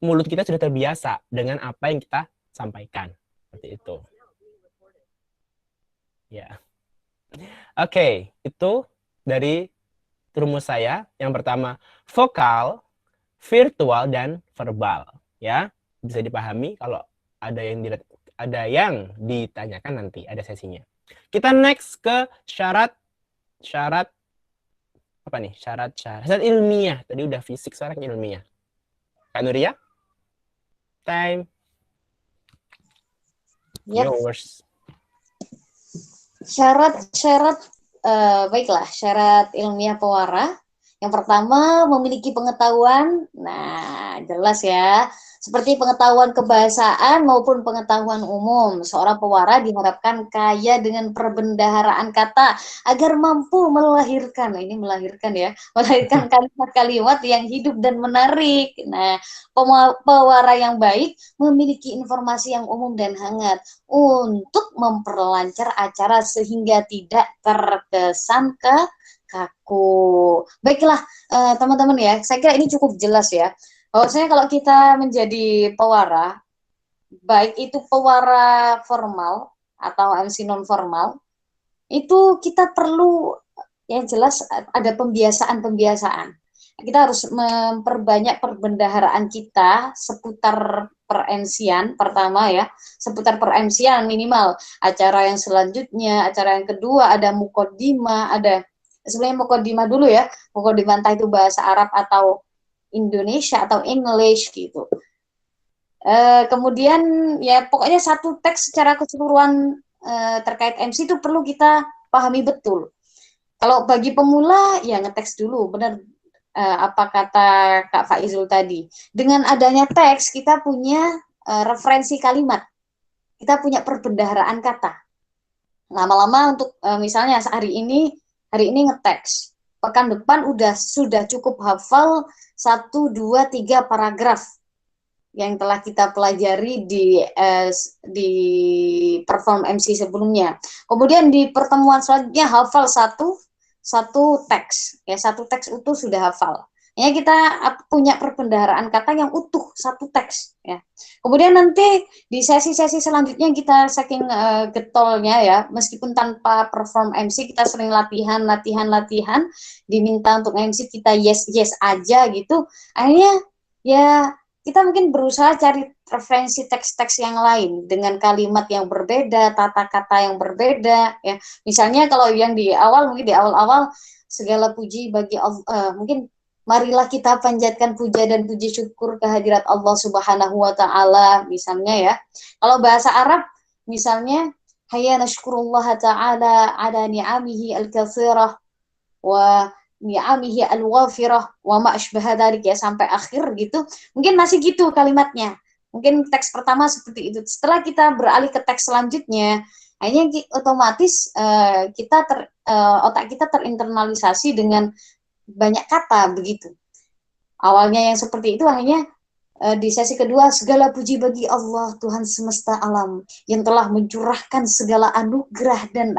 mulut kita sudah terbiasa dengan apa yang kita sampaikan. Seperti itu. Ya. Oke, itu dari rumus saya. Yang pertama, vokal, virtual, dan verbal. Ya, bisa dipahami kalau ada yang ditanyakan nanti, ada sesinya. Kita next ke syarat apa nih? Syarat ilmiah. Tadi udah fisik, sekarang ilmiah. Kak Nuria, time Yep. yours. Syarat-syarat baiklah, syarat ilmiah pewara. Yang pertama, memiliki pengetahuan. Nah, jelas ya. Seperti pengetahuan kebahasaan maupun pengetahuan umum. Seorang pewara diharapkan kaya dengan perbendaharaan kata agar mampu melahirkan, ini melahirkan ya, melahirkan kalimat-kalimat yang hidup dan menarik. Nah, pewara yang baik memiliki informasi yang umum dan hangat untuk memperlancar acara sehingga tidak terkesan kaku. Baiklah, teman-teman ya, saya kira ini cukup jelas ya. Bahwasanya kalau kita menjadi pewara, baik itu pewara formal atau MC non formal, itu kita perlu yang jelas ada pembiasaan-pembiasaan. Kita harus memperbanyak perbendaharaan kita seputar per-MC-an pertama ya, seputar per-MC-an minimal. Acara yang selanjutnya, acara yang kedua ada mukodima, ada sebenarnya mukodima dulu ya, mukodima entah itu bahasa Arab atau Indonesia atau English gitu. Kemudian ya pokoknya satu teks secara keseluruhan terkait MC itu perlu kita pahami betul. Kalau bagi pemula ya ngeteks dulu, benar apa kata Kak Faizul tadi. Dengan adanya teks kita punya referensi kalimat, kita punya perbendaharaan kata. Lama-lama untuk misalnya hari ini ngeteks, pekan depan sudah cukup hafal 1, 2, 3 paragraf yang telah kita pelajari di perform MC sebelumnya. Kemudian di pertemuan selanjutnya hafal satu teks, ya satu teks utuh sudah hafal. Ya kita punya perbendaharaan kata yang utuh satu teks. Ya. Kemudian nanti di sesi-sesi selanjutnya kita saking getolnya ya, meskipun tanpa perform MC kita sering latihan, diminta untuk MC kita yes aja gitu. Akhirnya ya kita mungkin berusaha cari referensi teks-teks yang lain dengan kalimat yang berbeda, tata kata yang berbeda ya. Misalnya kalau yang di awal segala puji bagi Allah, mungkin marilah kita panjatkan puja dan puji syukur kehadirat Allah Subhanahu wa taala misalnya ya. Kalau bahasa Arab misalnya hayya nashkurullah taala ala ni'amihi al-katsirah wa ni'amihi al-ghafirah wa ma asbaha dzalik ya sampai akhir gitu. Mungkin masih gitu kalimatnya. Mungkin teks pertama seperti itu. Setelah kita beralih ke teks selanjutnya, akhirnya otomatis otak kita terinternalisasi dengan banyak kata begitu. Awalnya yang seperti itu akhirnya di sesi kedua segala puji bagi Allah Tuhan semesta alam yang telah mencurahkan segala anugerah dan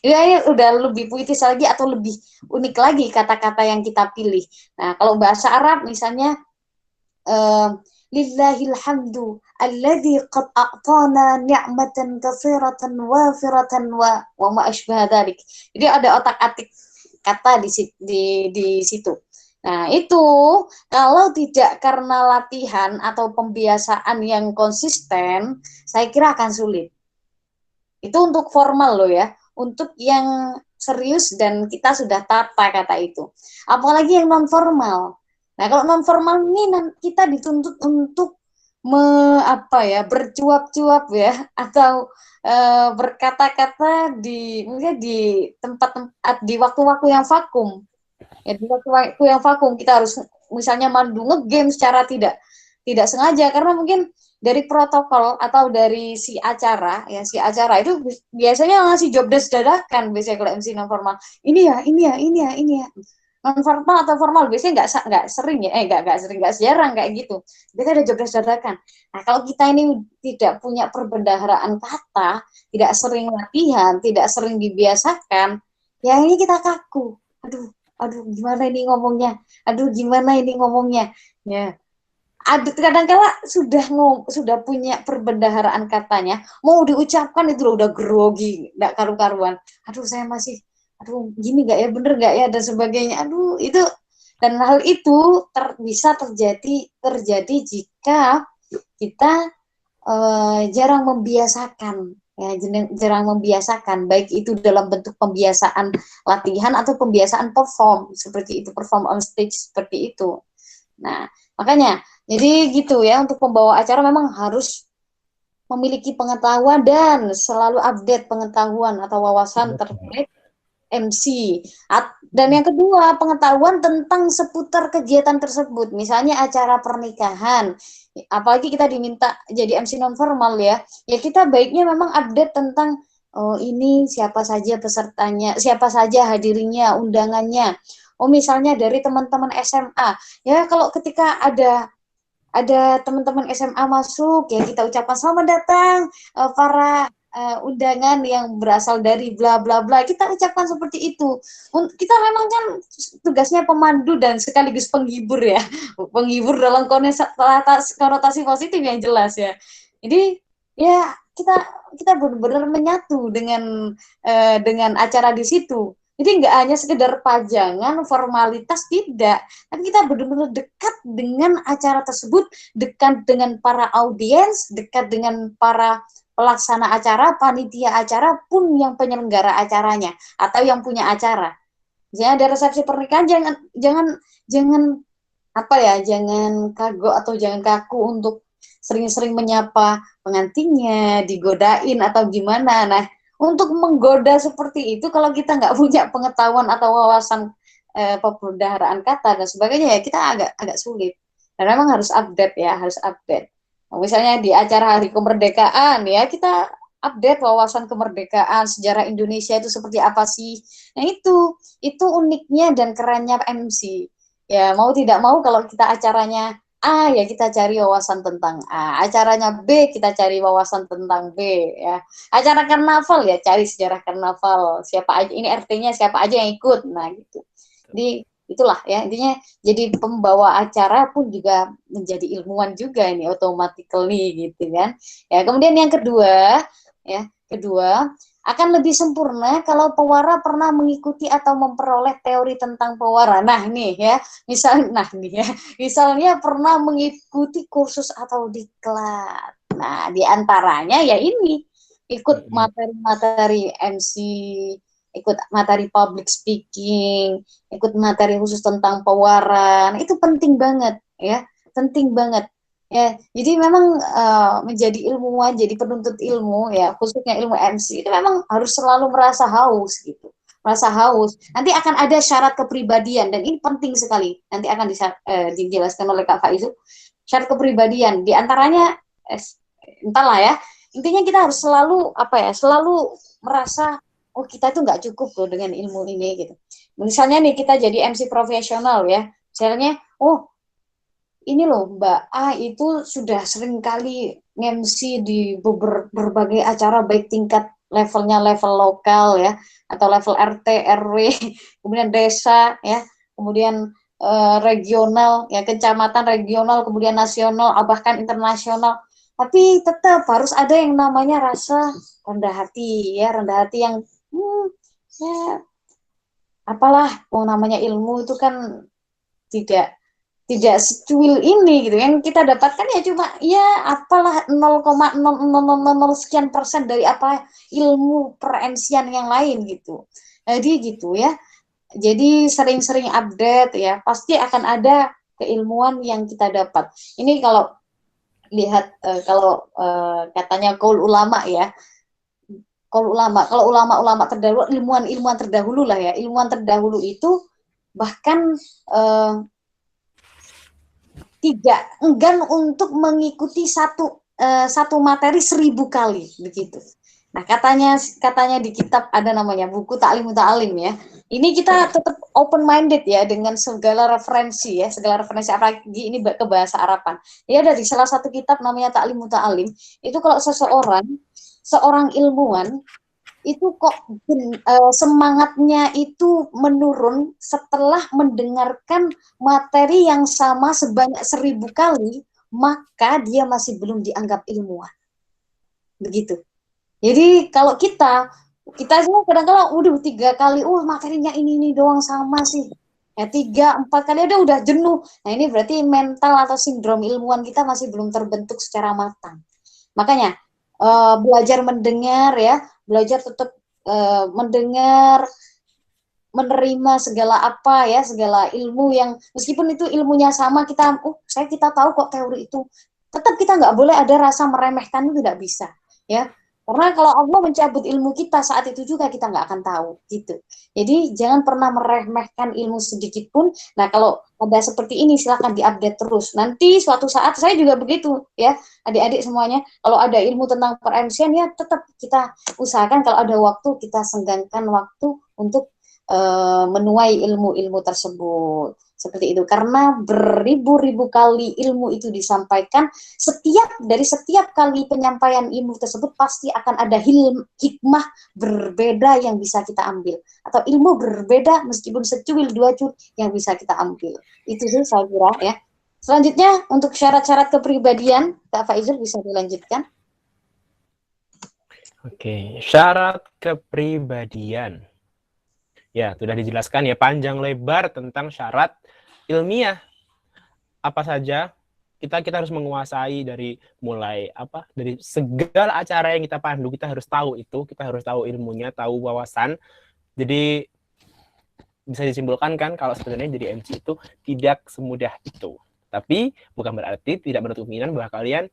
ini udah lebih puitis lagi atau lebih unik lagi kata-kata yang kita pilih. Nah kalau bahasa Arab misalnya lillahil hamdu alladzi qad a'tana ni'matan katsiratan wafiratan wa ma asbaha dzalik. Jadi ada otak-atik kata di situ. Nah, itu kalau tidak karena latihan atau pembiasaan yang konsisten, saya kira akan sulit. Itu untuk formal loh ya, untuk yang serius dan kita sudah tata kata itu. Apalagi yang non formal. Nah, kalau non formal ini kita dituntut untuk bercuap-cuap ya atau berkata-kata mungkin di tempat-tempat di waktu-waktu yang vakum. Ya, di waktu yang vakum kita harus misalnya mandu nge-game secara tidak sengaja karena mungkin dari protokol atau dari si acara itu biasanya ngasih job desk dadakan biasanya kalau MC non formal ini ya non formal atau formal biasanya nggak sering ya nggak jarang kayak gitu biasanya ada job desk dadakan. Nah kalau kita ini tidak punya perbendaharaan kata, tidak sering latihan, tidak sering dibiasakan, ya ini kita kaku. Aduh gimana ini ngomongnya ya ada kadang-kala sudah punya perbendaharaan katanya, mau diucapkan itu udah grogi, nggak karu-karuan. Aduh saya masih, aduh gini nggak ya, bener nggak ya, dan sebagainya. Aduh itu, dan hal itu bisa terjadi jika kita jarang membiasakan, ya, jarang membiasakan, baik itu dalam bentuk pembiasaan latihan atau pembiasaan perform seperti itu, perform on stage seperti itu. Nah, makanya jadi gitu ya, untuk pembawa acara memang harus memiliki pengetahuan dan selalu update pengetahuan atau wawasan terkait MC. Dan yang kedua, pengetahuan tentang seputar kegiatan tersebut. Misalnya acara pernikahan, apalagi kita diminta jadi MC non formal ya. Ya kita baiknya memang update tentang, oh ini siapa saja pesertanya, siapa saja hadirinnya, undangannya. Oh misalnya dari teman-teman SMA. Ya kalau ketika ada teman-teman SMA masuk, ya kita ucapkan selamat datang para undangan yang berasal dari bla bla bla, kita ucapkan seperti itu. Kita memang kan tugasnya pemandu dan sekaligus penghibur ya, penghibur dalam konotasi positif yang jelas ya. Jadi ya kita benar-benar menyatu dengan acara di situ. Jadi nggak hanya sekedar pajangan, formalitas, tidak. Tapi kita benar-benar dekat dengan acara tersebut, dekat dengan para audiens, dekat dengan para pelaksana acara, panitia acara, pun yang penyelenggara acaranya, atau yang punya acara. Jadi ada resepsi pernikahan, jangan apa ya, jangan kagok atau jangan kaku untuk sering-sering menyapa pengantinnya, digodain atau gimana. Nah, untuk menggoda seperti itu, kalau kita nggak punya pengetahuan atau wawasan pembendaharaan kata dan sebagainya, ya kita agak sulit. Dan memang harus update ya, harus update. Nah, misalnya di acara Hari Kemerdekaan ya, kita update wawasan kemerdekaan, sejarah Indonesia itu seperti apa sih. Nah, itu uniknya dan kerennya MC. Ya, mau tidak mau kalau kita acaranya A, ya kita cari wawasan tentang A. Acaranya B, kita cari wawasan tentang B. Ya. Acara karnaval, ya cari sejarah karnaval. Siapa aja, ini RT-nya siapa aja yang ikut. Nah, gitu. Jadi, itulah ya, intinya jadi pembawa acara pun juga menjadi ilmuwan juga ini, automatically gitu kan. Ya, kemudian yang kedua, akan lebih sempurna kalau pewara pernah mengikuti atau memperoleh teori tentang pewara. Nah, nih ya, misalnya pernah mengikuti kursus atau diklat. Nah, di antaranya ya ini, ikut materi-materi MC, ikut materi public speaking, ikut materi khusus tentang pewara. Nah, itu penting banget ya, penting banget. Ya, jadi memang menjadi ilmuwan, jadi penuntut ilmu ya, khususnya ilmu MC itu memang harus selalu merasa haus gitu, merasa haus. Nanti akan ada syarat kepribadian dan ini penting sekali. Nanti akan dijelaskan oleh Kak Faizu. Syarat kepribadian, diantaranya entahlah ya. Intinya kita harus selalu selalu merasa, oh kita itu nggak cukup loh dengan ilmu ini gitu. Misalnya nih kita jadi MC profesional ya, misalnya, oh ini loh Mbak A itu sudah sering kali MC di berbagai acara, baik tingkat levelnya level lokal ya, atau level RT, RW, kemudian desa ya, kemudian regional ya, kecamatan, regional, kemudian nasional, bahkan internasional. Tapi tetap harus ada yang namanya rasa rendah hati ya, rendah hati yang ya apalah, namanya ilmu itu kan tidak tidak secuil ini gitu. Yang kita dapatkan ya cuma ya apalah 0,0000 sekian persen dari apa ilmu perensian yang lain gitu. Jadi gitu ya. Jadi sering-sering update ya, pasti akan ada keilmuan yang kita dapat. Ini kalau lihat katanya kaul ulama ya. Kalau ulama-ulama terdahulu, ilmuwan terdahulu lah ya. Ilmuwan terdahulu itu bahkan tidak enggan untuk mengikuti satu materi 1000 kali begitu. Nah, katanya di kitab ada namanya buku Ta'lim Muta'alim ya. Ini kita tetap open minded ya dengan segala referensi apalagi ini ke bahasa Araban. Ya dari salah satu kitab namanya Ta'lim Muta'alim, itu kalau seorang ilmuwan itu kok semangatnya itu menurun setelah mendengarkan materi yang sama sebanyak 1000 kali maka dia masih belum dianggap ilmuwan. Begitu. Jadi kalau kita semua kadang-kadang udah 3 kali, materinya ini doang sama sih. Ya 3-4 kali udah jenuh. Nah ini berarti mental atau sindrom ilmuwan kita masih belum terbentuk secara matang. Makanya belajar mendengar ya, belajar tetap mendengar, menerima segala apa ya, segala ilmu yang meskipun itu ilmunya sama, kita tahu kok teori itu, tetap kita nggak boleh ada rasa meremehkan, itu tidak bisa ya, karena kalau Allah mencabut ilmu kita saat itu juga kita nggak akan tahu gitu. Jadi jangan pernah meremehkan ilmu sedikit pun. Nah kalau ada seperti ini silahkan diupdate terus, nanti suatu saat saya juga begitu ya, adik-adik semuanya, kalau ada ilmu tentang per-MC-an ya tetap kita usahakan kalau ada waktu kita senggangkan waktu untuk menuai ilmu-ilmu tersebut seperti itu, karena beribu-ribu kali ilmu itu disampaikan, dari setiap kali penyampaian ilmu tersebut pasti akan ada hikmah berbeda yang bisa kita ambil, atau ilmu berbeda meskipun secuil dua cuil yang bisa kita ambil. Itu sih saya kira ya. Selanjutnya untuk syarat-syarat kepribadian, Kak Faizul bisa dilanjutkan. Oke, syarat kepribadian. Ya, sudah dijelaskan ya panjang lebar tentang syarat ilmiah. Apa saja kita harus menguasai dari segala acara yang kita pandu, kita harus tahu itu, kita harus tahu ilmunya, tahu wawasan. Jadi bisa disimpulkan kan kalau sebenarnya jadi MC itu tidak semudah itu. Tapi bukan berarti tidak menutup kemungkinan bahwa kalian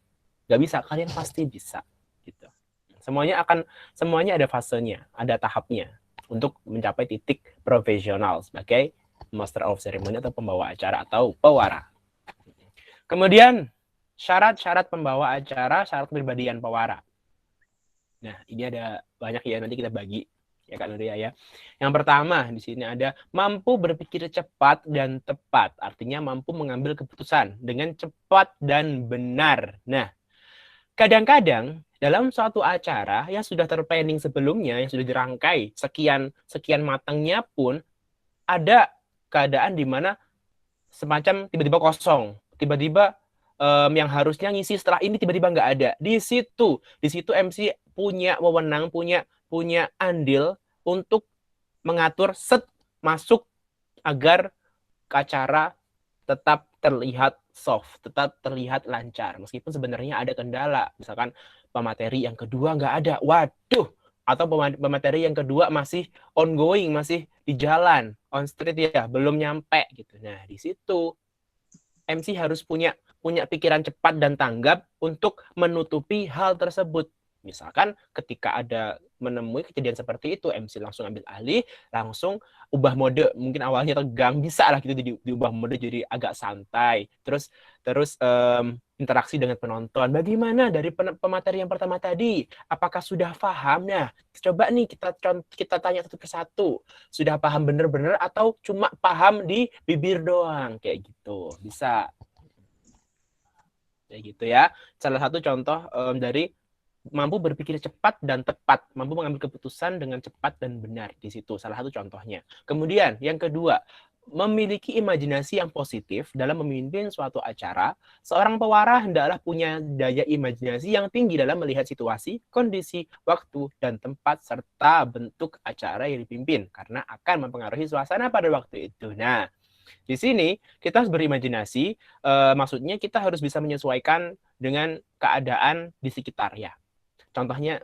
nggak bisa, kalian pasti bisa. Gitu. Semuanya ada fasenya, ada tahapnya untuk mencapai titik profesional sebagai Master of Ceremony atau pembawa acara atau pewara. Kemudian syarat-syarat pembawa acara, syarat kepribadian pewara. Nah, ini ada banyak ya, nanti kita bagi ya Kak Nuria ya. Yang pertama di sini ada mampu berpikir cepat dan tepat, artinya mampu mengambil keputusan dengan cepat dan benar. Nah, kadang-kadang dalam suatu acara yang sudah terplanning sebelumnya, yang sudah dirangkai sekian matangnya pun ada keadaan di mana semacam tiba-tiba kosong, tiba-tiba yang harusnya ngisi setelah ini tiba-tiba nggak ada. Di situ MC punya wewenang, punya andil untuk mengatur masuk agar acara tetap terlihat soft, tetap terlihat lancar. Meskipun sebenarnya ada kendala, misalkan pemateri yang kedua nggak ada, waduh, atau pemateri yang kedua masih ongoing, masih di jalan, on street ya, belum nyampe gitu. Nah, di situ MC harus punya pikiran cepat dan tanggap untuk menutupi hal tersebut. Misalkan ketika ada menemui kejadian seperti itu, MC langsung ambil alih, langsung ubah mode, mungkin awalnya tegang, bisa lah gitu diubah mode jadi agak santai. Terus interaksi dengan penonton. Bagaimana dari pemateri yang pertama tadi? Apakah sudah paham? Nah, coba nih kita tanya satu persatu. Sudah paham bener-bener atau cuma paham di bibir doang? Kayak gitu. Bisa. Kayak gitu ya. Salah satu contoh dari mampu berpikir cepat dan tepat, mampu mengambil keputusan dengan cepat dan benar di situ. Salah satu contohnya. Kemudian yang kedua, memiliki imajinasi yang positif dalam memimpin suatu acara. Seorang pewara hendaklah punya daya imajinasi yang tinggi dalam melihat situasi, kondisi, waktu, dan tempat serta bentuk acara yang dipimpin karena akan mempengaruhi suasana pada waktu itu. Nah, di sini kita harus berimajinasi, maksudnya kita harus bisa menyesuaikan dengan keadaan di sekitar ya. Contohnya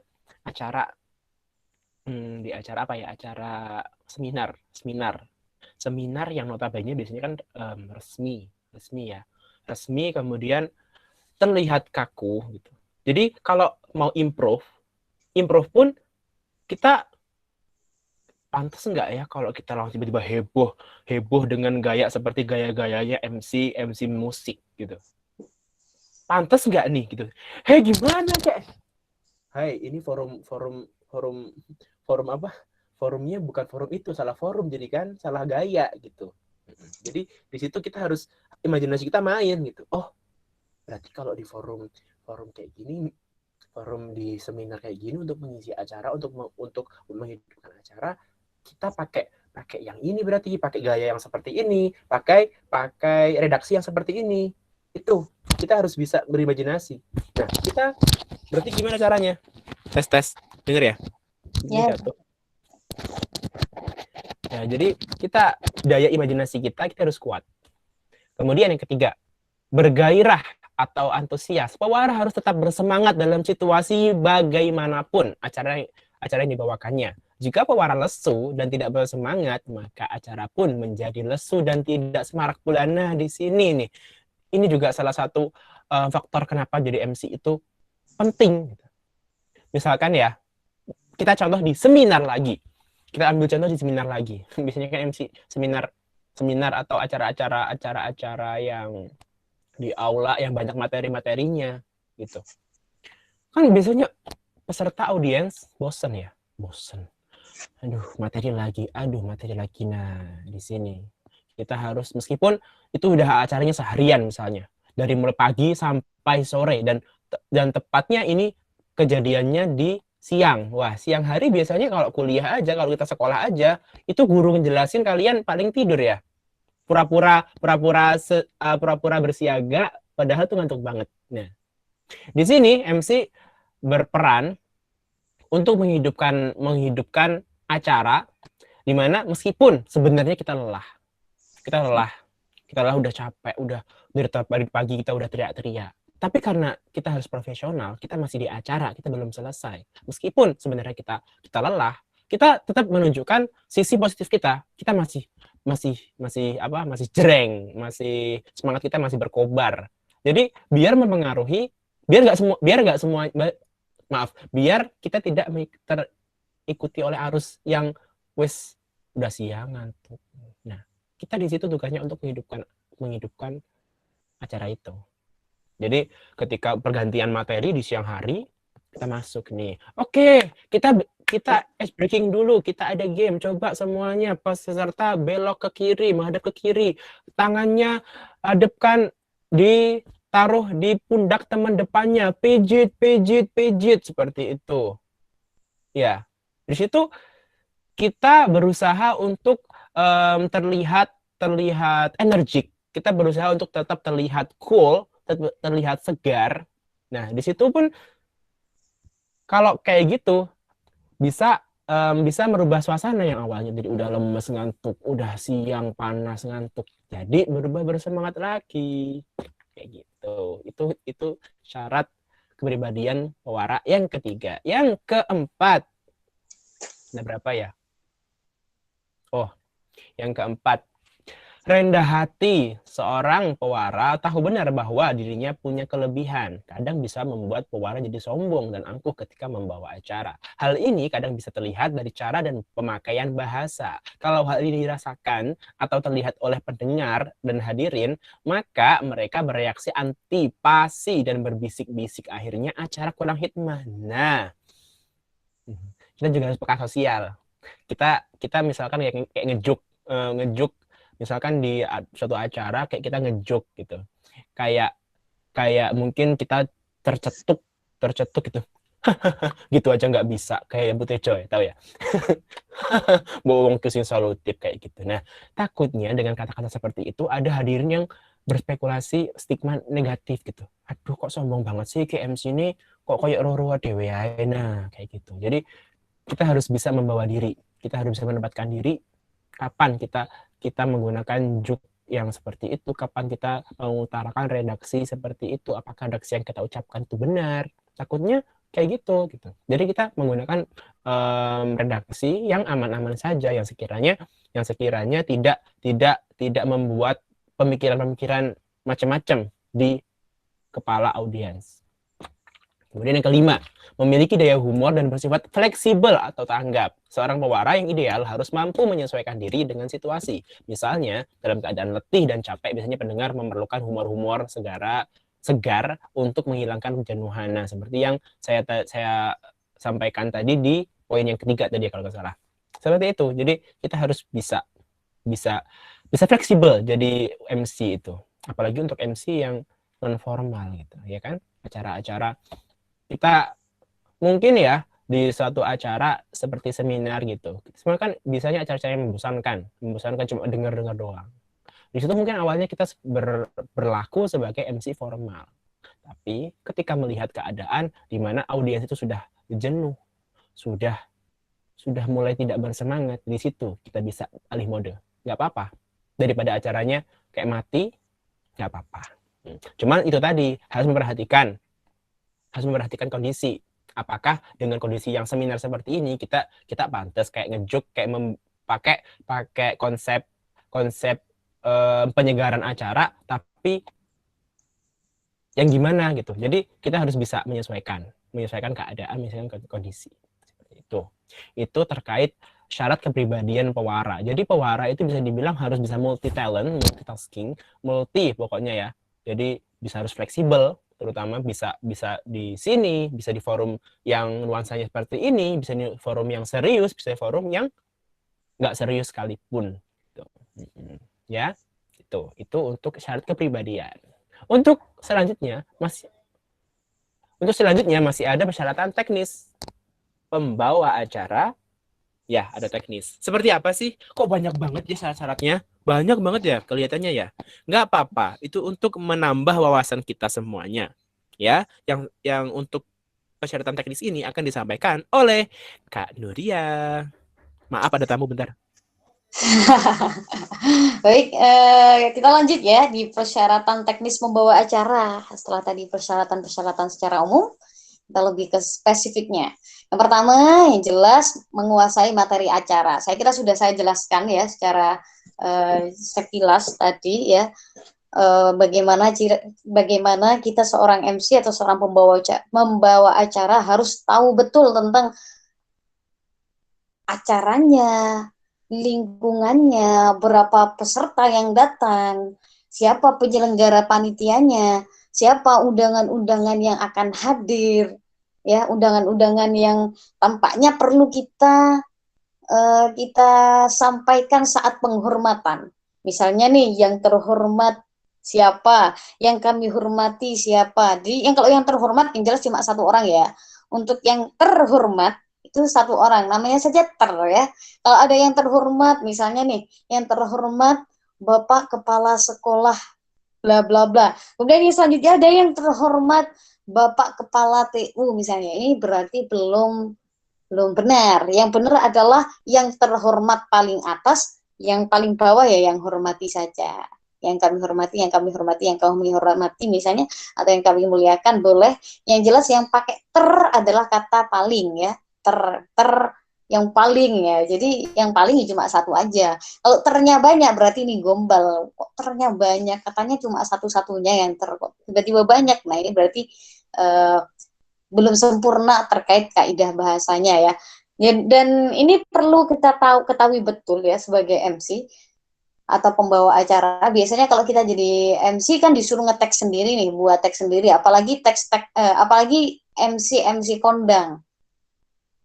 di acara apa ya? Acara seminar yang notabene biasanya kan resmi ya. Resmi kemudian terlihat kaku gitu. Jadi kalau mau improve pun kita pantas nggak ya kalau kita langsung tiba-tiba heboh dengan gaya seperti gaya-gayanya MC musik gitu. Pantas nggak nih gitu. Hei gimana kayak? Hai, ini forum apa? Forumnya bukan forum itu, salah forum jadi kan, salah gaya gitu. Jadi di situ kita harus imajinasi kita main gitu. Oh, berarti kalau di forum kayak gini, forum di seminar kayak gini untuk mengisi acara, untuk menghidupkan acara, kita pakai yang ini berarti, pakai gaya yang seperti ini, pakai redaksi yang seperti ini. Itu kita harus bisa berimajinasi. Nah, kita berarti gimana caranya? Tes denger ya. Ini jatuh. Nah, jadi kita daya imajinasi kita harus kuat. Kemudian yang ketiga, bergairah atau antusias. Pewara harus tetap bersemangat dalam situasi bagaimanapun acara yang dibawakannya. Jika pewara lesu dan tidak bersemangat, maka acara pun menjadi lesu dan tidak semarak pula. Nah, di sini nih, ini juga salah satu faktor kenapa jadi MC itu penting. Misalkan ya, kita contoh di seminar lagi. Kita ambil contoh di seminar lagi. Biasanya kan MC seminar atau acara-acara yang di aula yang banyak materi-materinya gitu. Kan biasanya peserta audiens bosen ya, bosen. Aduh, materi lagi. Nah, di sini kita harus, meskipun itu udah acaranya seharian misalnya, dari mulai pagi sampai sore, dan tepatnya ini kejadiannya di siang. Wah, siang hari biasanya kalau kuliah aja, kalau kita sekolah aja, itu guru ngejelasin kalian paling tidur ya. Pura-pura bersiaga padahal tuh ngantuk banget. Nah, di sini MC berperan untuk menghidupkan acara di mana meskipun sebenarnya kita lelah, udah capek, udah dari pagi kita udah teriak-teriak. Tapi karena kita harus profesional, kita masih di acara, kita belum selesai. Meskipun sebenarnya kita lelah, kita tetap menunjukkan sisi positif kita. Kita masih jreng, masih semangat kita masih berkobar. Jadi biar mempengaruhi, biar kita tidak terikuti oleh arus yang wes udah siang ngantuk. Nah, kita di situ tugasnya untuk menghidupkan acara itu. Jadi ketika pergantian materi di siang hari, kita masuk nih. Oke, kita ice breaking dulu, kita ada game. Coba semuanya peserta belok ke kiri, menghadap ke kiri. Tangannya hadapkan, ditaruh di pundak teman depannya. Pijit seperti itu. Ya, di situ kita berusaha untuk terlihat energik. Kita berusaha untuk tetap terlihat cool, terlihat segar. Nah, di situ pun kalau kayak gitu bisa merubah suasana yang awalnya jadi udah lemes ngantuk, udah siang panas ngantuk, jadi berubah bersemangat lagi. Kayak gitu. Itu syarat kepribadian pewara yang ketiga. Yang keempat. Ada berapa ya? Oh, yang keempat. Rendah hati. Seorang pewara tahu benar bahwa dirinya punya kelebihan. Kadang bisa membuat pewara jadi sombong dan angkuh ketika membawa acara. Hal ini kadang bisa terlihat dari cara dan pemakaian bahasa. Kalau hal ini dirasakan atau terlihat oleh pendengar dan hadirin, maka mereka bereaksi antipasi dan berbisik-bisik. Akhirnya acara kurang hikmah. Nah, kita juga harus peka sosial. Kita misalkan kayak ngejuk misalkan di suatu acara kayak kita ngejok gitu, kayak mungkin kita tercetuk gitu gitu aja nggak bisa, kayak Bu Tejo ya, tahu ya. Bohong kesin solutif kayak gitu. Nah, takutnya dengan kata-kata seperti itu ada hadirin yang berspekulasi stigma negatif gitu. Aduh, kok sombong banget sih ke MC ini, kok kayak roh-roh dewe ae. Nah, kayak gitu. Jadi kita harus bisa membawa diri, kita harus bisa menempatkan diri. Kapan kita menggunakan juk yang seperti itu, kapan kita mengutarakan redaksi seperti itu, apakah redaksi yang kita ucapkan itu benar. Takutnya kayak gitu. Jadi kita menggunakan redaksi yang aman-aman saja, yang sekiranya tidak membuat pemikiran-pemikiran macam-macam di kepala audiens. Kemudian yang kelima, memiliki daya humor dan bersifat fleksibel atau tanggap. Seorang pewara yang ideal harus mampu menyesuaikan diri dengan situasi. Misalnya, dalam keadaan letih dan capek, biasanya pendengar memerlukan humor-humor segar untuk menghilangkan kejenuhan. Nah, seperti yang saya sampaikan tadi di poin yang ketiga tadi kalau nggak salah. Seperti itu. Jadi kita harus bisa fleksibel jadi MC itu. Apalagi untuk MC yang non formal gitu, ya kan? Acara-acara kita mungkin ya di suatu acara seperti seminar gitu. Semua kan biasanya acara-acara yang membosankan cuma dengar-dengar doang. Di situ mungkin awalnya kita berlaku sebagai MC formal. Tapi ketika melihat keadaan di mana audiens itu sudah jenuh, sudah mulai tidak bersemangat, di situ kita bisa alih mode. Nggak apa-apa. Daripada acaranya kayak mati, nggak apa-apa. Cuman itu tadi harus memperhatikan kondisi. Apakah dengan kondisi yang seminar seperti ini kita pantas kayak ngejuk, kayak pakai konsep penyegaran acara, tapi yang gimana gitu. Jadi kita harus bisa menyesuaikan keadaan, menyesuaikan kondisi. Seperti itu. Itu terkait syarat kepribadian pewara. Jadi pewara itu bisa dibilang harus bisa multi talent, multitasking, multi pokoknya ya. Jadi bisa harus fleksibel, terutama bisa di sini, bisa di forum yang nuansanya seperti ini, bisa di forum yang serius, bisa di forum yang nggak serius sekalipun. Gitu. Ya, itu untuk syarat kepribadian. Untuk selanjutnya masih ada persyaratan teknis. Pembawa acara, ya ada teknis. Seperti apa sih? Kok banyak banget ya syarat-syaratnya? Banyak banget ya kelihatannya ya. Nggak apa-apa, itu untuk menambah wawasan kita semuanya. Ya, yang untuk persyaratan teknis ini akan disampaikan oleh Kak Nuria. Maaf ada tamu bentar. Baik, kita lanjut ya di persyaratan teknis membawa acara. Setelah tadi persyaratan-persyaratan secara umum, kita lebih ke spesifiknya. Yang pertama, yang jelas menguasai materi acara. Saya kira sudah saya jelaskan ya secara sekilas tadi ya. Bagaimana kita seorang MC atau seorang membawa acara harus tahu betul tentang acaranya, lingkungannya, berapa peserta yang datang, siapa penyelenggara panitianya, siapa undangan-undangan yang akan hadir, ya undangan-undangan yang tampaknya perlu kita sampaikan saat penghormatan. Misalnya nih, yang terhormat siapa, yang kami hormati siapa. Jadi kalau yang terhormat yang jelas cuma satu orang ya. Untuk yang terhormat itu satu orang, namanya saja ya. Kalau ada yang terhormat, misalnya nih, yang terhormat Bapak Kepala Sekolah bla bla bla. Kemudian yang selanjutnya ada yang terhormat Bapak Kepala TU misalnya. Ini berarti belum benar. Yang benar adalah yang terhormat paling atas, yang paling bawah ya yang hormati saja. Yang kami hormati, yang kami hormati, yang kami hormati misalnya, atau yang kami muliakan boleh. Yang jelas yang pakai ter adalah kata paling ya. Ter yang paling ya. Jadi yang paling cuma satu aja. Kalau ternya banyak berarti ini gombal. Kok ternya banyak? Katanya cuma satu-satunya yang ter. Tiba-tiba banyak. Nah, ini berarti belum sempurna terkait kaidah bahasanya ya. Dan ini perlu kita ketahui betul ya sebagai MC atau pembawa acara. Biasanya kalau kita jadi MC kan disuruh ngetek sendiri nih, buat teks sendiri, apalagi apalagi MC kondang.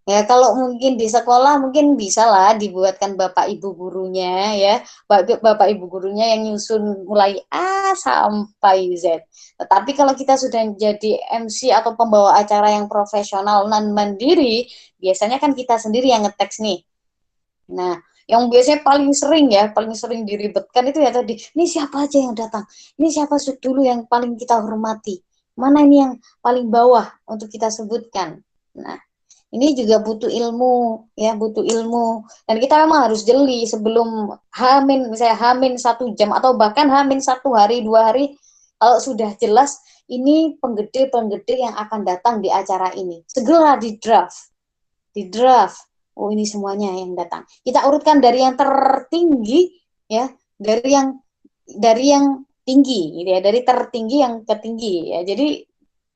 Ya, kalau mungkin di sekolah mungkin bisa lah dibuatkan bapak ibu gurunya ya, bapak ibu gurunya yang nyusun mulai A sampai Z. Tetapi kalau kita sudah jadi MC atau pembawa acara yang profesional dan mandiri, biasanya kan kita sendiri yang ngeteks nih. Nah, yang biasanya paling sering diribetkan itu ya tadi, ini siapa aja yang datang, ini siapa dulu yang paling kita hormati, mana ini yang paling bawah untuk kita sebutkan. Nah, ini juga butuh ilmu ya, butuh ilmu, dan kita memang harus jeli sebelum misalnya hamin 1 jam atau bahkan hamin 1 hari 2 hari, kalau sudah jelas ini penggede yang akan datang di acara ini, segera di draft. Oh, ini semuanya yang datang, kita urutkan dari yang tertinggi ya, dari yang tinggi gitu ya, dari tertinggi yang ketinggi ya. Jadi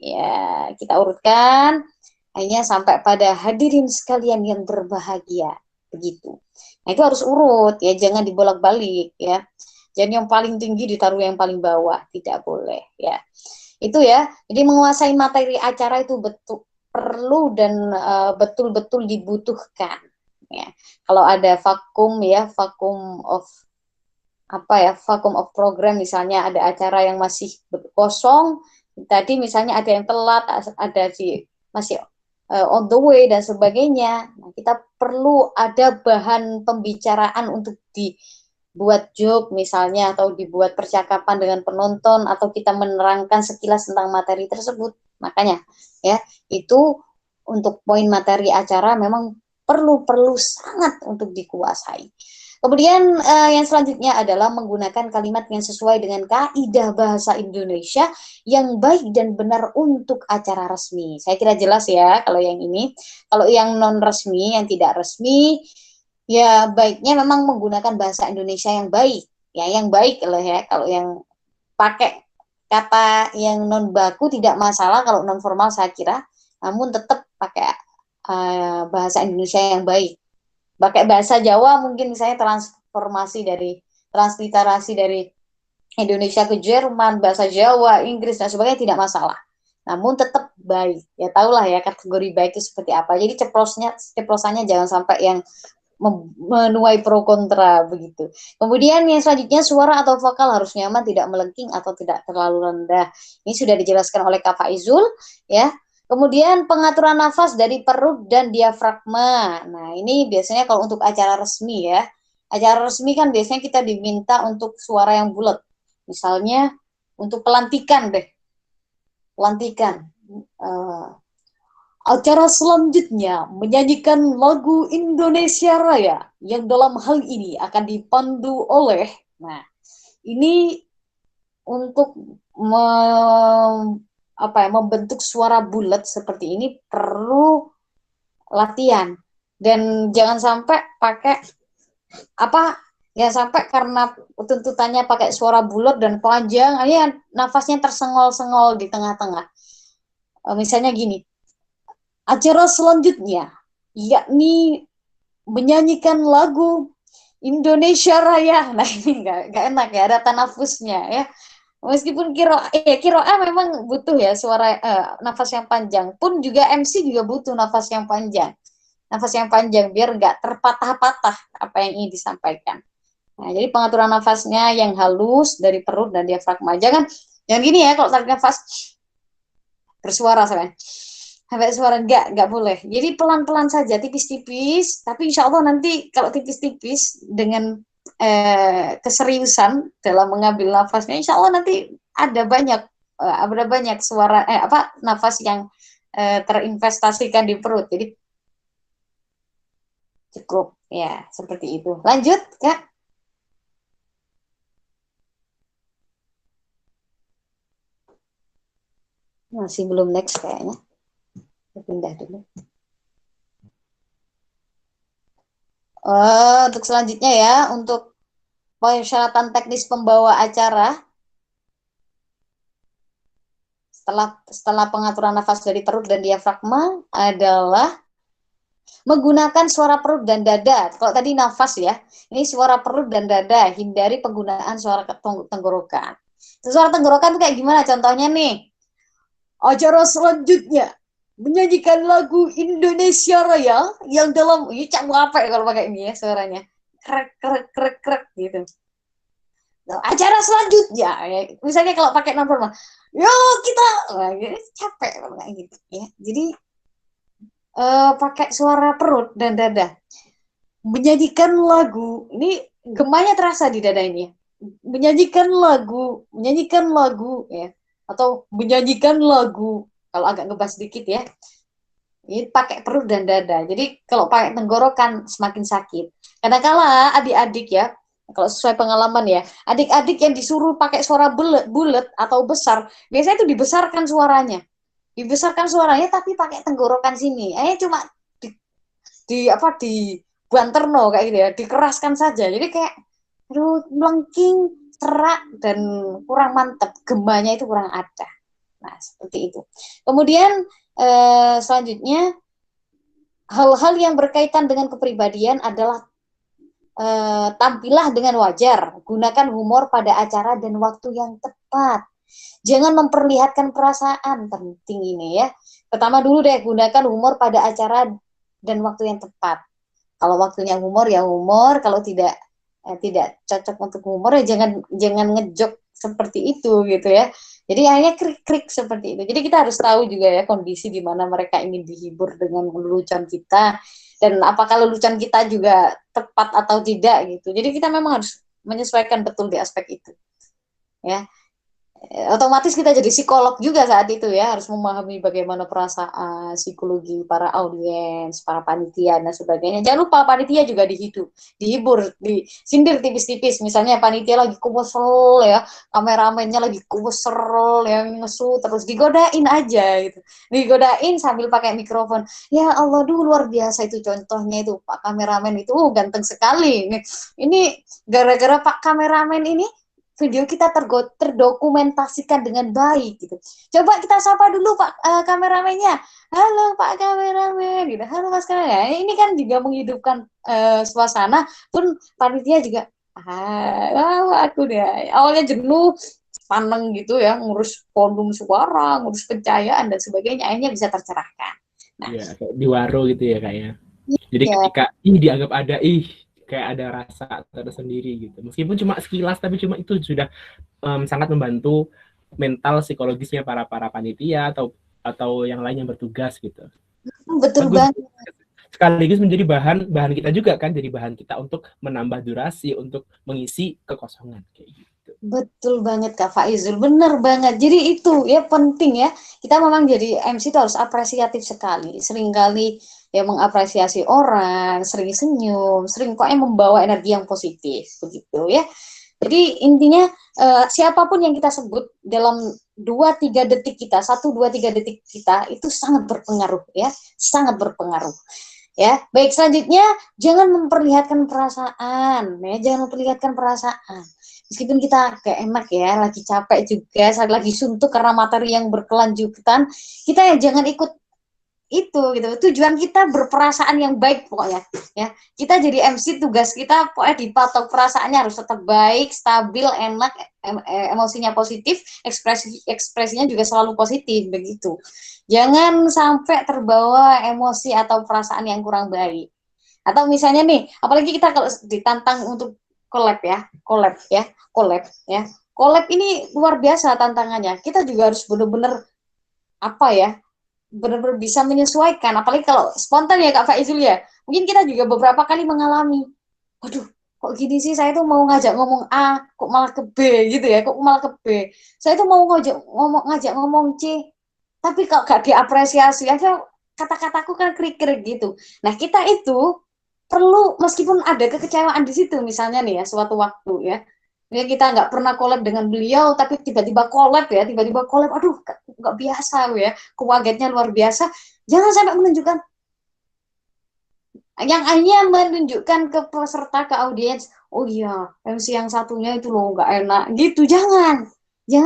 ya kita urutkan akhirnya sampai pada hadirin sekalian yang berbahagia begitu. Nah, itu harus urut ya, jangan dibolak-balik ya. Jadi yang paling tinggi ditaruh yang paling bawah, tidak boleh ya. Itu ya. Jadi menguasai materi acara itu betul perlu dan betul-betul dibutuhkan ya. Kalau ada vakum of program, misalnya ada acara yang masih kosong, tadi misalnya ada yang telat, ada masih on the way dan sebagainya. Nah, kita perlu ada bahan pembicaraan untuk buat joke misalnya, atau dibuat percakapan dengan penonton, atau kita menerangkan sekilas tentang materi tersebut. Makanya ya, itu untuk poin materi acara memang perlu sangat untuk dikuasai. Kemudian yang selanjutnya adalah menggunakan kalimat yang sesuai dengan kaidah bahasa Indonesia yang baik dan benar untuk acara resmi. Saya kira jelas ya kalau yang ini. Kalau yang non resmi, yang tidak resmi, ya baiknya memang menggunakan bahasa Indonesia yang baik. Ya, yang baik loh ya. Kalau yang pakai kata yang non baku tidak masalah kalau non formal saya kira. Namun tetap pakai bahasa Indonesia yang baik. Pakai bahasa Jawa mungkin saya transliterasi dari Indonesia ke Jerman, bahasa Jawa, Inggris dan sebagainya tidak masalah. Namun tetap baik. Ya tahulah ya kategori baik itu seperti apa. Jadi ceplosannya jangan sampai yang menuai pro kontra begitu. Kemudian yang selanjutnya, suara atau vokal harus nyaman, tidak melengking atau tidak terlalu rendah. Ini sudah dijelaskan oleh Kak Faizul ya. Kemudian pengaturan nafas dari perut dan diafragma. Nah, ini biasanya kalau untuk acara resmi ya. Acara resmi kan biasanya kita diminta untuk suara yang bulat. Misalnya untuk pelantikan deh. Pelantikan. Acara selanjutnya menyanyikan lagu Indonesia Raya yang dalam hal ini akan dipandu oleh, nah ini untuk membentuk suara bulat seperti ini perlu latihan dan jangan sampai pakai ya sampai karena tuntutannya pakai suara bulat dan panjang, akhirnya nafasnya tersengol-sengol di tengah-tengah. Misalnya gini, acara selanjutnya yakni menyanyikan lagu Indonesia Raya. Nah ini nggak enak ya, ada tanafusnya ya. Meskipun kiroa memang butuh ya suara nafas yang panjang. Pun juga MC juga butuh nafas yang panjang. Nafas yang panjang biar nggak terpatah-patah apa yang ingin disampaikan. Nah, jadi pengaturan nafasnya yang halus dari perut dan diafragma. Jangan gini ya kalau tarik nafas bersuara sampai suara nggak boleh. Jadi pelan-pelan saja, tipis-tipis. Tapi insya Allah nanti kalau tipis-tipis dengan keseriusan dalam mengambil nafasnya, insya Allah nanti ada banyak suara nafas yang terinvestasikan di perut. Jadi cukup ya seperti itu. Lanjut Kak. Masih belum next kayaknya. Pindah dulu. Untuk selanjutnya ya, untuk persyaratan teknis pembawa acara, setelah pengaturan nafas dari perut dan diafragma adalah menggunakan suara perut dan dada. Kalau tadi nafas ya, ini suara perut dan dada, hindari penggunaan suara tenggorokan. Suara tenggorokan itu kayak gimana contohnya nih? Acara selanjutnya menyanyikan lagu Indonesia Raya yang dalam ini apa ya kalau pakai ini ya suaranya krek krek krek krek gitu. Nah, acara selanjutnya ya, misalnya kalau pakai non formal, yo kita capek kalau kayak gitu ya. Jadi pakai suara perut dan dada menyanyikan lagu ini gemanya terasa di dada ini ya. menyanyikan lagu ya, atau menyanyikan lagu kalau agak ngebas sedikit ya. Ini pakai perut dan dada. Jadi kalau pakai tenggorokan semakin sakit. Kadang-kala adik-adik ya, kalau sesuai pengalaman ya, adik-adik yang disuruh pakai suara bulat atau besar, biasanya itu dibesarkan suaranya. Dibesarkan suaranya tapi pakai tenggorokan sini. Cuma di banterno kayak gitu ya, dikeraskan saja. Jadi kayak aduh melengking, serak dan kurang mantap. Gemanya itu kurang ada. Nah, seperti itu. Kemudian selanjutnya hal-hal yang berkaitan dengan kepribadian adalah tampillah dengan wajar, gunakan humor pada acara dan waktu yang tepat. Jangan memperlihatkan perasaan, penting ini ya. Pertama dulu deh, gunakan humor pada acara dan waktu yang tepat. Kalau waktunya humor ya humor, kalau tidak cocok untuk humor ya jangan ngejok seperti itu gitu ya. Jadi hanya krik-krik seperti itu. Jadi kita harus tahu juga ya kondisi di mana mereka ingin dihibur dengan lelucon kita dan apakah lelucon kita juga tepat atau tidak gitu. Jadi kita memang harus menyesuaikan betul di aspek itu, ya. Otomatis kita jadi psikolog juga saat itu ya, harus memahami bagaimana perasaan, psikologi para audiens, para panitia dan sebagainya. Jangan lupa panitia juga dihibur, disindir tipis-tipis. Misalnya panitia lagi kesel ya, kameramennya lagi kesel yang ngesu, terus digodain aja gitu. Digodain sambil pakai mikrofon. Ya Allah, duh luar biasa itu contohnya itu Pak kameramen itu ganteng sekali. Ini gara-gara Pak kameramen ini video kita terdokumentasikan dengan baik gitu. Coba kita sapa dulu Pak kameramennya. Halo Pak kameramen gitu. Halo Mas kameramen. Ini kan juga menghidupkan suasana pun panitia juga aku deh awalnya jenuh paneng gitu ya, ngurus volume suara, ngurus pencahayaan dan sebagainya, akhirnya bisa tercerahkan. Nah, ya, kayak di waro gitu ya kayaknya. Jadi ya. ketika dianggap ada kayak ada rasa tersendiri gitu. Meskipun cuma sekilas tapi cuma itu sudah sangat membantu mental psikologisnya para panitia atau yang lain yang bertugas gitu. Betul Bagus. banget. Sekaligus menjadi bahan kita juga kan, jadi bahan kita untuk menambah durasi, untuk mengisi kekosongan kayak gitu. Betul banget Kak Faizul, bener banget. Jadi itu ya penting ya. Kita memang jadi MC itu harus apresiatif sekali. Seringkali ya mengapresiasi orang, sering senyum, sering pokoknya membawa energi yang positif begitu ya. Jadi intinya siapapun yang kita sebut dalam 2-3 detik kita, 1-2-3 detik kita itu sangat berpengaruh ya, sangat berpengaruh. Ya, baik selanjutnya jangan memperlihatkan perasaan, ya, jangan memperlihatkan perasaan. Meskipun kita kayak enak ya, lagi capek juga, lagi suntuk karena materi yang berkelanjutan, kita ya jangan ikut itu gitu. Tujuan kita berperasaan yang baik pokoknya ya. Kita jadi MC, tugas kita pokoknya dipatok perasaannya harus tetap baik, stabil, enak, emosinya positif, ekspresinya juga selalu positif begitu. Jangan sampai terbawa emosi atau perasaan yang kurang baik. Atau misalnya nih, apalagi kita kalau ditantang untuk collab ya, collab ini luar biasa tantangannya. Kita juga harus benar-benar apa ya, benar-benar bisa menyesuaikan. Apalagi kalau spontan ya Kak Faizul ya. Mungkin kita juga beberapa kali mengalami, waduh kok gini sih, saya tuh mau ngajak ngomong A, kok malah ke B gitu ya, kok malah ke B. Saya tuh mau ngajak ngomong C, tapi kok gak diapresiasi aja, kata-kataku kan krik-krik gitu. Nah kita itu perlu, meskipun ada kekecewaan di situ, misalnya nih ya, suatu waktu ya, ya kita nggak pernah collab dengan beliau, tapi tiba-tiba collab ya, aduh nggak biasa ya, kewagetnya luar biasa. Jangan sampai menunjukkan, yang hanya menunjukkan ke peserta, ke audiens, oh iya MC yang satunya itu loh nggak enak gitu. Jangan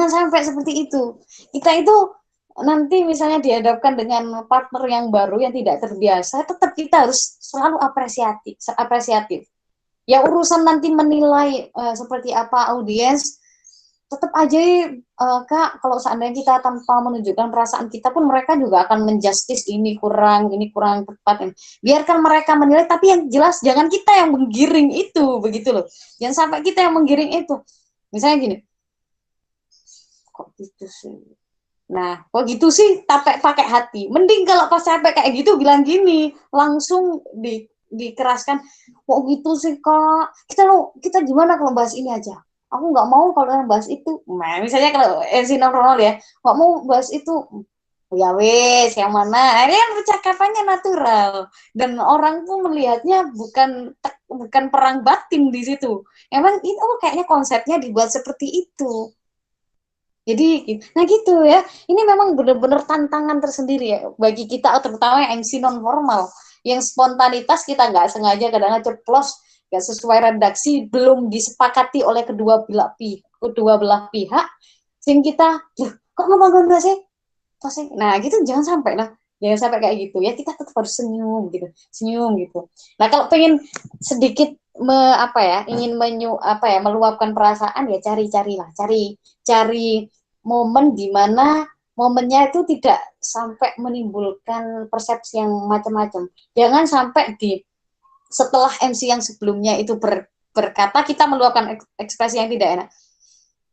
sampai seperti itu. Kita itu nanti misalnya dihadapkan dengan partner yang baru yang tidak terbiasa, tetap kita harus selalu apresiatif. Ya urusan nanti menilai seperti apa audiens, tetap aja Kak, kalau seandainya kita tanpa menunjukkan perasaan kita pun, mereka juga akan menjustis ini kurang tepat. Biarkan mereka menilai, tapi yang jelas jangan kita yang menggiring itu, begitu loh. Jangan sampai kita yang menggiring itu. Misalnya gini, kok gitu sih? Nah, kok gitu sih, pakai hati. Mending kalau pas capek kayak gitu bilang gini, langsung dikeraskan. Kok gitu sih Kak? Kita gimana kalau bahas ini aja? Aku nggak mau kalau yang bahas itu. Nah, misalnya kalau normal ya, nggak mau bahas itu. Ya wes, yang mana? Ini kan percakapannya natural, dan orang pun melihatnya bukan perang batin di situ. Emang itu kayaknya konsepnya dibuat seperti itu. Jadi, nah gitu ya. Ini memang benar-benar tantangan tersendiri ya bagi kita, terutama yang MC non formal, yang spontanitas kita nggak sengaja kadang-kadang ceplos, nggak sesuai redaksi, belum disepakati oleh kedua belah pihak, sehingga kita, kok ngomong sih? Nah gitu jangan sampai lah. Jangan sampai kayak gitu ya, kita tetap harus senyum gitu. Nah kalau pengen sedikit ingin meluapkan perasaan, ya cari momen di mana momennya itu tidak sampai menimbulkan persepsi yang macam-macam. Jangan sampai setelah MC yang sebelumnya itu berkata, kita meluapkan ekspresi yang tidak enak.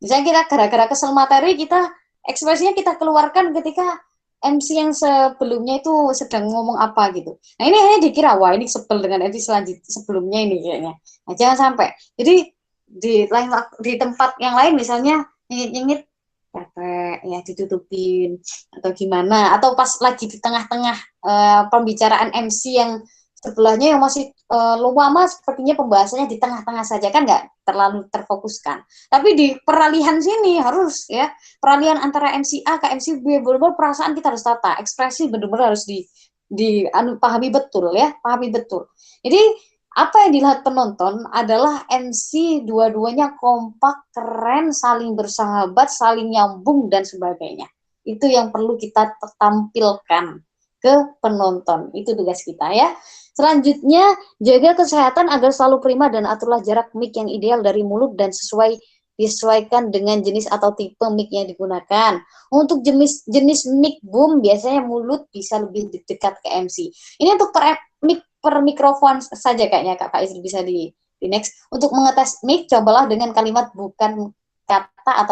Misalnya kita gara-gara kesel materi, kita ekspresinya kita keluarkan ketika MC yang sebelumnya itu sedang ngomong apa gitu. Nah ini hanya dikira, wah ini sebel dengan MC sebelumnya ini kayaknya. Nah jangan sampai. Jadi di lain di tempat yang lain misalnya nyengit-nyengit capek ya ditutupin atau gimana, atau pas lagi di tengah-tengah pembicaraan MC yang sebelahnya yang masih lama, sepertinya pembahasannya di tengah-tengah saja kan nggak terlalu terfokuskan. Tapi di peralihan sini harus ya, peralihan antara MC A ke MC B, benar-benar perasaan kita harus tata, ekspresi benar-benar harus pahami betul ya, pahami betul. Jadi apa yang dilihat penonton adalah MC dua-duanya kompak, keren, saling bersahabat, saling nyambung dan sebagainya. Itu yang perlu kita tampilkan ke penonton. Itu tugas kita ya. Selanjutnya, jaga kesehatan agar selalu prima dan aturlah jarak mic yang ideal dari mulut dan disesuaikan dengan jenis atau tipe mic yang digunakan. Untuk jenis mic boom biasanya mulut bisa lebih dekat ke MC. Ini untuk per mikrofon saja kayaknya Kak Faiz bisa di next. Untuk mengetes mic, cobalah dengan kalimat bukan kata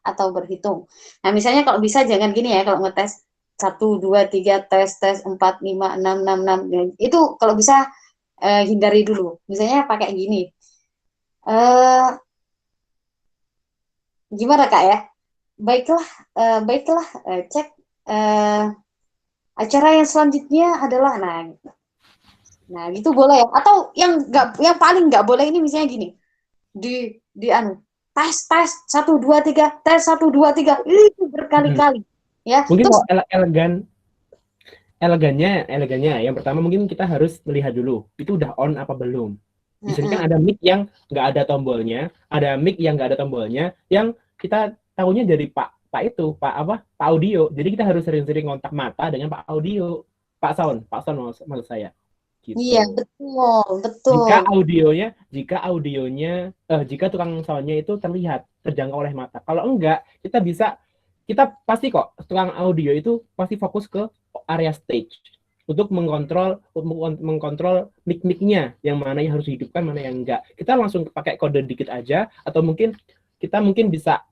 atau berhitung. Nah, misalnya kalau bisa jangan gini ya, kalau ngetes 1, 2, 3, tes, 4, 5, 6, 6, 6. Itu kalau bisa hindari dulu. Misalnya pakai gini. Gimana Kak ya? Baiklah, cek acara yang selanjutnya adalah nah gitu boleh ya. Atau yang paling nggak boleh ini misalnya gini, di tes 1, 2, 3, tes 1, 2, 3 itu berkali-kali ya. Mungkin Terus kalau elegannya yang pertama mungkin kita harus melihat dulu itu udah on apa belum. Di sini kan ada mic yang nggak ada tombolnya, ada mic yang nggak ada tombolnya, yang kita tahunya dari Pak audio. Jadi kita harus sering-sering kontak mata dengan Pak audio, Pak sound maksud saya. Gitu. Iya betul. Jika tukang soundnya itu terlihat terjangkau oleh mata. Kalau enggak, kita pasti kok tukang audio itu pasti fokus ke area stage untuk mengkontrol mic-nya yang mana yang harus dihidupkan, mana yang enggak. Kita langsung pakai kode dikit aja, atau kita bisa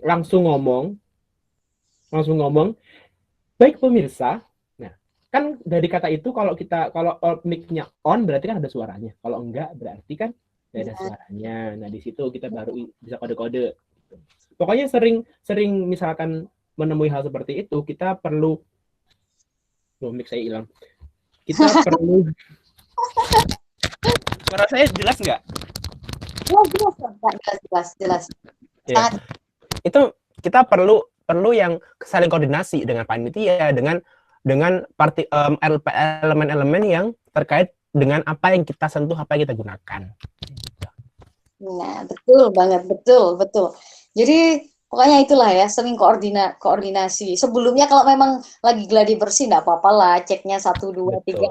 langsung ngomong. Baik pemirsa, nah kan dari kata itu kalau mic-nya on berarti kan ada suaranya. Kalau enggak berarti kan tidak ada suaranya. Nah di situ kita baru bisa kode-kode. Pokoknya sering misalkan menemui hal seperti itu, kita perlu mic saya hilang. Kita perlu suara saya jelas nggak? Jelas. Ya. Itu kita perlu yang saling koordinasi dengan panitia, dengan elemen-elemen yang terkait dengan apa yang kita sentuh, apa yang kita gunakan. Nah, betul banget, betul. Jadi pokoknya itulah ya, sering koordinasi. Sebelumnya kalau memang lagi gladi bersih, nggak apa-apa lah, ceknya 1, 2, 3.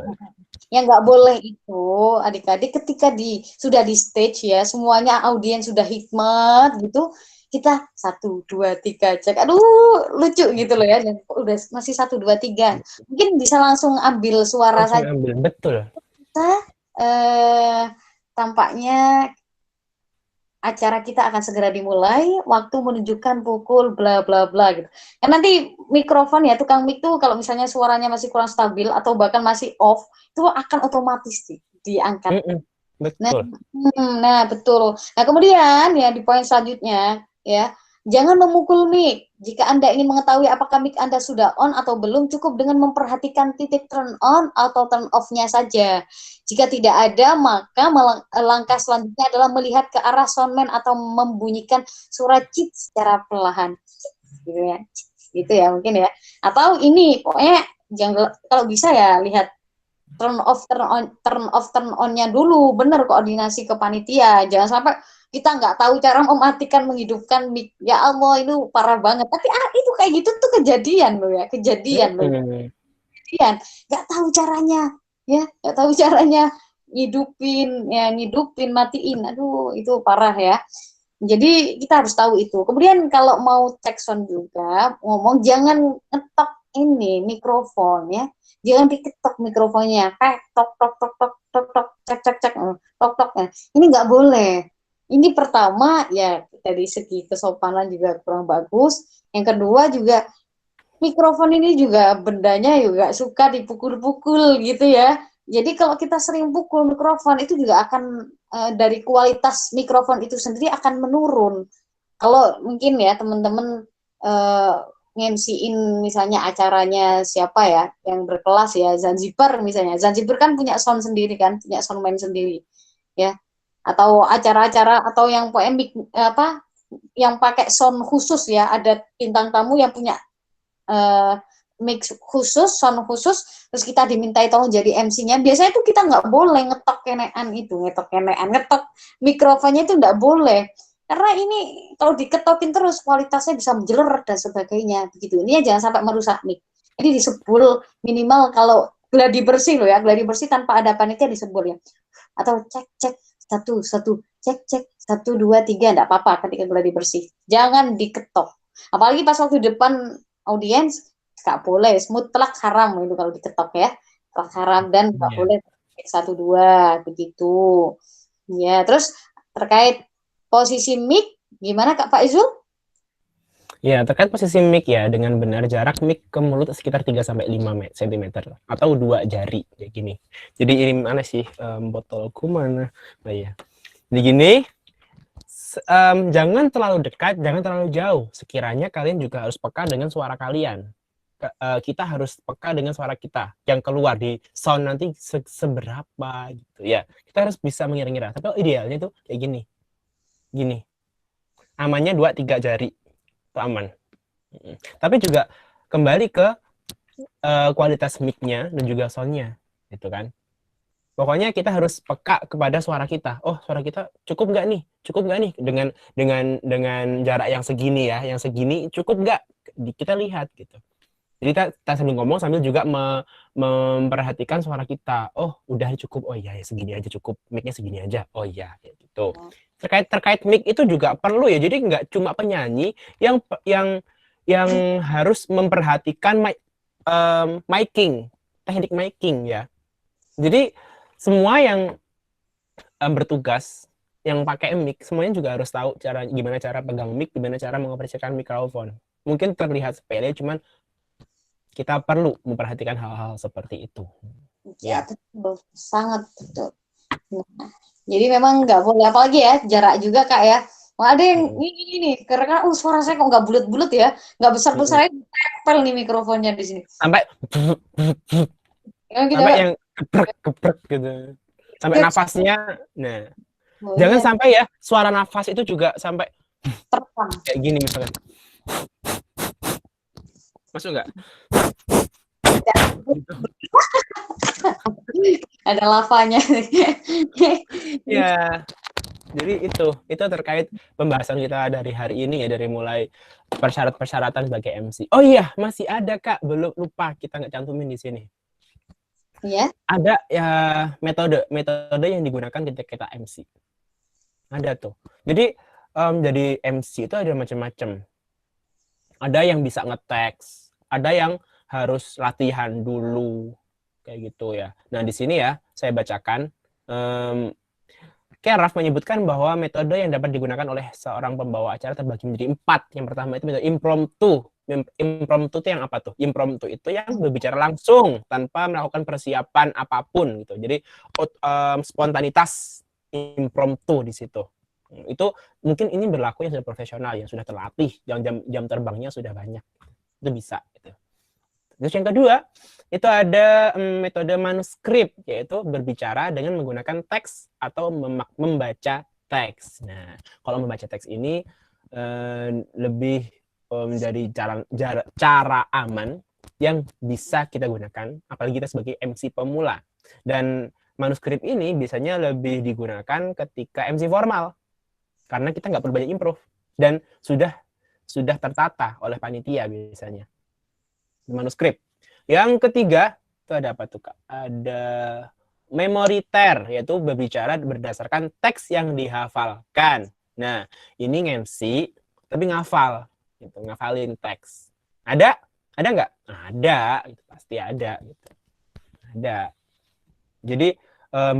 Yang nggak boleh itu, adik-adik, ketika sudah di stage ya, semuanya audiens sudah hikmat gitu, kita 1, 2, 3 cek. Aduh, lucu gitu loh ya. Dan udah masih 1, 2, 3. Mungkin bisa langsung ambil suara saja. Betul. Kita tampaknya acara kita akan segera dimulai, waktu menunjukkan pukul bla bla bla gitu. Ya nanti mikrofon ya, tukang mic tuh kalau misalnya suaranya masih kurang stabil atau bahkan masih off, itu akan otomatis diangkat. Betul. Nah, betul. Nah, kemudian ya di poin selanjutnya ya, jangan memukul mic. Jika Anda ingin mengetahui apakah mic Anda sudah on atau belum, cukup dengan memperhatikan titik turn on atau turn off-nya saja. Jika tidak ada, maka langkah selanjutnya adalah melihat ke arah soundman atau membunyikan suara cheat secara perlahan. Gitu ya mungkin ya. Atau ini pokoknya kalau bisa ya lihat turn turn on-nya dulu, bener koordinasi ke panitia. Jangan sampai kita nggak tahu cara mematikan, menghidupkan mic. Ya Allah, itu parah banget. Tapi itu kayak gitu tuh kejadian loh ya, kejadian. Nggak tahu caranya. Ya, nggak tahu caranya ngidupin, matiin. Aduh, itu parah ya. Jadi kita harus tahu itu. Kemudian kalau mau cek sound juga, ngomong jangan ngetok ini mikrofon ya. Jangan diketok mikrofonnya. Tok tok tok tok tok tok cek cek cek tok tok. Ini nggak boleh. Ini pertama ya dari segi kesopanan juga kurang bagus. Yang kedua juga mikrofon ini juga bendanya juga suka dipukul-pukul gitu ya. Jadi kalau kita sering pukul mikrofon itu juga akan dari kualitas mikrofon itu sendiri akan menurun. Kalau mungkin ya teman-teman uh, nge-MC-in misalnya acaranya siapa ya yang berkelas ya, Zanzibar misalnya. Zanzibar kan punya sound sendiri kan, punya soundman sendiri ya. Atau acara-acara atau yang poemik apa yang pakai sound khusus ya, ada bintang tamu yang punya uh, mix khusus, sound khusus, terus kita dimintai tolong jadi MC-nya. Biasanya itu kita nggak boleh ngetok kenean itu, ngetok mikrofonnya itu nggak boleh. Karena ini kalau diketokin terus kualitasnya bisa menjeler dan sebagainya. Begitu. Ini jangan sampai merusak mic. Jadi disebul minimal kalau gladi bersih loh ya, gladi bersih tanpa ada panitia disebul ya. Atau cek satu satu cek satu dua tiga enggak apa-apa ketika gladi bersih. Jangan diketok. Apalagi pas waktu depan audiens nggak boleh, mutlak haram itu kalau diketok ya, mutlak haram dan nggak Iya. boleh satu dua begitu ya. Terus terkait posisi mic gimana Kak Pak Izul? Ya, terkait posisi mic ya, dengan benar jarak mic ke mulut sekitar 3-5 cm atau 2 jari kayak gini. Jadi ini mana sih botolku mana? Nah ya. Jadi gini, jangan terlalu dekat, jangan terlalu jauh. Sekiranya kalian juga harus peka dengan suara kalian. Kita harus peka dengan suara kita yang keluar di sound nanti seberapa gitu ya. Kita harus bisa mengira-ngira. Tapi idealnya tuh kayak gini. Gini. Amannya 2-3 jari. Itu aman. Tapi juga kembali ke kualitas mic-nya dan juga sound-nya gitu kan. Pokoknya kita harus peka kepada suara kita. Oh, suara kita cukup nggak nih? Cukup nggak nih dengan jarak yang segini ya? Yang segini cukup nggak? Kita lihat gitu. Jadi kita sambil ngomong sambil juga memperhatikan suara kita. Oh, udah cukup. Oh iya, ya segini aja cukup. Mic-nya segini aja. Oh iya, gitu. Terkait mic itu juga perlu ya. Jadi nggak cuma penyanyi yang harus memperhatikan miking, teknik miking ya. Jadi semua yang bertugas yang pakai mic semuanya juga harus tahu gimana cara pegang mic, gimana cara mengoperasikan mikrofon. Mungkin terlihat sepele, cuman kita perlu memperhatikan hal-hal seperti itu. Ya, betul, sangat betul. Nah, jadi memang nggak boleh, apalagi ya jarak juga Kak ya. Wah, ada yang ini karena suara saya kok nggak bulat-bulat ya, nggak besar-besar, tempel nih mikrofonnya di sini. Sampai Yang kita sampai yang geprek gitu. Sampai nafasnya. Nah, oh, jangan iya, sampai ya suara nafas itu juga sampai terbang. kayak gini misalkan. Masuk nggak? Gitu. Ada lavanya. Ya, jadi itu terkait pembahasan kita dari hari ini ya, dari mulai persyaratan sebagai MC. Oh iya, masih ada Kak, belum lupa kita nggak cantumin di sini. Ya. Ada ya metode yang digunakan ketika kita MC. Ada tuh. Jadi jadi MC itu ada macam-macam. Ada yang bisa nge-text, ada yang harus latihan dulu kayak gitu ya. Nah, di sini ya saya bacakan Keraf menyebutkan bahwa metode yang dapat digunakan oleh seorang pembawa acara terbagi menjadi 4. Yang pertama itu metode impromptu. Impromptu itu yang apa tuh? Impromptu itu yang berbicara langsung tanpa melakukan persiapan apapun gitu. Jadi spontanitas impromptu di situ. Itu mungkin ini berlaku yang sudah profesional, yang sudah terlatih, yang jam terbangnya sudah banyak. Itu bisa gitu. Terus yang kedua, itu ada metode manuskrip, yaitu berbicara dengan menggunakan teks atau membaca teks. Nah, kalau membaca teks ini lebih menjadi cara aman yang bisa kita gunakan, apalagi kita sebagai MC pemula. Dan manuskrip ini biasanya lebih digunakan ketika MC formal, karena kita nggak perlu banyak improv dan sudah tertata oleh panitia biasanya. Manuskrip. Yang ketiga, itu ada apa tuh Kak? Ada memoriter, yaitu berbicara berdasarkan teks yang dihafalkan. Nah, ini MC tapi ngafal, gitu, ngafalin teks. Ada? Ada nggak? Ada, gitu, pasti ada. Gitu. Ada. Jadi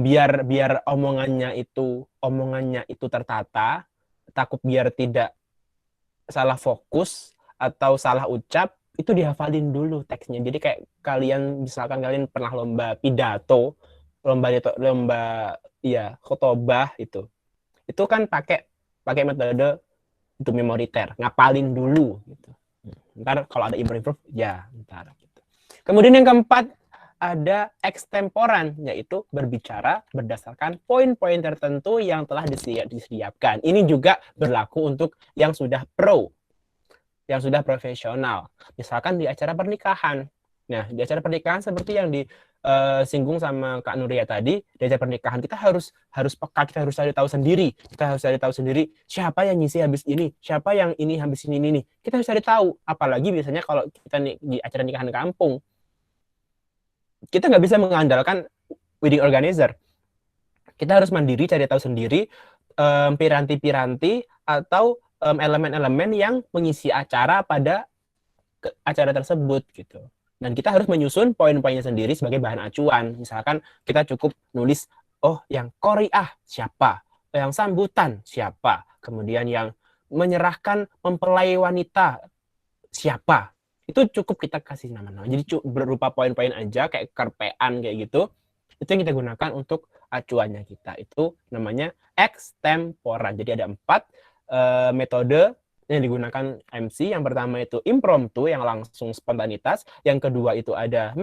biar omongannya itu tertata, takut biar tidak salah fokus atau salah ucap, itu dihafalin dulu teksnya. Jadi kayak misalkan kalian pernah lomba pidato, lomba khotobah itu kan pakai metode itu memoriter, ngapalin dulu gitu. Ntar kalau ada improve ya ntar gitu. Kemudian yang keempat ada extemporan, yaitu berbicara berdasarkan poin-poin tertentu yang telah disediakan. Ini juga berlaku untuk yang sudah pro, yang sudah profesional. Misalkan di acara pernikahan. Nah, di acara pernikahan seperti yang disinggung sama Kak Nuria tadi, di acara pernikahan kita harus peka, kita harus cari tahu sendiri. Kita harus cari tahu sendiri siapa yang ngisi habis ini, siapa yang ini habis ini nih. Kita harus cari tahu. Apalagi biasanya kalau kita di acara nikahan kampung, kita nggak bisa mengandalkan wedding organizer. Kita harus mandiri, cari tahu sendiri piranti-piranti atau elemen-elemen yang mengisi acara pada acara tersebut gitu. Dan kita harus menyusun poin-poinnya sendiri sebagai bahan acuan. Misalkan kita cukup nulis, oh yang qori'ah siapa, yang sambutan siapa, kemudian yang menyerahkan mempelai wanita siapa. Itu cukup kita kasih nama-nama. Jadi berupa poin-poin aja kayak kerpean kayak gitu. Itu yang kita gunakan untuk acuannya kita. Itu namanya extemporan. Jadi ada 4 metode yang digunakan MC. Yang pertama itu impromptu, yang langsung spontanitas. Yang kedua itu ada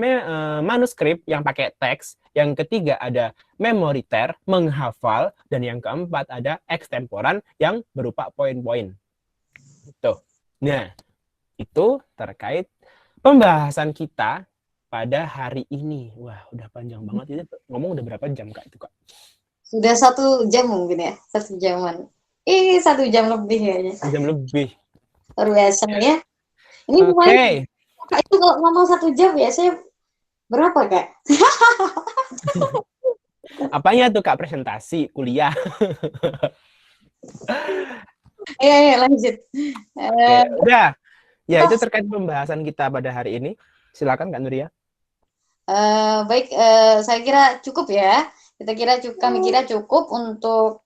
manuskrip yang pakai teks. Yang ketiga ada memoriter, menghafal. Dan yang keempat ada extemporan yang berupa poin-poin. Tuh. Nah, itu terkait pembahasan kita pada hari ini. Wah, udah panjang banget. Ini ngomong udah berapa jam, Kak? Itu, Kak? Sudah 1 jam mungkin ya, 1 jaman. 1 jam lebih kayaknya. 1 jam lebih. Luar biasa ya. Ini Oke. Kak itu kalau ngomong 1 jam ya, saya berapa, Kak? Apanya tuh, Kak? Presentasi, kuliah? Iya, lanjut. Oke, udah. Ya, itu terkait pembahasan kita pada hari ini. Silakan, Kak Nuria. Baik, saya kira cukup ya. Kami kira cukup untuk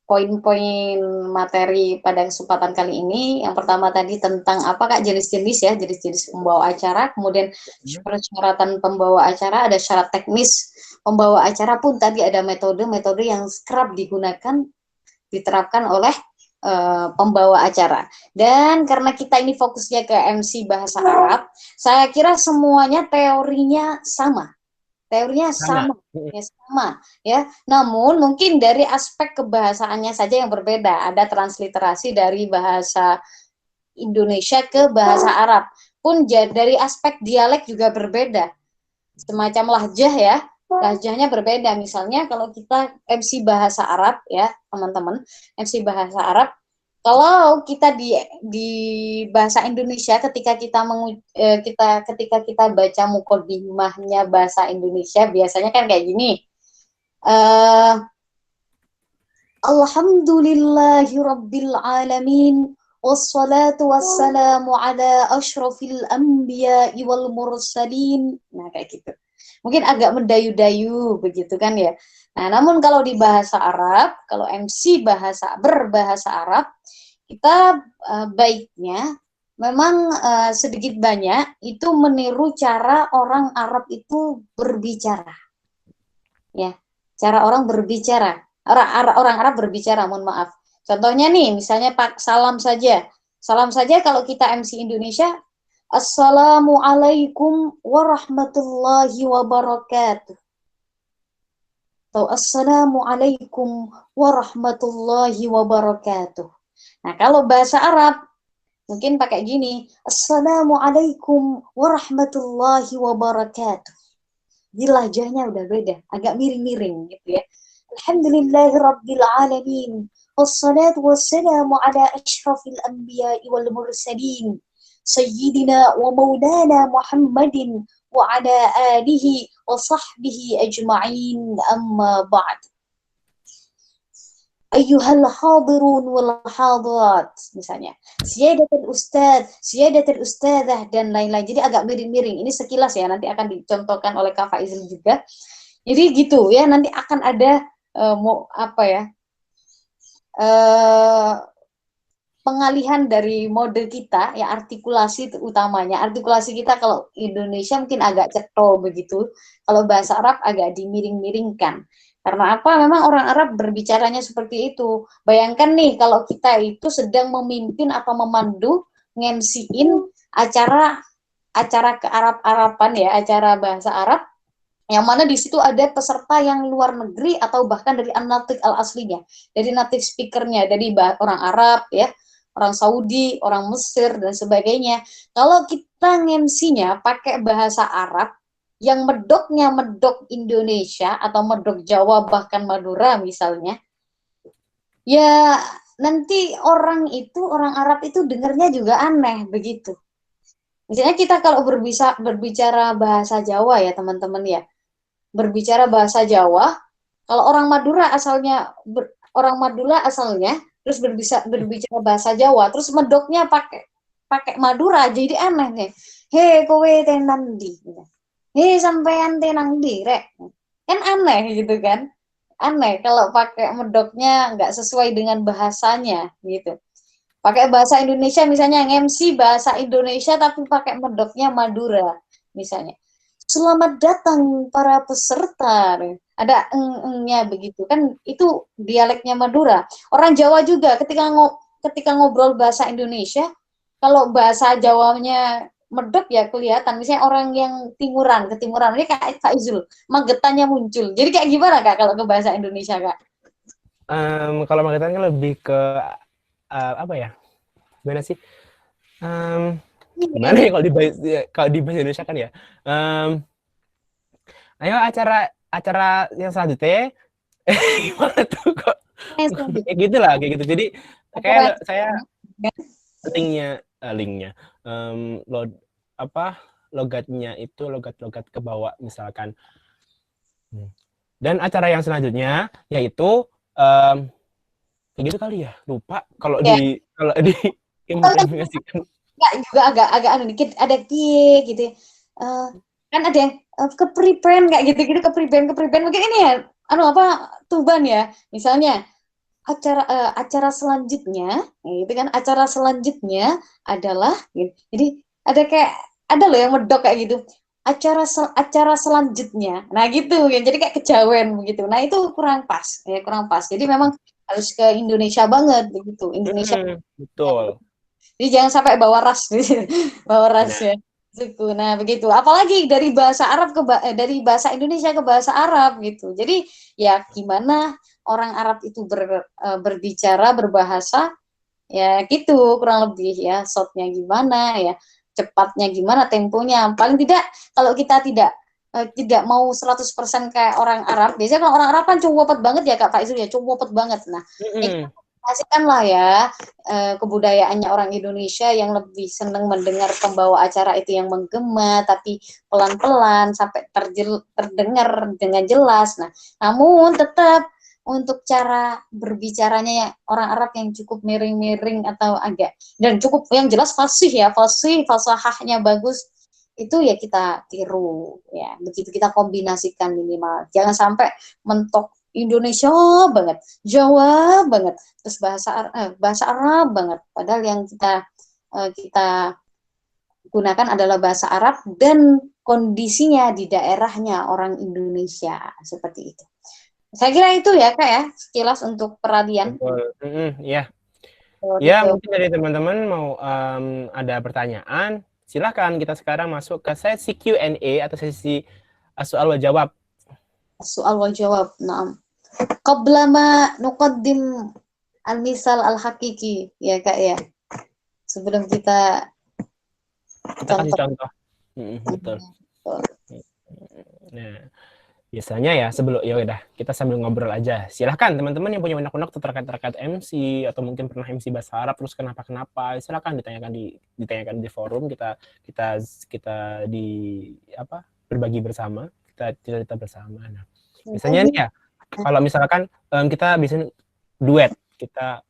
poin-poin materi pada kesempatan kali ini. Yang pertama tadi tentang apa, Kak, jenis-jenis ya, jenis-jenis pembawa acara, kemudian persyaratan pembawa acara, ada syarat teknis pembawa acara pun tadi ada metode-metode yang kerap diterapkan oleh pembawa acara. Dan karena kita ini fokusnya ke MC bahasa Arab, saya kira semuanya teorinya sama. Sama ya. Namun mungkin dari aspek kebahasaannya saja yang berbeda. Ada transliterasi dari bahasa Indonesia ke bahasa Arab. Pun dari aspek dialek juga berbeda. Semacam lahjah ya. Lahjahnya berbeda. Misalnya kalau kita MC bahasa Arab ya, teman-teman, MC bahasa Arab, kalau kita di bahasa Indonesia ketika kita baca mukodimahnya bahasa Indonesia biasanya kan kayak gini. Alhamdulillahirabbil alamin wassalatu wassalamu ala asyrafil anbiya'i wal mursalin. Nah, kayak gitu. Mungkin agak mendayu-dayu begitu kan ya. Nah, namun kalau di bahasa Arab, kalau MC berbahasa Arab, kita baiknya memang sedikit banyak itu meniru cara orang Arab itu berbicara. Ya, cara orang berbicara. Orang Arab berbicara, mohon maaf. Contohnya nih, misalnya Pak salam saja. Salam saja kalau kita MC Indonesia, Assalamualaikum warahmatullahi wabarakatuh. Atau Assalamualaikum warahmatullahi wabarakatuh. Nah, kalau bahasa Arab mungkin pakai gini, Assalamualaikum warahmatullahi wabarakatuh. Di lahjahnya udah beda, agak miring-miring gitu ya. Alhamdulillahirabbil alamin. Wassalatu wassalamu ala asyrafil anbiya'i wal mursalin. Sayyidina wa maulana Muhammadin wa ala alihi wa sahbihi ajma'in, amma ba'd. Ayyuhal hadirun wal hadirat, misalnya Siyadatul Ustadzah dan lain-lain. Jadi agak miring-miring. Ini sekilas ya, nanti akan dicontohkan oleh Kak Faizil juga. Jadi gitu ya, nanti akan ada pengalihan dari mode kita ya, artikulasi utamanya. Artikulasi kita kalau Indonesia mungkin agak cetro begitu, kalau bahasa Arab agak dimiring-miringkan. Karena apa? Memang orang Arab berbicaranya seperti itu. Bayangkan nih kalau kita itu sedang memimpin atau memandu ngemsiin acara acara ke Arab-Araban ya, acara bahasa Arab, yang mana di situ ada peserta yang luar negeri atau bahkan dari an-natiq al-aslinya, dari native speakernya, dari orang Arab ya, orang Saudi, orang Mesir dan sebagainya. Kalau kita ngemsinya pakai bahasa Arab yang medoknya medok Indonesia atau medok Jawa bahkan Madura misalnya, ya nanti orang Arab itu dengarnya juga aneh begitu. Misalnya kita kalau berbicara bahasa Jawa ya teman-teman ya, berbicara bahasa Jawa, kalau orang Madura asalnya terus berbicara bahasa Jawa, terus medoknya pakai pakai Madura, jadi aneh nih. Hei kowe tenang di, hei sampean tenang di, rek. Kan aneh gitu kan? Aneh kalau pakai medoknya nggak sesuai dengan bahasanya gitu. Pakai bahasa Indonesia misalnya MC bahasa Indonesia tapi pakai medoknya Madura misalnya. Selamat datang para peserta. Ada eng-engnya begitu kan, itu dialeknya Madura. Orang Jawa juga ketika ngobrol bahasa Indonesia, kalau bahasa Jawanya medok ya kelihatan. Misalnya orang yang ketimuran ini kayak Kak Izul, magetannya muncul. Jadi kayak gimana Kak kalau ke bahasa Indonesia Kak? Kalau Magetan kan lebih ke apa ya? Gimana sih? Gimana ya kalau di bahasa Indonesia kan ya? Ayo acara yang selanjutnya. Gimana tuh kok? Kayak gitu lah, kayak gitu. Jadi kayak saya linknya, logatnya itu logat ke bawah misalkan. Dan acara yang selanjutnya yaitu kayak gitu kali ya, lupa kalau di implementasikan. Enggak, juga agak dikit ada kie gitu ya. Kan ada yang kepriben kayak gitu-gitu, kepriben mungkin ini ya tuban ya misalnya acara selanjutnya gitu kan, acara selanjutnya adalah gitu. Jadi ada loh yang medok kayak gitu, acara selanjutnya, nah gitu ya, jadi kayak kejawen begitu. Nah itu kurang pas ya, jadi memang harus ke Indonesia banget begitu, Indonesia betul. Jadi jangan sampai bawa ras bawa ras ya suku. Nah begitu, apalagi dari bahasa Arab dari bahasa Indonesia ke bahasa Arab gitu. Jadi ya gimana orang Arab itu berbicara berbahasa ya gitu kurang lebih ya, shotnya gimana ya, cepatnya gimana, temponya. Paling tidak kalau kita tidak mau 100% kayak orang Arab. Biasanya kalau orang Arab kan cowopet banget ya Kak Faizu ya, cowopet banget. Nah, kasihkan lah ya kebudayaannya orang Indonesia yang lebih senang mendengar pembawa acara itu yang menggema tapi pelan-pelan sampai terdengar dengan jelas. Nah, namun tetap untuk cara berbicaranya orang Arab yang cukup miring-miring atau agak dan cukup yang jelas fasih ya, fasahahnya bagus, itu ya kita tiru ya, begitu kita kombinasikan minimal. Jangan sampai mentok Indonesia banget, Jawa banget, terus bahasa Arab banget. Padahal yang kita gunakan adalah bahasa Arab dan kondisinya di daerahnya orang Indonesia seperti itu. Saya kira itu ya Kak ya, sekilas untuk peralihan. Ya. Oh, Ya, gitu. mungkin dari teman-teman mau ada pertanyaan, silakan kita sekarang masuk ke sesi Q&A atau sesi soal jawab. Soal wal jawab. Naam. Qabla ma nuqaddim al-misal al-hakiki ya Kak ya. Sebelum kita kasih contoh. Betul. Nah, biasanya ya sebelum ya udah kita sambil ngobrol aja. Silahkan teman-teman yang punya unek-unek terkait MC atau mungkin pernah MC bahasa Arab terus kenapa silahkan ditanyakan di forum, kita di berbagi bersama, kita cerita bersama. Nah, misalnya nih ya, kalau misalkan kita bisa duet, kita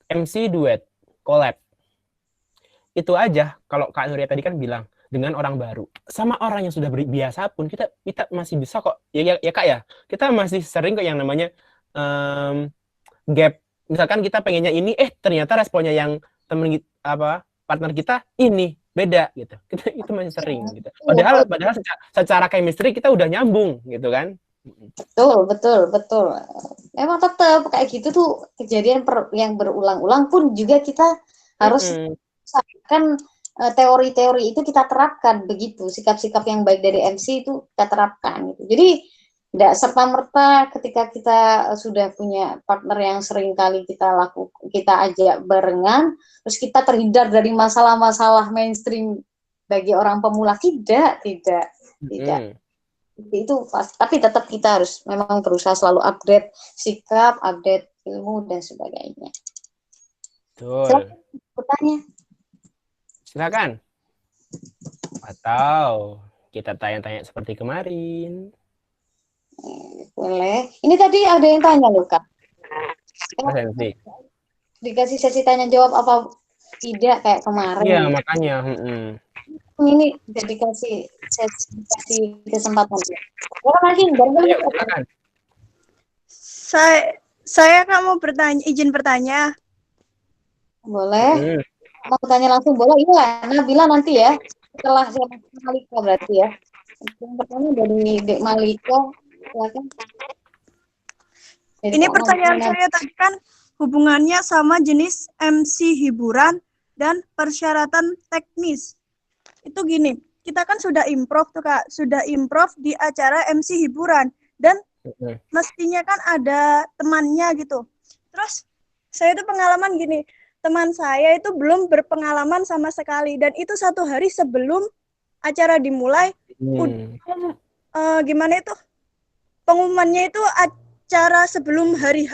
MC duet, collab. Itu aja kalau Kak Nuria tadi kan bilang dengan orang baru sama orang yang sudah biasa pun kita masih bisa kok ya Kak ya, kita masih sering kok yang namanya gap, misalkan kita pengennya ini, ternyata responnya yang partner kita ini beda gitu. Itu masih sering gitu. Padahal secara chemistry kita udah nyambung gitu kan. Betul. Memang tetap kayak gitu tuh kejadian yang berulang-ulang pun juga kita harus kan teori-teori itu kita terapkan begitu. Sikap-sikap yang baik dari MC itu kita terapkan gitu. Jadi tidak serta-merta ketika kita sudah punya partner yang sering kali kita ajak barengan, terus kita terhindar dari masalah-masalah mainstream bagi orang pemula. Tidak. Itu tapi tetap kita harus memang berusaha selalu update sikap, update ilmu dan sebagainya. Betul. Bertanya. Silakan. Atau kita tanya-tanya seperti kemarin. Boleh. Ini tadi ada yang tanya loh, Kak. Dikasih sesi tanya jawab apa tidak kayak kemarin. Iya, makanya. Ini dikasih sesi kesempatan. Lagi, silakan. Saya kamu izin bertanya. Boleh. Mau tanya langsung boleh. Iya, Nabila nanti ya. Setelah saya Malika berarti ya. Yang pertama dari Dek Malika. Silakan. Ini pertanyaan saya tadi kan hubungannya sama jenis MC hiburan dan persyaratan teknis. Itu gini, kita kan sudah improv tuh Kak, sudah improv di acara MC hiburan dan mestinya kan ada temannya gitu. Terus saya tuh pengalaman gini, teman saya itu belum berpengalaman sama sekali dan itu 1 hari sebelum acara dimulai, gimana itu pengumumannya itu acara sebelum hari H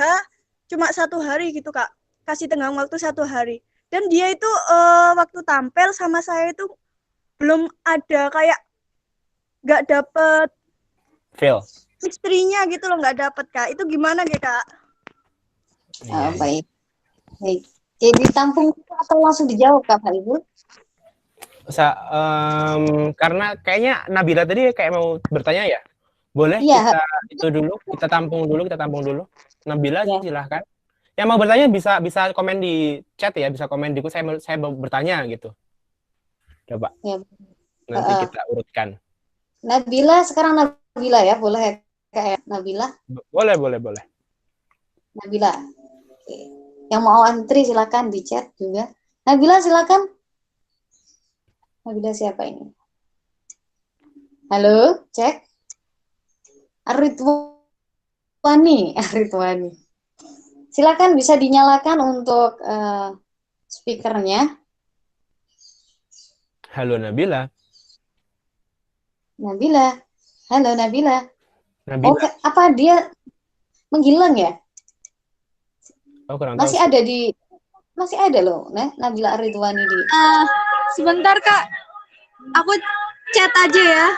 cuma 1 hari gitu Kak, kasih tenggang waktu 1 hari dan dia itu waktu tampil sama saya itu belum ada kayak nggak dapet feel istrinya gitu loh, nggak dapet Kak. Itu gimana ya Kak? Baik. Jadi ditampung atau langsung dijawab Kak Pak Ibu? Karena kayaknya Nabila tadi kayak mau bertanya ya. Boleh kita tampung dulu. Nabila silahkan. Yang mau bertanya bisa komen di chat ya, bisa komen di saya mau bertanya gitu. Coba. Ya. Nanti kita urutkan. Nabila, sekarang Nabila ya, boleh kayak Nabila? Boleh. Nabila. Oke. Yang mau antri silakan di chat juga. Nabila silakan. Nabila siapa ini? Halo, cek. Aritwani. Silakan bisa dinyalakan untuk speakernya. Halo Nabila. Halo Nabila. Oke, apa dia menghilang ya? Masih ada loh, Nabila Aritwani di. Sebentar Kak, aku chat aja ya.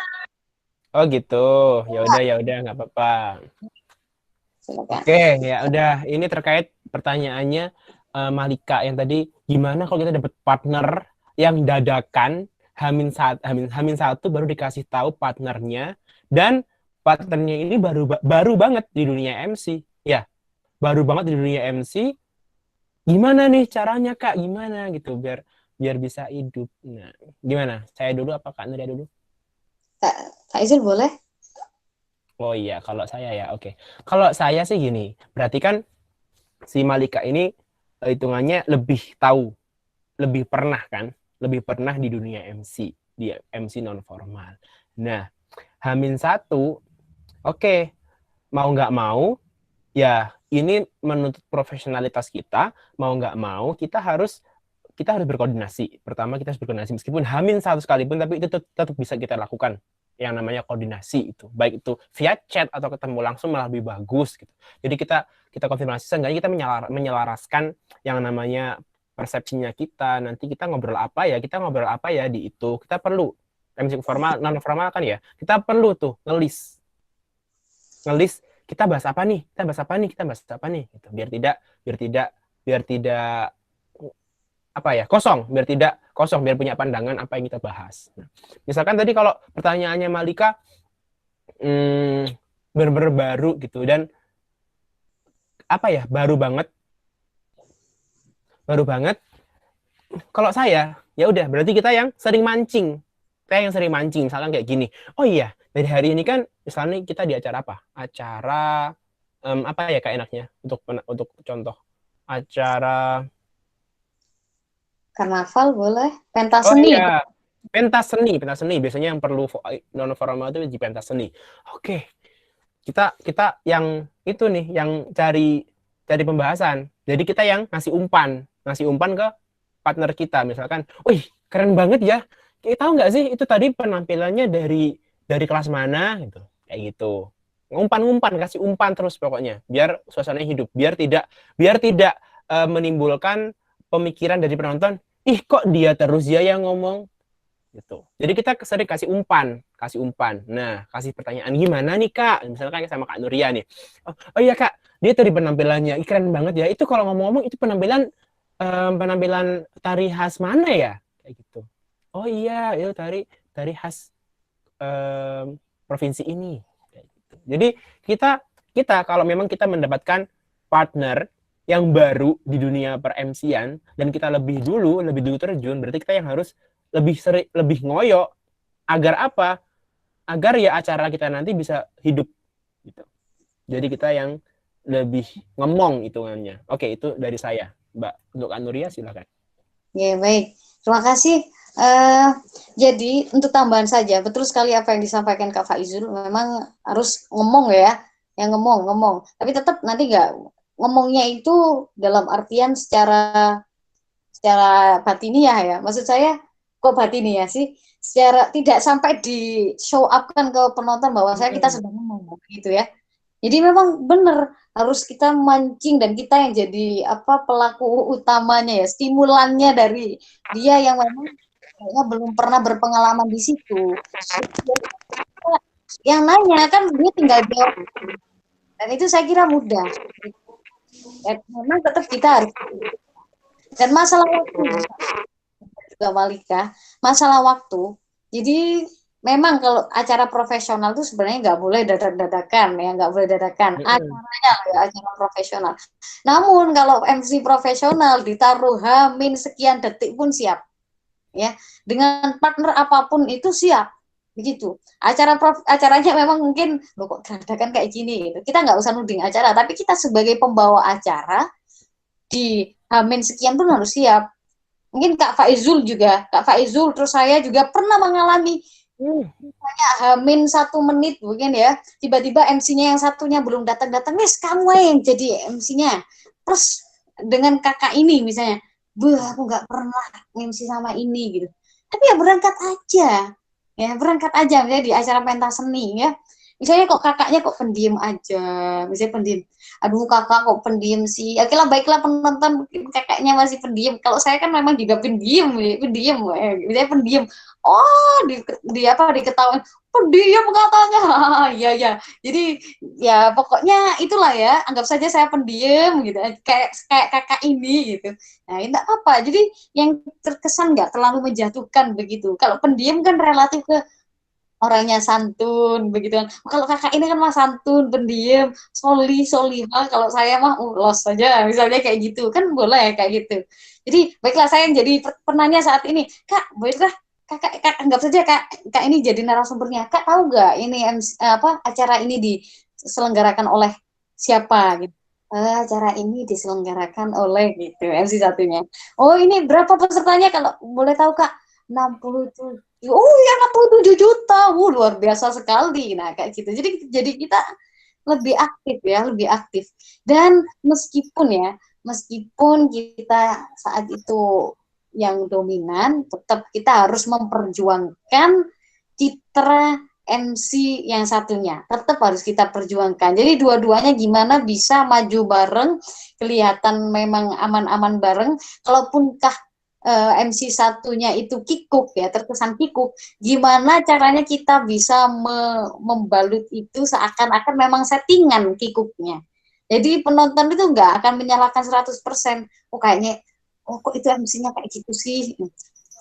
Oh gitu, ya udah nggak apa-apa. Oke, ya udah. Ini terkait pertanyaannya Malika yang tadi, gimana kalau kita dapat partner yang dadakan Hamin satu baru dikasih tahu partnernya dan partnernya ini baru banget di dunia MC, ya, baru banget di dunia MC. Gimana nih caranya Kak? Gimana gitu biar bisa hidup. Nah, gimana? Saya dulu apa Kak Nuria dulu? Kak Izul boleh? Oh iya, kalau saya ya, oke. Kalau saya sih gini, berarti kan si Malika ini hitungannya lebih tahu, lebih pernah di dunia MC, di MC non formal. Nah, Hamin satu, oke, mau nggak mau, ya ini menuntut profesionalitas kita, mau nggak mau kita harus berkoordinasi. Pertama kita harus berkoordinasi, meskipun Hamin satu sekalipun, tapi itu tetap bisa kita lakukan. Yang namanya koordinasi itu, baik itu via chat atau ketemu langsung malah lebih bagus gitu. Jadi kita konfirmasi, seenggaknya kita menyelaraskan yang namanya persepsinya kita. Nanti kita ngobrol apa ya di itu. Kita perlu MC formal, non formal kan ya. Kita perlu tuh ngelis kita bahas apa nih gitu. Biar tidak kosong, biar punya pandangan apa yang kita bahas. Nah, misalkan tadi kalau pertanyaannya Malika bener-bener baru gitu, dan apa ya, baru banget. Kalau saya ya udah berarti kita yang sering mancing. Kayak yang sering mancing, misalkan kayak gini. Oh iya, dari hari ini kan misalnya kita di acara apa? Acara apa ya kak enaknya untuk contoh acara. Karnaval boleh, pentas Oh seni. iya, pentas seni biasanya yang perlu non formal itu di pentas seni. Oke, kita yang itu nih yang cari pembahasan. Jadi kita yang ngasih umpan ke partner kita, misalkan, wih keren banget ya, kayak tahu nggak sih itu tadi penampilannya dari kelas mana gitu, kayak gitu. Ngumpan kasih umpan terus pokoknya, biar suasananya hidup, biar tidak menimbulkan pemikiran dari penonton, ih kok dia terus ya yang ngomong gitu. Jadi kita sering kasih umpan. Nah, kasih pertanyaan, gimana nih kak? Misalnya kayak sama Kak Nuria nih. Oh iya kak, dia tadi penampilannya keren banget ya. Itu kalau ngomong-ngomong itu penampilan tari khas mana ya? Kayak gitu. Oh iya, itu tari khas provinsi ini. Kayak gitu. Jadi kita kalau memang kita mendapatkan partner yang baru di dunia per-MC-an dan kita lebih dulu terjun, berarti kita yang harus lebih ngoyo agar apa? Agar ya acara kita nanti bisa hidup gitu. Jadi kita yang lebih ngemong hitungannya. Oke, itu dari saya, Mbak. Untuk Kak Nuria silakan. Ya, baik. Terima kasih. Jadi untuk tambahan saja, betul sekali apa yang disampaikan Kak Faizul. Memang harus ngomong ya, yang ngomong. Tapi tetap nanti nggak ngomongnya itu dalam artian secara batiniah ya. Maksud saya kok batiniah sih? Secara tidak sampai di show up kan ke penonton bahwa kita sedang ngomong gitu ya. Jadi memang benar harus kita mancing dan kita yang jadi pelaku utamanya ya, stimulannya dari dia yang memang kayaknya belum pernah berpengalaman di situ. Yang nanya kan dia tinggal jawab. Dan itu saya kira mudah. Dan memang tetap kita harus. Dan masalah waktu juga Malika, masalah waktu. Jadi memang kalau acara profesional itu sebenarnya nggak boleh dadakan ya, nggak boleh dadakan. Acaranya ya acara profesional. Namun kalau MC profesional ditaruh hamin sekian detik pun siap, ya dengan partner apapun itu siap. Begitu. Acaranya memang mungkin loh kok dadakan kayak gini gitu. Kita nggak usah nuding acara, tapi kita sebagai pembawa acara di hamin sekian pun harus siap. Mungkin Kak Faizul terus saya juga pernah mengalami misalnya hamin 1 menit mungkin ya, tiba-tiba MC-nya yang satunya belum datang-datang, Miss kamu yang jadi MC-nya, terus dengan kakak ini misalnya, aku nggak pernah MC sama ini gitu, tapi ya berangkat aja misalnya di acara pentas seni ya, misalnya kok kakaknya kok pendiam aja, misalnya pendiam, aduh kakak kok pendiam sih, oke lah baiklah penonton kakaknya masih pendiam, kalau saya kan memang juga pendiam, misalnya pendiam, oh diketahui pendiam katanya, iya ya, jadi ya pokoknya itulah ya, anggap saja saya pendiam gitu, kayak kakak ini gitu, nah tidak apa, jadi yang terkesan nggak terlalu menjatuhkan begitu, kalau pendiam kan relatif ke orangnya santun begitu kan. Kalau kakak ini kan mah santun, pendiam, solihah. Kalau saya mah ulos saja, misalnya kayak gitu kan boleh kayak gitu. Jadi baiklah saya yang jadi penanya saat ini, Kak, baiklah kakak anggap saja kak ini jadi narasumbernya. Kak tahu nggak ini acara ini diselenggarakan oleh siapa gitu? Acara ini diselenggarakan oleh gitu MC satunya. Oh ini berapa pesertanya kalau boleh tahu Kak? 67. Oh ya 67 juta. Luar biasa sekali. Nah, kayak gitu. Jadi kita lebih aktif ya, lebih aktif. Dan meskipun kita saat itu yang dominan, tetap kita harus memperjuangkan citra MC yang satunya. Tetap harus kita perjuangkan. Jadi dua-duanya gimana bisa maju bareng, kelihatan memang aman-aman bareng. Kalaupun MC satunya itu kikuk ya, terkesan kikuk, gimana caranya kita bisa membalut itu seakan-akan memang settingan kikuknya. Jadi penonton itu nggak akan menyalahkan 100%. Oh kayaknya, oh kok itu MC-nya kayak gitu sih?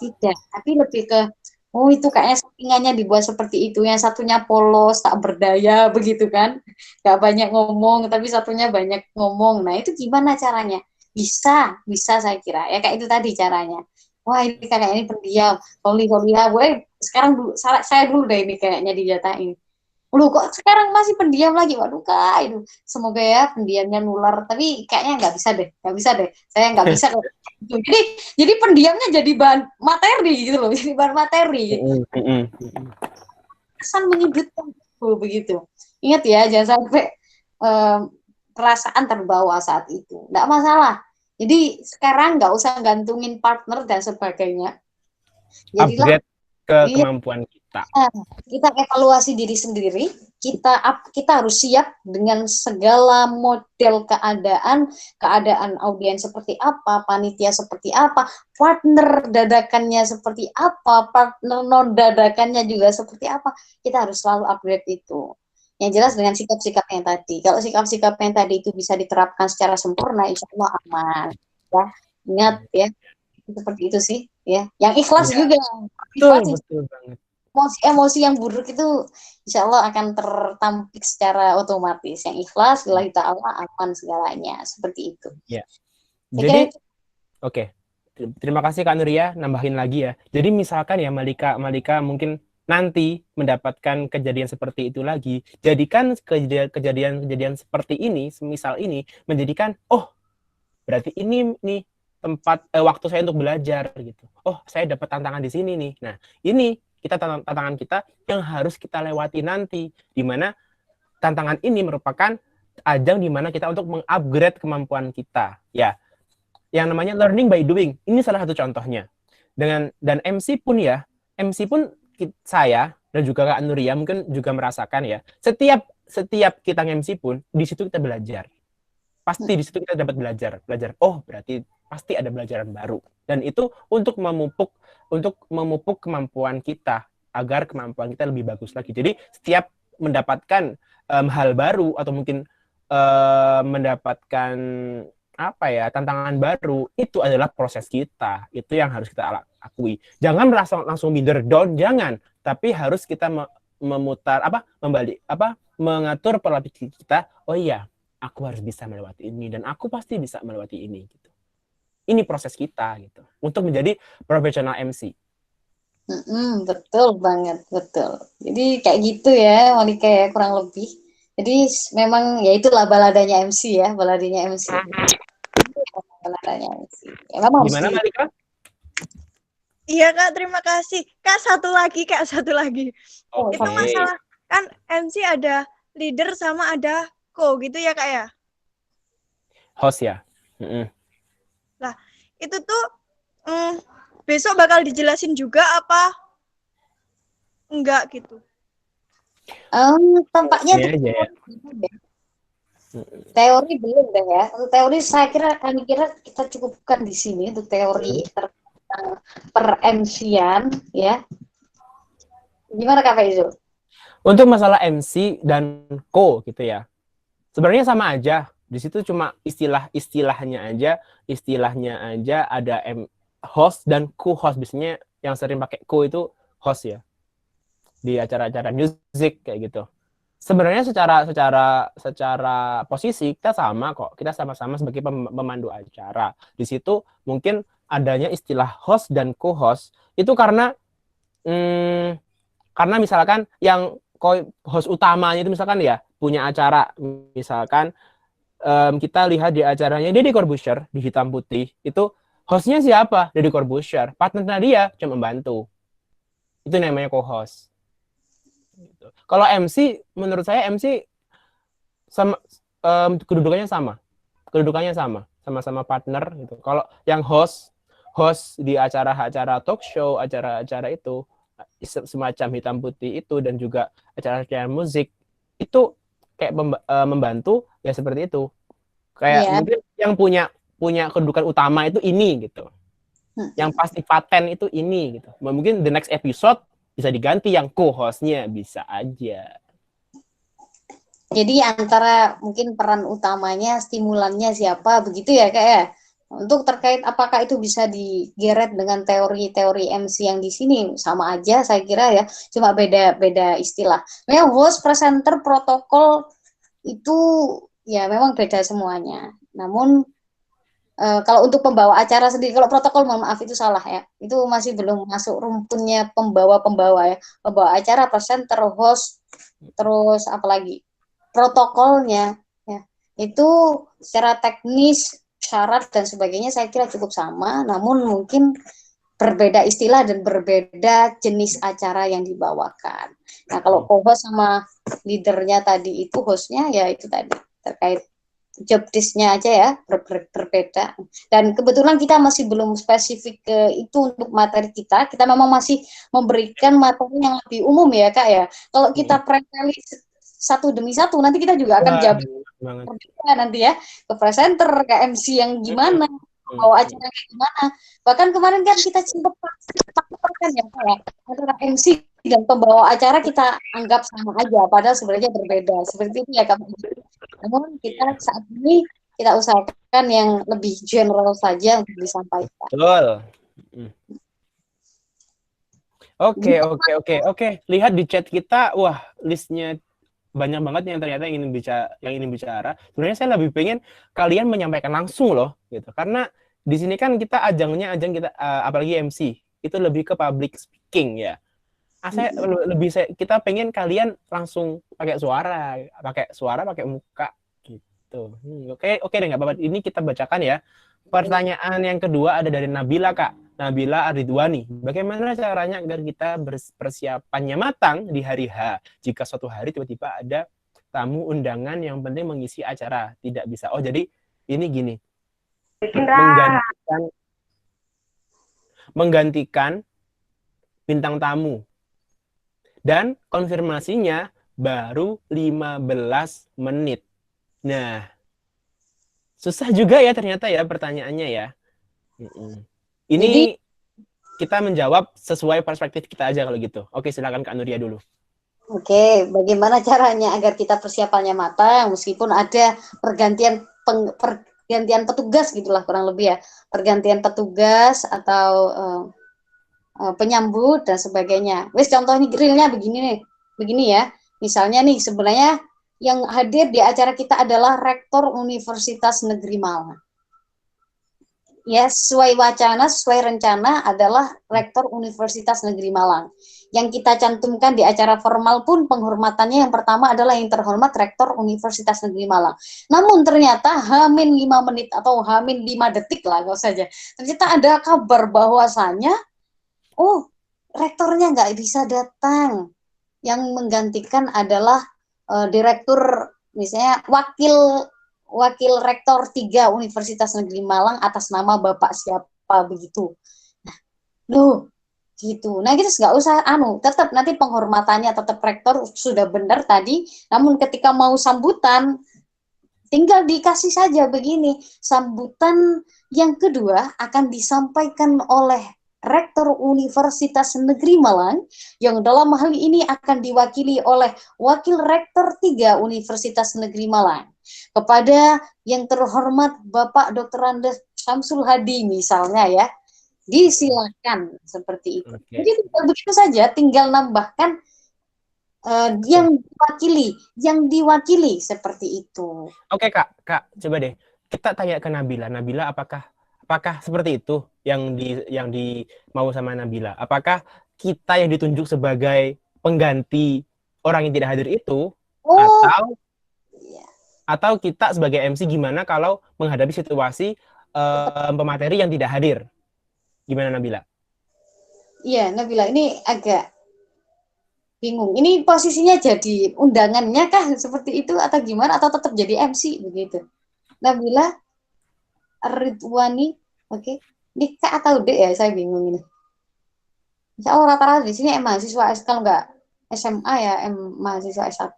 Tidak, tapi lebih ke oh itu kayaknya settingannya dibuat seperti itu, yang satunya polos, tak berdaya begitu kan, nggak banyak ngomong, tapi satunya banyak ngomong. Nah itu gimana caranya? Bisa saya kira. Ya kayak itu tadi caranya. Wah ini kakak ini pendiam, kalau lihat, sekarang dulu, saya dulu deh ini kayaknya dijatain. Lu kok sekarang masih pendiam lagi? Waduh kak, itu semoga ya pendiamnya nular. Tapi kayaknya nggak bisa deh. Saya nggak bisa kok. Jadi pendiamnya jadi bahan materi gitu loh, jadi bahan materi. Kesan menyudutkan begitu. Ingat ya, jangan sampai perasaan terbawa saat itu. Nggak masalah. Jadi sekarang nggak usah gantungin partner dan sebagainya. Jadilah Upgrade ke kemampuan kita. Kita evaluasi diri sendiri, kita harus siap dengan segala model keadaan audiens seperti apa, panitia seperti apa, partner dadakannya seperti apa, partner non dadakannya juga seperti apa. Kita harus selalu upgrade itu. Yang jelas dengan sikap-sikap yang tadi. Kalau sikap-sikap yang tadi itu bisa diterapkan secara sempurna, insya Allah aman. Ya, ingat ya, seperti itu sih. Ya, yang ikhlas juga. Betul banget. Emosi yang buruk itu insya Allah akan tertampik secara otomatis. Yang ikhlas, lillahi ta'ala, aman segalanya. Seperti itu. Ya. Jadi, oke. Terima kasih Kak Nuria, nambahin lagi ya. Jadi misalkan ya Malika mungkin nanti mendapatkan kejadian seperti itu lagi, jadikan kejadian seperti ini, semisal ini, menjadikan, oh berarti ini nih tempat waktu saya untuk belajar gitu. Oh saya dapat tantangan di sini nih. Nah ini tantangan kita yang harus kita lewati nanti, di mana tantangan ini merupakan ajang di mana kita untuk mengupgrade kemampuan kita, ya. Yang namanya learning by doing, ini salah satu contohnya. Dan MC pun saya dan juga Kak Nuria mungkin juga merasakan ya. Setiap kita MC pun di situ kita belajar. Pasti di situ kita dapat belajar. Oh, berarti pasti ada pelajaran baru. Dan itu untuk memupuk kemampuan kita agar kemampuan kita lebih bagus lagi. Jadi setiap mendapatkan hal baru atau mungkin mendapatkan tantangan baru, itu adalah proses kita. Itu yang harus kita akui. Jangan langsung minder down, jangan. Tapi harus kita mengatur pola pikir kita. Oh iya, aku harus bisa melewati ini dan aku pasti bisa melewati ini gitu. Ini proses kita gitu untuk menjadi profesional MC. Betul banget, betul. Jadi kayak gitu ya, Monica ya, kurang lebih. Jadi memang ya itulah baladanya MC ya, baladanya MC. Baladanya MC. Ya, memang gimana Malika? Iya Kak, terima kasih. Kak, satu lagi. Oh, itu masalah kan MC ada leader sama ada co gitu ya Kak ya? Host ya. Lah, itu tuh besok bakal dijelasin juga apa enggak gitu? Tampaknya teori belum deh ya. Untuk teori kami kira kita cukupkan di sini untuk teori tentang per-MC-an ya. Gimana Kak Faizul? Untuk masalah MC dan co gitu ya. Sebenarnya sama aja. Di situ cuma istilahnya aja ada host dan co-host. Biasanya yang sering pakai co itu host ya. Di acara-acara musik kayak gitu. Sebenarnya secara posisi kita sama kok. Kita sama-sama sebagai pemandu acara. Di situ mungkin adanya istilah host dan co-host itu karena misalkan yang host utamanya itu misalkan ya punya acara, misalkan kita lihat di acaranya Deddy Corbuzier di Hitam Putih, itu hostnya siapa? Deddy Corbuzier. Partnernya dia cuma membantu. Itu namanya co-host. Gitu. Kalau MC, menurut saya MC sama kedudukannya sama-sama partner gitu. Kalau yang host di acara-acara talk show, acara-acara itu semacam Hitam Putih itu dan juga acara-acara musik itu kayak membantu ya seperti itu. Kayak mungkin yang punya kedudukan utama itu ini gitu. Yang pasti paten itu ini gitu. Mungkin the next episode bisa diganti yang co-hostnya, bisa aja. Jadi antara mungkin peran utamanya, stimulannya siapa, begitu ya Kak ya? Untuk terkait apakah itu bisa digeret dengan teori-teori MC yang di sini, sama aja saya kira ya, cuma beda istilah. Memang host, presenter, protokol itu ya memang beda semuanya. Namun kalau untuk pembawa acara sendiri, kalau protokol mohon maaf itu salah ya, itu masih belum masuk rumpunnya pembawa-pembawa ya. Pembawa acara, presenter, host, terus apalagi protokolnya ya. Itu secara teknis, syarat dan sebagainya saya kira cukup sama, namun mungkin berbeda istilah dan berbeda jenis acara yang dibawakan. Nah, kalau co-host sama leadernya tadi itu, hostnya ya itu tadi terkait job desk-nya aja ya berbeda. Dan kebetulan kita masih belum spesifik ke itu untuk materi kita. Kita memang masih memberikan materi yang lebih umum ya Kak ya. Kalau kita preteli satu demi satu, nanti kita juga akan jawab berbeda nanti ya, ke presenter, ke MC yang gimana, bawa acara kayak gimana. Bahkan kemarin kan kita sempat kan ya Kak, antara MC dan pembawa acara kita anggap sama aja, padahal sebenarnya berbeda. Seperti itu ya Kak. Namun kita saat ini kita usahakan yang lebih general saja untuk disampaikan. Betul. Oke. Lihat di chat kita, wah listnya banyak banget yang ternyata ingin bicara. Sebenarnya saya lebih pengen kalian menyampaikan langsung loh, gitu. Karena di sini kan kita ajang kita apalagi MC itu lebih ke public speaking ya. Kita pengen kalian langsung pakai suara, pakai muka gitu. Oke deh, nggak apa-apa. Ini kita bacakan ya. Pertanyaan yang kedua ada dari Nabila, Kak. Nabila Aridwani. Bagaimana caranya agar kita persiapannya matang di hari H jika suatu hari tiba-tiba ada tamu undangan yang penting mengisi acara, tidak bisa. Oh, jadi ini gini. Menggantikan bintang tamu. Dan konfirmasinya baru 15 menit. Nah, susah juga ya ternyata ya pertanyaannya ya. Ini jadi, kita menjawab sesuai perspektif kita aja kalau gitu. Oke, silakan Kak Nuria dulu. Oke, bagaimana caranya agar kita persiapannya matang meskipun ada pergantian petugas gitulah kurang lebih ya. Pergantian petugas atau penyambut dan sebagainya. Wes contohnya realnya begini ya. Misalnya nih sebenarnya yang hadir di acara kita adalah Rektor Universitas Negeri Malang. Ya, sesuai wacana, sesuai rencana adalah Rektor Universitas Negeri Malang. Yang kita cantumkan di acara formal pun penghormatannya yang pertama adalah yang terhormat Rektor Universitas Negeri Malang. Namun ternyata H-5 menit atau H-5 detik lah, nggak usah aja. Ternyata ada kabar bahwasanya rektornya nggak bisa datang. Yang menggantikan adalah direktur, misalnya wakil rektor 3 Universitas Negeri Malang atas nama Bapak siapa begitu. Nah, gitu. Nah, kita nggak usah tetap nanti penghormatannya tetap rektor sudah benar tadi, namun ketika mau sambutan tinggal dikasih saja begini. Sambutan yang kedua akan disampaikan oleh Rektor Universitas Negeri Malang yang dalam hal ini akan diwakili oleh Wakil Rektor 3 Universitas Negeri Malang. Kepada yang terhormat Bapak Dr. Andes Syamsul Hadi misalnya ya, disilakan seperti itu. Jadi begitu saja, tinggal nambahkan yang diwakili seperti itu. Oke Kak, coba deh kita tanya ke Nabila. Nabila, apakah seperti itu yang di mau sama Nabila? Apakah kita yang ditunjuk sebagai pengganti orang yang tidak hadir itu, atau kita sebagai MC gimana kalau menghadapi situasi pemateri yang tidak hadir? Gimana Nabila? Iya, Nabila, ini agak bingung. Ini posisinya jadi undangannya kah seperti itu atau gimana, atau tetap jadi MC begitu? Nabila Ridwani, oke. Ini Kak atau D ya, saya bingung ini. Insya Allah rata-rata di sini mahasiswa kalau nggak SMA ya mahasiswa S1.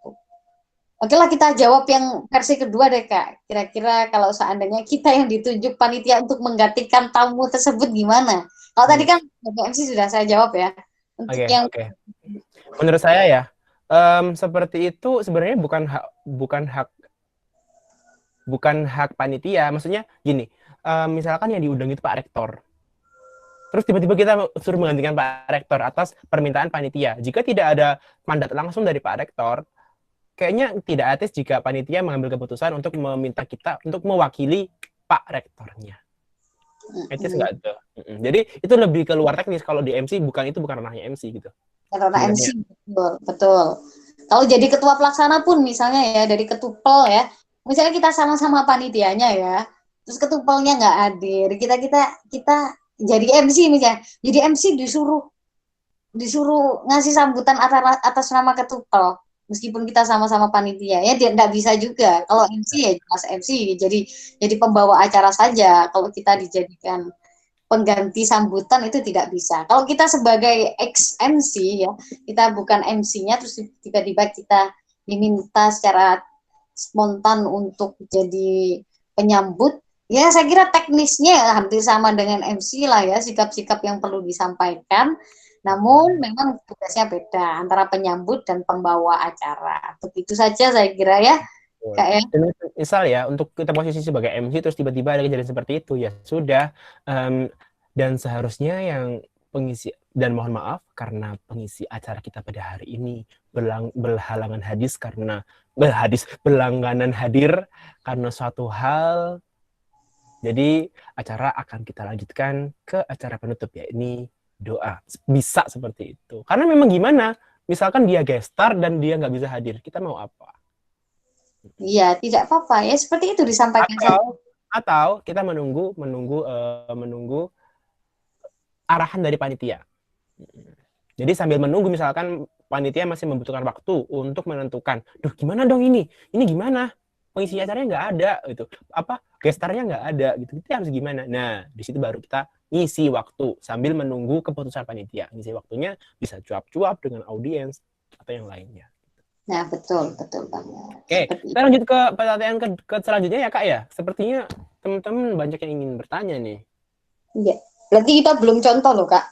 Oke lah, kita jawab yang versi kedua deh Kak. Kira-kira kalau seandainya kita yang ditunjuk panitia untuk menggantikan tamu tersebut gimana? Kalau tadi kan MC sudah saya jawab ya. Untuk Oke. Menurut saya ya, seperti itu sebenarnya bukan hak panitia. Maksudnya gini, misalkan yang diundang itu Pak Rektor. Terus tiba-tiba kita suruh menggantikan Pak Rektor atas permintaan panitia. Jika tidak ada mandat langsung dari Pak Rektor, kayaknya tidak etis jika panitia mengambil keputusan untuk meminta kita untuk mewakili Pak Rektornya. Etis nggak tuh? Jadi itu lebih keluar teknis. Kalau di MC bukan ranahnya MC gitu. Karena MC, betul. Kalau jadi ketua pelaksana pun misalnya ya, dari ketupel ya, misalnya kita sama-sama panitianya ya, terus ketupelnya nggak hadir, kita jadi MC misalnya, jadi MC disuruh ngasih sambutan atas nama ketupel, meskipun kita sama-sama panitia ya, dia nggak bisa juga. Kalau MC ya jelas MC, jadi pembawa acara saja. Kalau kita dijadikan pengganti sambutan itu tidak bisa. Kalau kita sebagai ex MC ya, kita bukan MC-nya terus tiba-tiba kita diminta secara spontan untuk jadi penyambut, ya saya kira teknisnya hampir sama dengan MC lah ya, sikap-sikap yang perlu disampaikan. Namun memang tugasnya beda antara penyambut dan pembawa acara. Begitu saja saya kira ya. Kak ya. Dan misal ya, untuk kita posisi sebagai MC terus tiba-tiba ada kejadian seperti itu, ya sudah. Dan seharusnya yang pengisi, dan mohon maaf karena pengisi acara kita pada hari ini berhalangan berlangganan hadir karena suatu hal. Jadi acara akan kita lanjutkan ke acara penutup, ya ini doa. Bisa seperti itu. Karena memang gimana? Misalkan dia guest star dan dia nggak bisa hadir, kita mau apa? Iya, tidak apa-apa ya, seperti itu disampaikan. Atau kita menunggu arahan dari panitia. Jadi sambil menunggu, misalkan panitia masih membutuhkan waktu untuk menentukan, duh gimana dong ini gimana? Pengisi acaranya nggak ada, gitu. Gestarnya nggak ada, gitu. Kita harus gimana? Nah, di situ baru kita ngisi waktu sambil menunggu keputusan panitia. Ngisi waktunya bisa cuap-cuap dengan audiens atau yang lainnya. Nah, betul banget. Oke, kita lanjut ke pertanyaan ke selanjutnya ya Kak ya. Sepertinya teman-teman banyak yang ingin bertanya nih. Iya, berarti kita belum contoh loh Kak.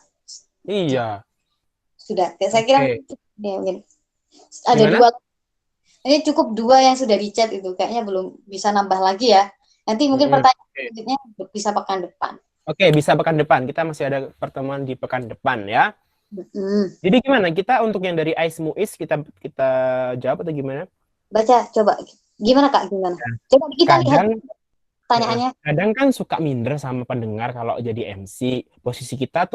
Iya. Sudah, saya kira ya, mungkin ada Gimana? 2. Ini cukup 2 yang sudah di chat itu, kayaknya belum bisa nambah lagi ya. Nanti mungkin pertanyaan selanjutnya bisa pekan depan. Oke, bisa pekan depan. Kita masih ada pertemuan di pekan depan ya. Jadi gimana? Kita untuk yang dari Ais Muiz kita jawab atau gimana? Baca coba. Gimana Kak? Gimana? Coba kita lihat pertanyaannya. Kadang kan suka minder sama pendengar kalau jadi MC. Posisi kita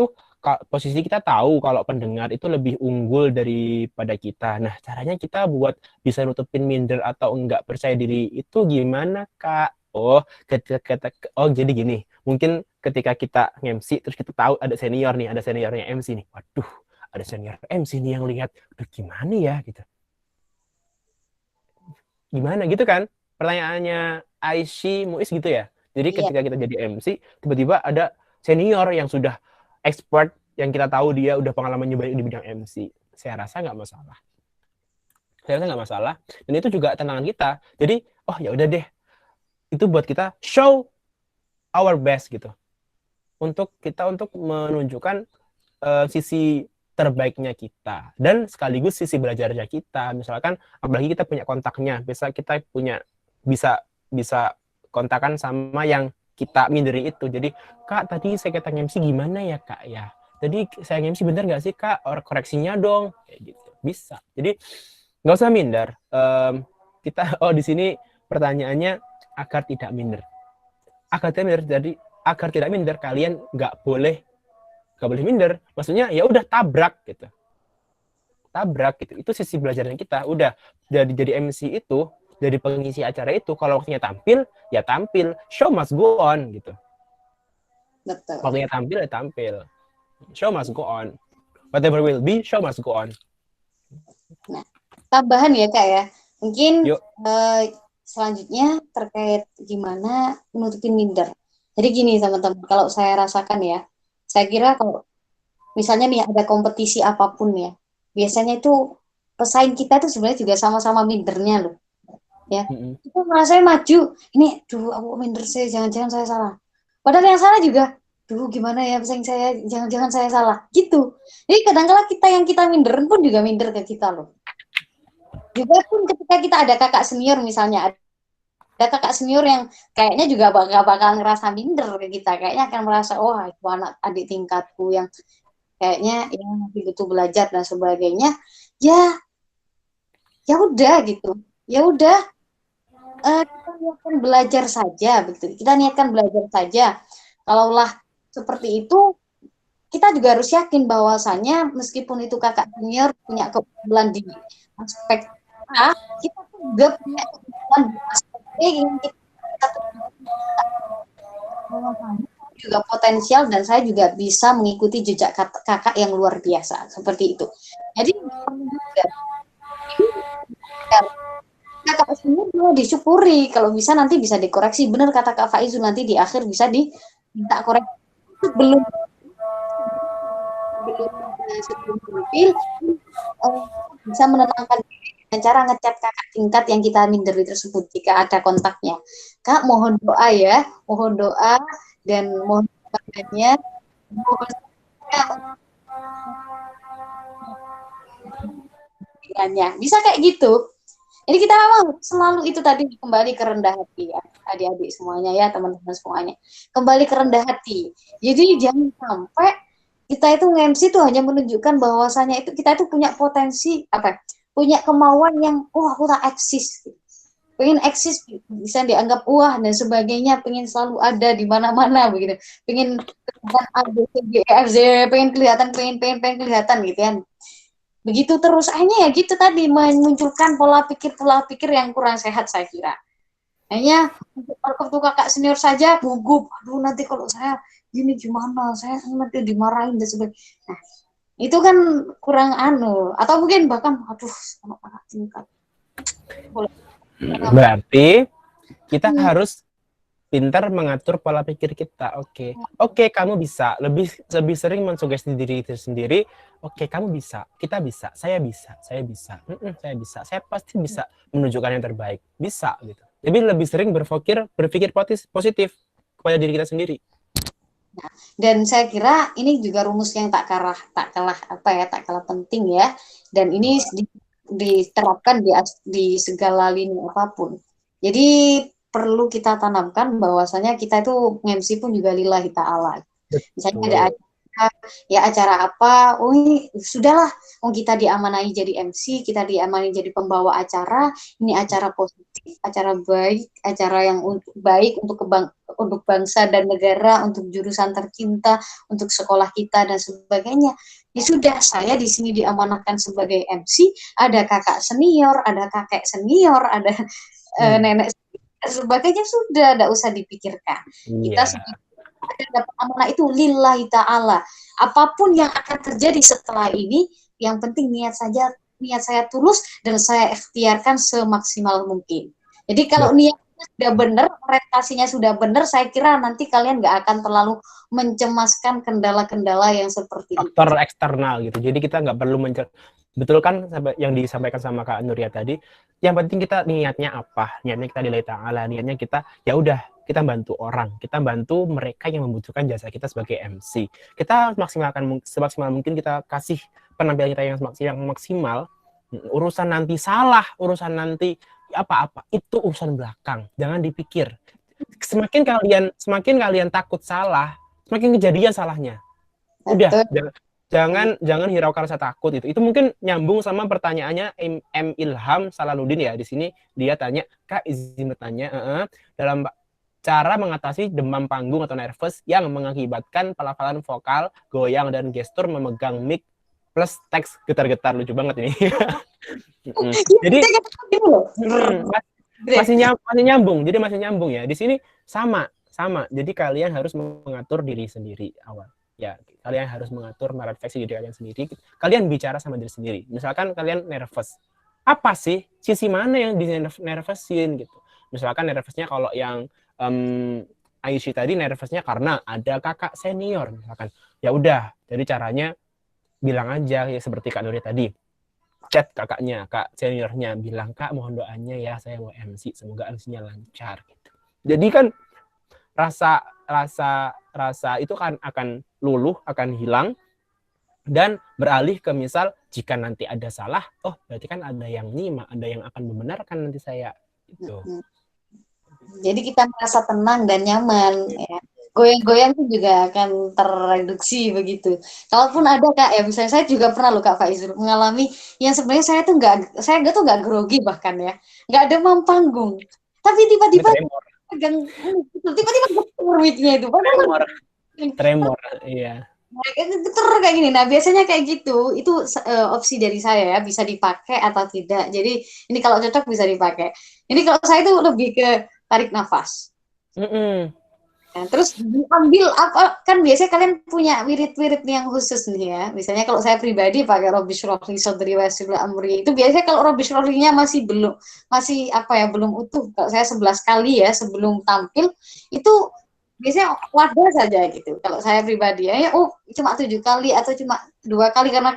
tahu kalau pendengar itu lebih unggul daripada kita. Nah, caranya kita buat bisa nutupin minder atau enggak percaya diri itu gimana, Kak? Jadi gini. Mungkin ketika kita MC terus kita tahu ada seniornya MC nih. Waduh, ada senior MC nih yang lihat. Aduh, gimana ya gitu. Gimana gitu kan? Pertanyaannya Aishi Muiz gitu ya. Jadi ketika kita jadi MC, tiba-tiba ada senior yang sudah expert, yang kita tahu dia udah pengalamannya banyak di bidang MC. Saya rasa nggak masalah. Dan itu juga tantangan kita. Jadi, oh ya udah deh. Itu buat kita show our best gitu. Untuk menunjukkan sisi terbaiknya kita dan sekaligus sisi belajarnya kita. Misalkan apalagi kita punya kontaknya, bisa kontakan sama yang kita minderi itu. Jadi, Kak, tadi saya kata MC gimana ya, Kak ya? Tadi saya MC bener nggak sih, Kak? Koreksinya dong. Kayak gitu. Bisa. Jadi nggak usah minder. Di sini pertanyaannya agar tidak minder. Agar tidak minder, kalian nggak boleh minder. Maksudnya ya udah tabrak gitu. Itu sisi belajarnya kita. Udah jadi MC itu, jadi pengisi acara itu, kalau waktunya tampil, ya tampil. Show must go on gitu. Betul. Waktunya tampil, ya tampil. Show must go on. Whatever will be, show must go on. Nah, tambahan ya Kak ya. Mungkin selanjutnya terkait gimana menutupin minder. Jadi gini teman-teman, kalau saya rasakan ya, saya kira kalau misalnya nih ada kompetisi apapun ya, biasanya itu pesaing kita itu sebenarnya juga sama-sama mindernya loh. Ya, itu merasa maju, ini aku minder saya, jangan-jangan saya salah. Padahal yang salah juga, gimana ya pesaing saya, jangan-jangan saya salah. Gitu. Jadi kadang-kala yang kita minderin pun juga minder ke kita loh. Juga pun ketika kita ada kakak senior misalnya, ada ada kakak senior yang kayaknya juga bakal ngerasa minder ke kita, kayaknya akan merasa wah itu anak adik tingkatku yang kayaknya yang masih butuh belajar dan sebagainya. Ya udah gitu, ya udah, kita niatkan belajar saja begitu, kita niatkan belajar saja. Kalaulah seperti itu, kita juga harus yakin bahwasannya meskipun itu kakak senior punya keunggulan di aspek A, kita juga punya keunggulan di aspek B yang kita juga potensial, dan saya juga bisa mengikuti jejak kakak yang luar biasa seperti itu. Jadi kakak senior juga disyukuri, kalau bisa nanti bisa dikoreksi. Benar kata Kak Faizu, nanti di akhir bisa diminta koreksi. Belum tampil, bisa menenangkan diri dengan cara ngechat kakak tingkat yang kita minderi tersebut jika ada kontaknya. Kak, mohon doa ya, mohon doa dan mohon doanya, bisa kayak gitu. Jadi kita memang selalu itu tadi kembali ke rendah hati ya, adik-adik semuanya ya, teman-teman semuanya. Kembali ke rendah hati. Jadi jangan sampai kita itu nge-MC itu hanya menunjukkan bahwasanya itu kita itu punya potensi punya kemauan yang aku tak eksis. Pengen eksis bisa dianggap dan sebagainya, pengen selalu ada di mana-mana begitu. Pengen A B C D E F Z, pengen kelihatan, pengen kelihatan gitu kan. Begitu terus akhirnya ya gitu tadi, memunculkan pola pikir yang kurang sehat saya kira. Hanya untuk kakak senior saja gugup, aduh nanti kalau saya gini gimana, saya nanti dimarahin dan sebagainya. Nah, itu kan kurang atau mungkin bahkan aduh sama kakak tingkat. Berarti kita harus pintar mengatur pola pikir kita. Oke, kamu bisa lebih sering mensugesti diri sendiri. Oke, kamu bisa, kita bisa, saya bisa, saya bisa, saya pasti bisa menunjukkan yang terbaik, bisa gitu. Jadi lebih sering berpikir positif kepada diri kita sendiri. Nah, dan saya kira ini juga rumus yang tak kalah penting ya. Dan ini diterapkan di segala lini apapun. Jadi perlu kita tanamkan bahwasanya kita itu nge-MC pun juga lillahi ta'ala. Misalnya ada acara apa, sudahlah, kita diamanai jadi MC, kita diamanai jadi pembawa acara, ini acara positif, acara baik, acara yang baik untuk bangsa dan negara, untuk jurusan tercinta, untuk sekolah kita dan sebagainya. Ya sudah, saya di sini diamanahkan sebagai MC, ada kakak senior, ada kakek senior, ada nenek sebagainya, sudah tidak usah dipikirkan. Kita dapat amanah itu lillahi ta'ala. Apapun yang akan terjadi setelah ini, yang penting niat saya tulus dan saya ikhtiarkan semaksimal mungkin. Jadi kalau niatnya sudah benar, orientasinya sudah benar, saya kira nanti kalian nggak akan terlalu mencemaskan kendala-kendala yang seperti faktor eksternal gitu. Jadi kita nggak perlu betul kan yang disampaikan sama Kak Nuria tadi, yang penting kita niatnya apa, niatnya kita lillahi ta'ala, niatnya kita ya udah, kita bantu orang, kita bantu mereka yang membutuhkan jasa kita sebagai MC. Kita semaksimal mungkin, kita kasih penampilan kita yang maksimal. Urusan nanti salah, urusan nanti apa-apa, itu urusan belakang, jangan dipikir. Semakin kalian takut salah, semakin kejadian salahnya. Udah, jangan hiraukan rasa takut itu. Itu mungkin nyambung sama pertanyaannya M. Ilham Salaluddin ya. Di sini dia tanya, Kak izin bertanya, dalam cara mengatasi demam panggung atau nervous yang mengakibatkan pelafalan vokal, goyang dan gestur memegang mic plus teks getar-getar. Lucu banget ini. Jadi masih nyambung. Jadi masih nyambung ya. Di sini sama. Jadi kalian harus mengatur diri sendiri awal. Ya, kalian harus mengatur merefleksi diri kalian sendiri. Kalian bicara sama diri sendiri. Misalkan kalian nervous, apa sih sisi mana yang nervousin gitu. Misalkan nervousnya kalau yang Aisyah tadi nervousnya karena ada kakak senior misalkan. Ya udah, jadi caranya bilang aja ya seperti Kak Nuria tadi. Chat kakaknya, kak seniornya, bilang, Kak mohon doanya ya, saya mau MC, semoga MC-nya lancar gitu. Jadi kan rasa itu kan akan luluh, akan hilang, dan beralih ke misal jika nanti ada salah, berarti kan ada yang nyimak, ada yang akan membenarkan nanti saya itu. Jadi kita merasa tenang dan nyaman ya. Goyang-goyang itu juga akan terreduksi begitu. Kalaupun ada Kak ya, misalnya saya juga pernah loh Kak Faizul mengalami yang sebenarnya saya tuh nggak grogi bahkan ya, nggak demam panggung. Tapi Ini tiba-tiba tremor, tiba-tiba getar mic-nya itu. Padahal tremor, tremor. Iya. getar kayak gini. Nah biasanya kayak gitu, itu opsi dari saya ya, bisa dipakai atau tidak. Jadi ini kalau cocok bisa dipakai. Ini kalau saya itu lebih ke tarik nafas. Mm-mm. Nah, terus diambil apa kan biasanya kalian punya wirid-wirid yang khusus nih ya. Misalnya kalau saya pribadi pakai Robbi Shrolli Sodri Wasila Amri itu biasanya kalau Robbi Shrolli-nya masih apa ya belum utuh. Kalau saya 11 kali ya sebelum tampil itu biasanya wadah saja gitu. Kalau saya pribadi ya oh cuma 7 kali atau cuma 2 kali karena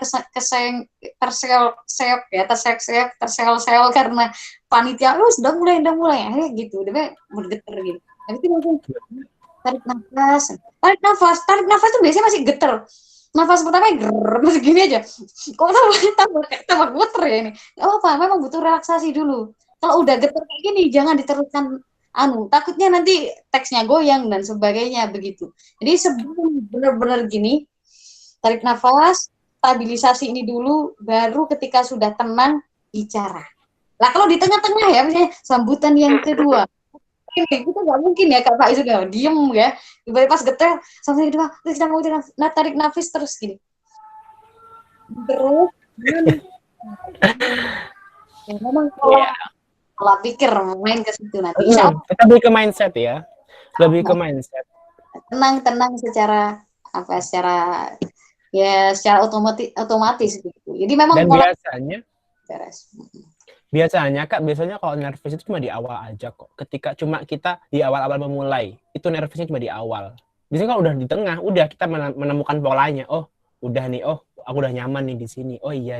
terseok-seok ya terseok-seok terseol-seol karena panitia udah mulai ya gitu udah bergetar gitu. Tapi itu langsung tarik nafas tuh biasanya masih geter. Nafas pertama ger gini aja. Kok tambah geter ya ini. Gak apa-apa, memang butuh relaksasi dulu. Kalau udah geter kayak gini, jangan diteruskan takutnya nanti teksnya goyang dan sebagainya begitu. Jadi sebelum benar-benar gini, tarik nafas, stabilisasi ini dulu, baru ketika sudah tenang bicara. Lah kalau di tengah-tengah ya, misalnya sambutan yang kedua, ini kita nggak mungkin ya Kak Faiz udah diem ya tiba-tiba pas getar sampai kedua terus kita mau tarik nafas terus gini terus ya, memang Iya. pola pikir main ke situ nanti insya Allah Kita lebih ke mindset ya. Lebih ke mindset. tenang secara apa secara secara otomatis gitu jadi memang Dan pola biasanya Kak, biasanya kalau nervous itu cuma di awal aja kok. Ketika cuma kita di awal-awal memulai, itu nervousnya cuma di awal. Biasanya kalau udah di tengah, udah kita menemukan polanya. Oh, udah nih. Oh, aku udah nyaman nih di sini. Oh iya.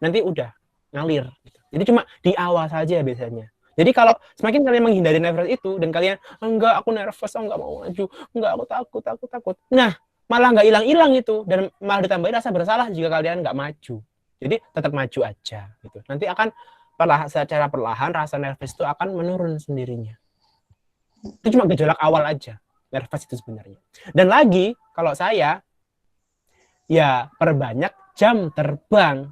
Nanti udah ngalir. Jadi cuma di awal saja biasanya. Jadi kalau semakin kalian menghindari nervous itu dan kalian enggak aku nervous, enggak mau maju, enggak aku takut. Nah, malah enggak hilang-hilang itu dan malah ditambahin rasa bersalah jika kalian enggak maju. Jadi tetap maju aja gitu. Nanti akan secara perlahan rasa nervous itu akan menurun sendirinya. Itu cuma gejolak awal aja nervous itu sebenarnya. Dan lagi kalau saya ya perbanyak jam terbang.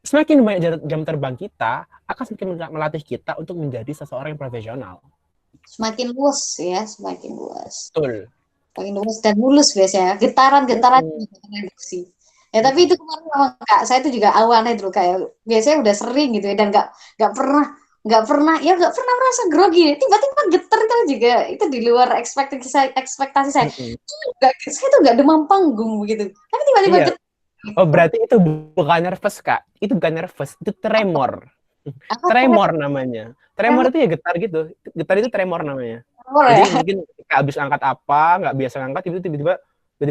Semakin banyak jam terbang kita akan semakin melatih kita untuk menjadi seseorang yang profesional. semakin luas ya semakin luas Betul. semakin luas dan mulus biasanya getaran reduksi. Ya tapi itu kemarin memang Kak, saya itu juga awalnya dulu kayak biasanya udah sering gitu ya dan nggak pernah merasa grogi. Tiba-tiba getar itu juga itu di luar ekspektasi saya. Saya tuh nggak demam panggung begitu. Tapi tiba-tiba Iya. getar. Oh berarti itu bukan nervous Kak. Itu bukan nervous, itu tremor. Tremor namanya. Tremor itu ya getar gitu. Getar itu tremor namanya. Jadi mungkin habis angkat apa, nggak biasa angkat itu tiba-tiba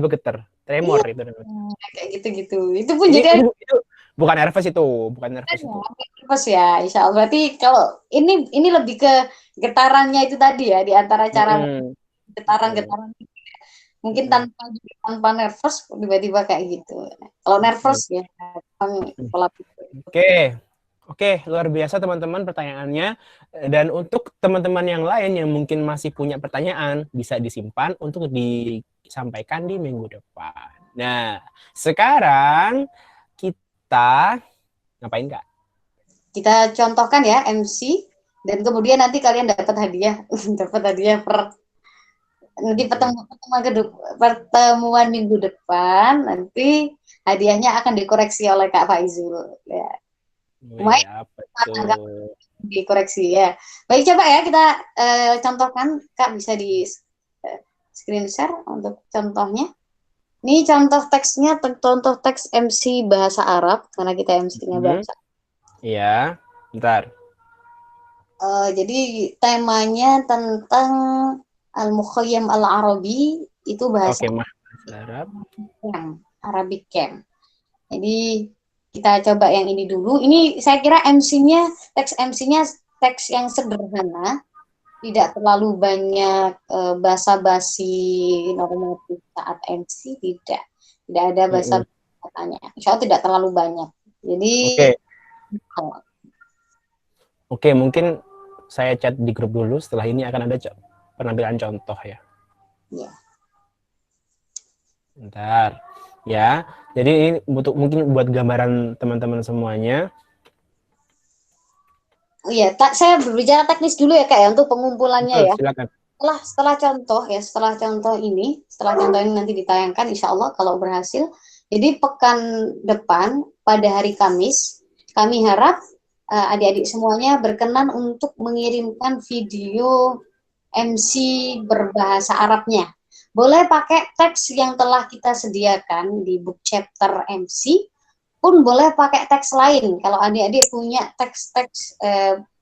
getar. Tremor itu namanya. Kayak gitu-gitu. Itu pun jadi itu bukan nervous itu, bukan nervous itu. Nervous ya, insya Allah. Berarti kalau ini lebih ke getarannya itu tadi ya, di antara cara getaran-getaran. Mungkin tanpa nervous, tiba-tiba kayak gitu. Kalau nervous ya, pola pikir. Oke, luar biasa teman-teman pertanyaannya. Dan untuk teman-teman yang lain yang mungkin masih punya pertanyaan, bisa disimpan untuk disampaikan di minggu depan. Nah, sekarang kita ngapain Kak? Kita contohkan ya MC, dan kemudian nanti kalian dapat hadiah, nanti pertemuan minggu depan, nanti hadiahnya akan dikoreksi oleh Kak Faizul. Ya. Dikoreksi ya. Baik, coba ya kita contohkan, Kak bisa di screen share untuk contohnya. Ini contoh teksnya, contoh teks MC bahasa Arab karena kita MC-nya bahasa. Iya, bentar. Jadi temanya tentang Al-Mukhayyam Al-Arabi itu bahasa Arab. Arabic Camp. Jadi kita coba yang ini dulu. Ini saya kira teks MC-nya teks yang sederhana, tidak terlalu banyak basa-basi normatif saat MC, tidak ada basa katanya. Insya Allah tidak terlalu banyak. Jadi Oke, mungkin saya chat di grup dulu. Setelah ini akan ada penampilan contoh ya. Ya. Bentar. Ya. Jadi ini mungkin buat gambaran teman-teman semuanya. Oh iya, saya berbicara teknis dulu ya Kak ya untuk pengumpulannya ya. Silakan. Setelah contoh ini nanti ditayangkan insya Allah kalau berhasil. Jadi pekan depan pada hari Kamis, kami harap adik-adik semuanya berkenan untuk mengirimkan video MC berbahasa Arabnya. Boleh pakai teks yang telah kita sediakan di book chapter MC, pun boleh pakai teks lain. Kalau adik-adik punya teks-teks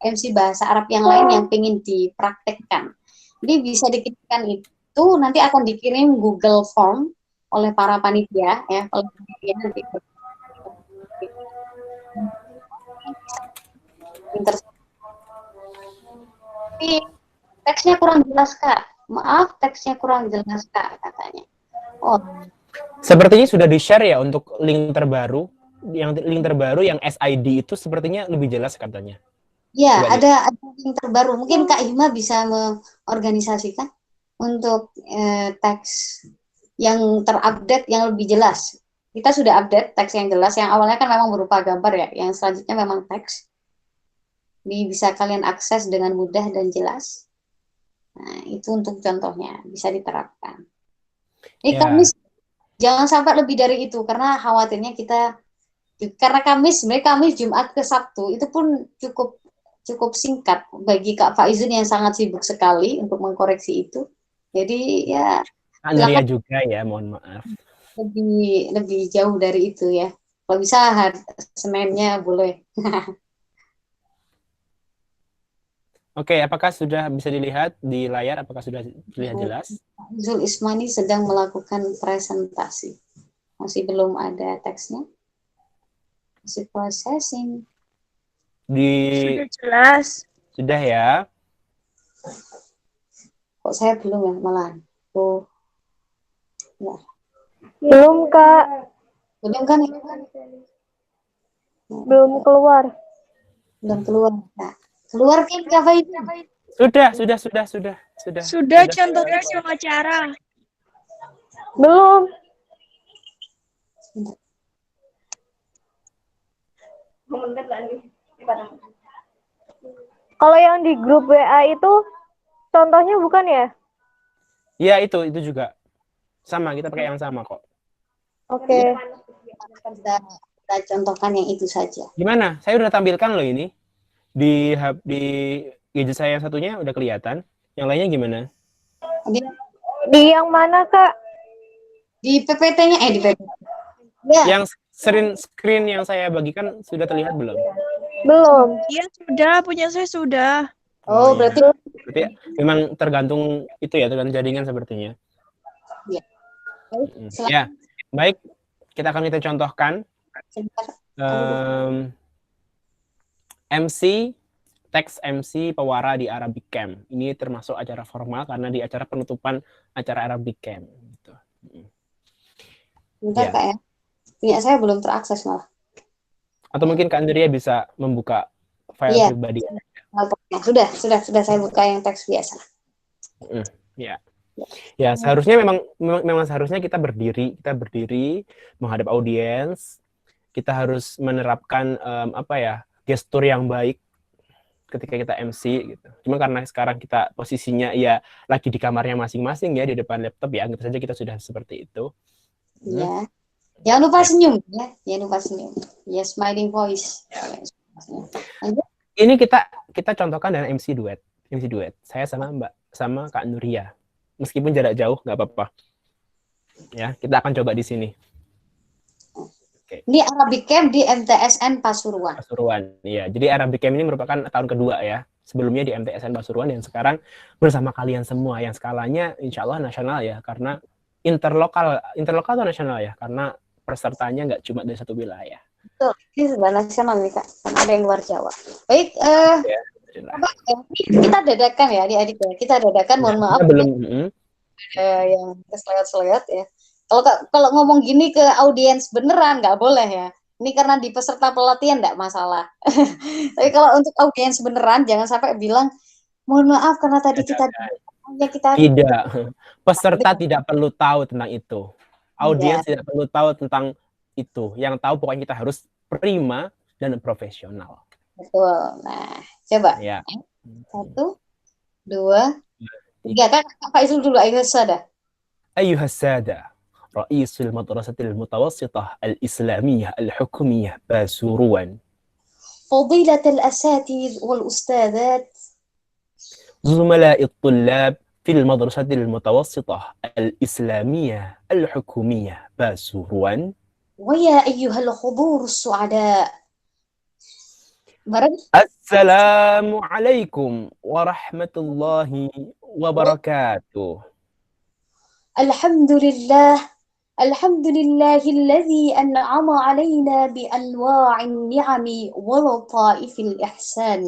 MC bahasa Arab yang lain yang ingin dipraktekkan. Jadi bisa dikirimkan itu, nanti akan dikirim Google Form oleh para panitia ya. Kalau panitia nanti tapi teksnya kurang jelas Kak. Maaf, teksnya kurang jelas Kak katanya. Oh. Sepertinya sudah di-share ya untuk link terbaru. Yang link terbaru yang SID itu sepertinya lebih jelas katanya. Ya, ada link terbaru. Mungkin Kak Hima bisa mengorganisasikan untuk teks yang terupdate yang lebih jelas. Kita sudah update teks yang jelas. Yang awalnya kan memang berupa gambar ya. Yang selanjutnya memang teks. Ini bisa kalian akses dengan mudah dan jelas. Nah, itu untuk contohnya. Bisa diterapkan. Ini Kamis, jangan sampai lebih dari itu. Karena khawatirnya karena Kamis, sebenarnya Kamis, Jumat ke Sabtu, itu pun cukup singkat bagi Kak Faizun yang sangat sibuk sekali untuk mengkoreksi itu. Jadi ya Andrea juga ya, mohon maaf. Lebih jauh dari itu ya. Kalau bisa Seninnya boleh. Oke, apakah sudah bisa dilihat di layar? Apakah sudah terlihat jelas? Zul Ismani sedang melakukan presentasi. Masih belum ada teksnya. Masih processing. Sudah jelas. Sudah ya. Kok saya belum ya malah. Oh. Ya. Belum Kak. Belum kan? Belum keluar. Belum keluar. Nah, keluar kan Kak Faizun? Sudah. Sudah contoh teks wawancara. Belum. Kalau yang di grup WA itu contohnya bukan ya? Iya, itu juga. Sama, kita pakai yang sama kok. Oke. Kita contohkan yang itu saja. Gimana? Saya udah tampilkan loh ini. Di gadget saya yang satunya udah kelihatan. Yang lainnya gimana? Di yang mana, Kak? Di PPT-nya, di PPT. Ya. Yang screen yang saya bagikan sudah terlihat belum? Belum. Iya, sudah. Punya saya sudah. Oh, iya. berarti memang tergantung itu ya, tergantung jaringan sepertinya. Ya. Ya, baik. Kita contohkan. Teks MC Pewara di Arabic Camp. Ini termasuk acara formal karena di acara penutupan acara Arabic Camp. Gitu. Bentar Kak ya. Punya saya belum terakses malah. Atau mungkin Kak Andrea bisa membuka file pribadi. Sudah saya buka yang teks biasa. Ya, seharusnya memang seharusnya kita berdiri menghadap audiens. Kita harus menerapkan gestur yang baik ketika kita MC gitu. Cuma karena sekarang kita posisinya ya lagi di kamarnya masing-masing ya, di depan laptop ya, anggap saja kita sudah seperti itu. Iya. Jangan lupa senyum ya. Jangan lupa senyum. Ya, smiling voice. Ini kita contohkan dengan MC duet. Saya sama Kak Nuria. Meskipun jarak jauh nggak apa-apa. Ya, kita akan coba di sini. Okay. Ini Arabic Camp di MTSN Pasuruan. Iya. Jadi Arabic Camp ini merupakan tahun kedua ya. Sebelumnya di MTSN Pasuruan dan sekarang bersama kalian semua yang skalanya insya Allah nasional ya. Karena interlokal atau nasional ya. Karena pesertanya nggak cuma dari satu wilayah. Betul. Ini sudah nasional nih Kak. Karena ada yang luar Jawa. Baik. Kita dadakan ya adik-adik ya. Kita dadakan. Mohon maaf. Belum. Yang selewat ya. Kalau ngomong gini ke audiens beneran nggak boleh ya. Ini karena di peserta pelatihan enggak masalah. Tapi kalau untuk audiens beneran jangan sampai bilang, "Mohon maaf karena tadi kita Tidak. Peserta tidak perlu tahu tentang itu. Iya. Audiens tidak perlu tahu tentang itu. Yang tahu pokoknya kita harus prima dan profesional. Betul. Nah, coba. Ya. 1, 2, 3. Kak Faizul dulu, ayo Sada. أيها السادة، رئيس المدرسة المتوسطة الإسلامية الحكومية باسوروان، فضيلة الأساتذة والأستاذات، زملاء الطلاب في المدرسة المتوسطة الإسلامية الحكومية باسوروان، ويا أيها الحضور السعداء. bareng السلام عليكم ورحمة الله وبركاته. الحمد لله الذي أنعم علينا بأنواع النعم ولطائف الإحسان،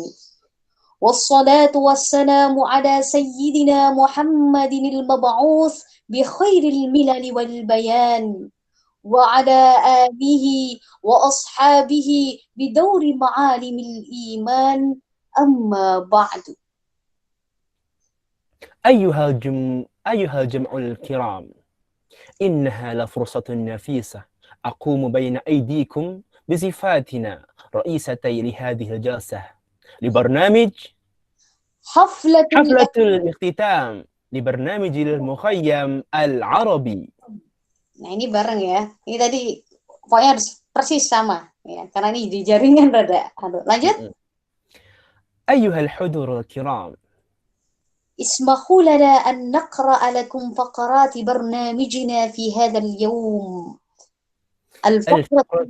والصلاة والسلام على سيدنا محمد المبعوث بخير الملل والبيان، وعلى آله وأصحابه بدور معالم الإيمان. أما بعد. أيها الجمع الكرام، إنها لفرصة نفيسة أقوم بين أيديكم بصفاتنا رئيستي لهذه الجلسة لبرنامج حفلة الاختتام لبرنامج المخيم العربي. Nah ini bareng ya. Ini tadi pokoknya harus persis sama ya, karena ini di jaringan rada. Aduh, lanjut. أيها الحضور الكرام، اسمحوا لنا أن نقرأ لكم فقرات برنامجنا في هذا اليوم. الفقرة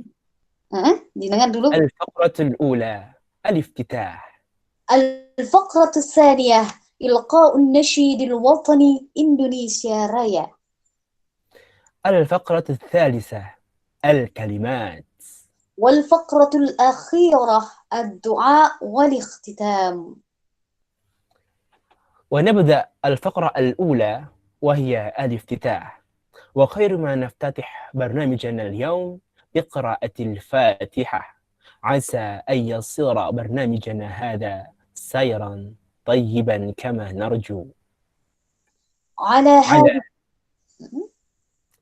الأولى الافتتاح. الفقرة الثانية إلقاء النشيد الوطني إندونيسيا رايا. الفقرة الثالثة الكلمات. والفقرة الأخيرة الدعاء والاختتام. ونبدأ الفقرة الأولى وهي الافتتاح، وخير ما نفتتح برنامجنا اليوم بقراءة الفاتحة، عسى أن يصير برنامجنا هذا سيرا طيبا كما نرجو.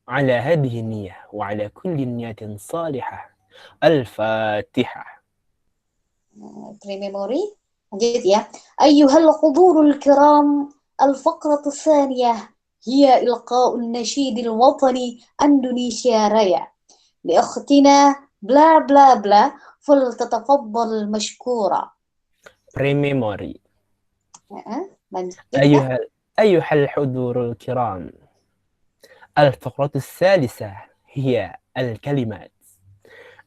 على هذه النية وعلى كل نية صالحة. الفاتحة. Pre-memory. Lanjut ya. أيها الحضور الكرام، الفقرة الثانية هي إلقاء النشيد الوطني إندونيسيا رايا لأختنا بلا بلا بلا، فلتتفضل مشكورة. Pre-memory. أيها الحضور الكرام، الفقرة الثالثة هي الكلمات.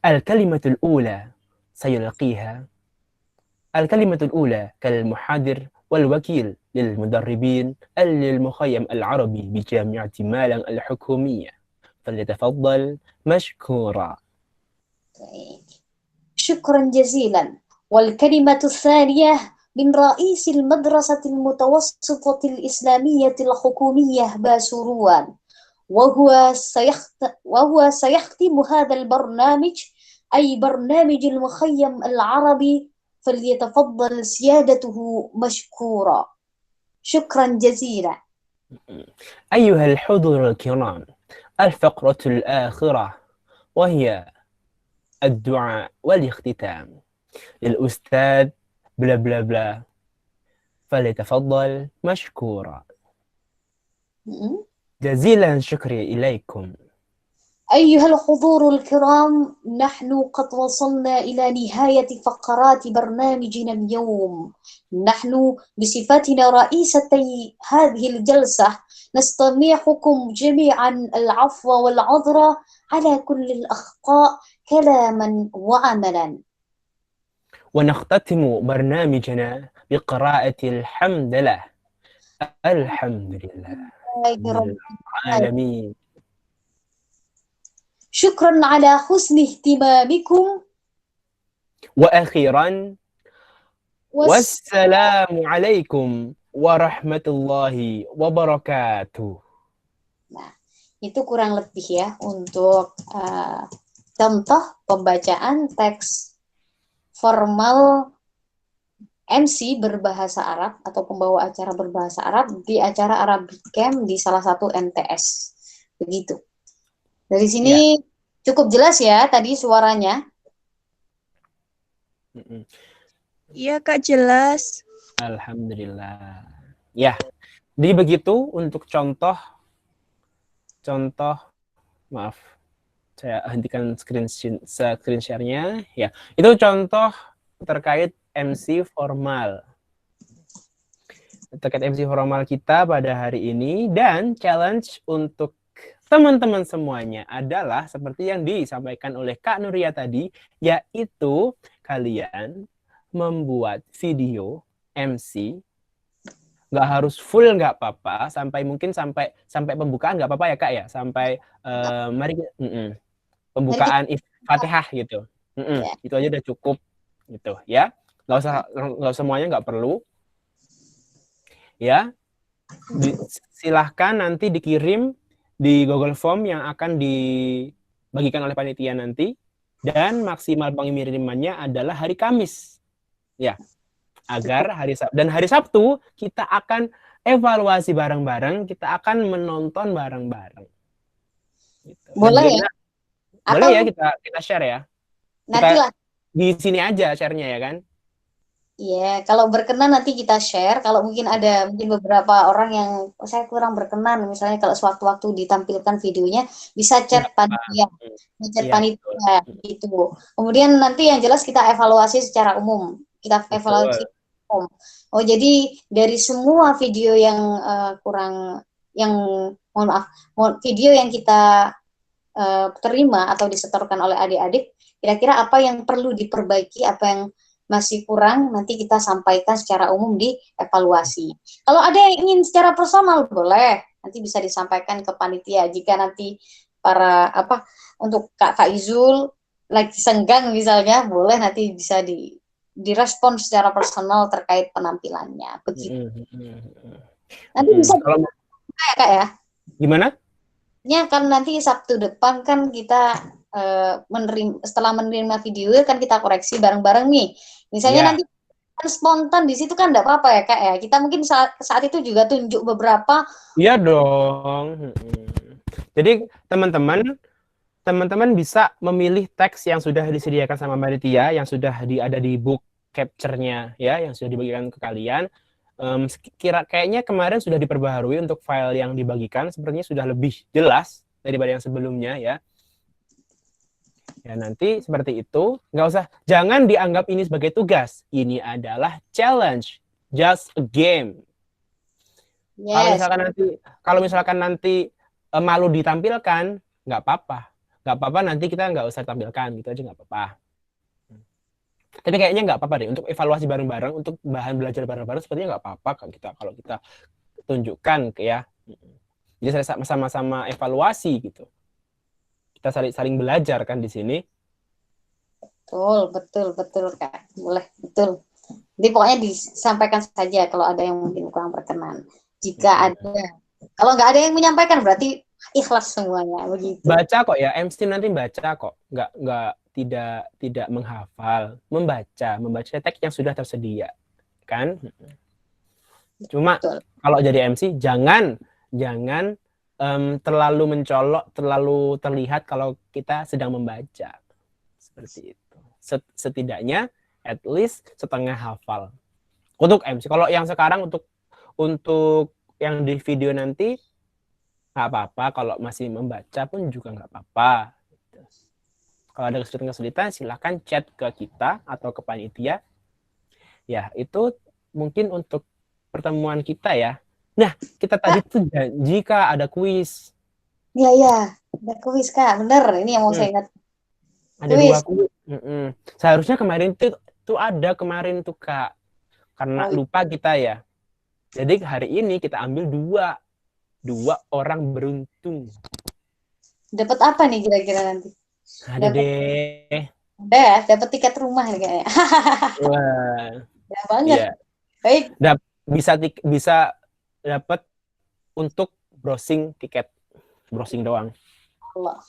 الكلمة الأولى سيلقيها الكلمة الأولى كالمحاضر والوكيل للمدربين للمخيم العربي بجامعة مالان الحكومية، فليتفضل مشكورا. شكرا جزيلا. والكلمة الثانية من رئيس المدرسة المتوسطة الإسلامية الحكومية باسوروان، وهو سيختم هذا البرنامج، أي برنامج المخيم العربي، فليتفضل سيادته مشكورا. شكرا جزيلا. أيها الحضور الكرام، الفقرة الآخرة وهي الدعاء والاختتام للأستاذ بلا بلا بلا، فليتفضل مشكورا. جزيلا شكري إليكم. أيها الحضور الكرام، نحن قد وصلنا إلى نهاية فقرات برنامجنا اليوم. نحن بصفتنا رئيستي هذه الجلسة نستميحكم جميعا العفو والعذر على كل الأخطاء كلاما وعملا. ونختتم برنامجنا بقراءة الحمد لله. الحمد لله رب العالمين. شكرا على حسن اهتمامكم. وأخيرا والسلام عليكم ورحمة الله وبركاته. Nah, itu kurang lebih ya untuk contoh pembacaan teks formal MC berbahasa Arab atau pembawa acara berbahasa Arab di acara Arabic Camp di salah satu MTS. Begitu. Dari sini cukup jelas ya tadi suaranya. Iya, Kak, jelas. Alhamdulillah. Ya, jadi begitu untuk contoh, maaf, saya hentikan screen share-nya. Ya, itu contoh terkait MC formal. Terkait MC formal kita pada hari ini, dan challenge untuk teman-teman semuanya adalah seperti yang disampaikan oleh Kak Nuria tadi, yaitu kalian membuat video MC, nggak harus full, nggak apa-apa, mungkin sampai pembukaan nggak apa-apa ya Kak ya, sampai mari pembukaan Fatihah gitu. Itu aja udah cukup gitu ya. Nggak usah semuanya, nggak perlu. Ya, silahkan nanti dikirim di Google Form yang akan dibagikan oleh panitia nanti, dan maksimal pengirimannya adalah hari Kamis. Ya, agar hari Sabtu kita akan evaluasi bareng-bareng, kita akan menonton bareng-bareng. Gitu. Boleh ya? Boleh ya kita share ya. Nantilah. Di sini aja share-nya ya kan? Iya, kalau berkenan nanti kita share. Kalau mungkin ada beberapa orang yang saya kurang berkenan, misalnya kalau sewaktu-waktu ditampilkan videonya, bisa chat panitia, gitu. Kemudian nanti yang jelas kita evaluasi secara umum. Kita evaluasi umum. Oh, jadi dari semua video yang video yang kita terima atau disetorkan oleh adik-adik, kira-kira apa yang perlu diperbaiki, apa yang masih kurang, nanti kita sampaikan secara umum di evaluasi. Kalau ada yang ingin secara personal, boleh nanti bisa disampaikan ke panitia. Jika nanti untuk Kak Faizul lagi senggang misalnya, boleh nanti bisa direspon secara personal terkait penampilannya. Begitu. Nanti bisa ya Kak ya? Gimana? Ya kan nanti Sabtu depan kan kita setelah menerima video kan kita koreksi bareng-bareng nih. Misalnya nanti spontan di situ kan enggak apa-apa ya Kak ya. Kita mungkin saat itu juga tunjuk beberapa. Iya dong. Jadi teman-teman bisa memilih teks yang sudah disediakan sama panitia, yang sudah ada di book capture-nya ya, yang sudah dibagikan ke kalian. Kayaknya kemarin sudah diperbaharui untuk file yang dibagikan, sepertinya sudah lebih jelas daripada yang sebelumnya ya. Ya nanti seperti itu, jangan dianggap ini sebagai tugas. Ini adalah challenge, just a game. Yes. Kalau misalkan nanti malu ditampilkan, nggak apa-apa. Nggak apa-apa, nanti kita nggak usah tampilkan, gitu aja nggak apa-apa. Tapi kayaknya nggak apa-apa deh, untuk evaluasi bareng-bareng, untuk bahan belajar bareng-bareng, sepertinya nggak apa-apa kalau kita tunjukkan ya. Jadi sama-sama evaluasi gitu. Kita saling belajar kan di sini. Betul Kak. Boleh, betul. Jadi pokoknya disampaikan saja kalau ada yang mungkin kurang berkenan. Jika ada, kalau nggak ada yang menyampaikan berarti ikhlas semuanya begitu. Baca kok ya, MC nanti baca kok, nggak tidak menghafal, membaca teks yang sudah tersedia, kan? Cuma kalau jadi MC jangan terlalu mencolok, terlalu terlihat kalau kita sedang membaca. Seperti itu. Setidaknya at least setengah hafal. Untuk MC. Kalau yang sekarang untuk yang di video nanti nggak apa-apa, kalau masih membaca pun juga nggak apa-apa. Kalau ada kesulitan silakan chat ke kita atau ke panitia. Ya, itu mungkin untuk pertemuan kita ya. Nah, kita tadi tuh janji Kak ada kuis. Iya, ada kuis Kak, bener. Ini yang mau saya ingat. Ada kuis. 2 kuis. Seharusnya kemarin tuh ada kemarin tuh Kak. Karena lupa kita ya. Jadi hari ini kita ambil 2 orang beruntung. Dapat apa nih kira-kira nanti? Ada deh. Dapat tiket rumah nih kayaknya. Wah. Ya banget. Ya. Baik. Bisa dapat untuk browsing tiket. Browsing doang. Allah.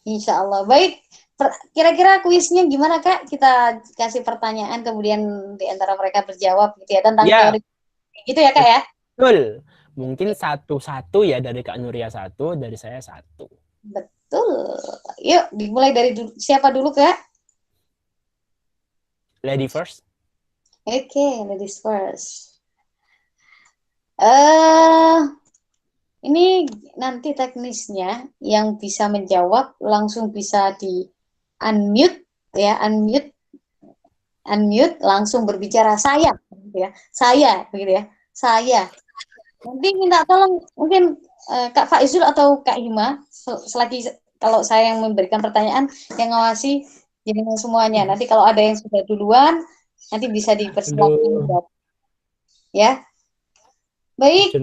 Insya Allah. Baik, kira-kira kuisnya gimana Kak? Kita kasih pertanyaan kemudian di antara mereka berjawab gitu ya tentang Ya, teori gitu ya Kak ya? betul. Mungkin satu-satu ya, dari Kak Nuria satu, dari saya satu. Betul. Yuk, dimulai dari siapa dulu Kak? Lady first. Oke, ladies first. Ini nanti teknisnya yang bisa menjawab langsung bisa di unmute ya, unmute langsung berbicara saya gitu ya. Saya begitu ya. Saya. Nanti minta tolong mungkin Kak Faizul atau Kak Hima selagi kalau saya yang memberikan pertanyaan yang ngawasi jaringan semuanya. Nanti kalau ada yang sudah duluan nanti bisa dipersilakan Aduh, ya. Baik,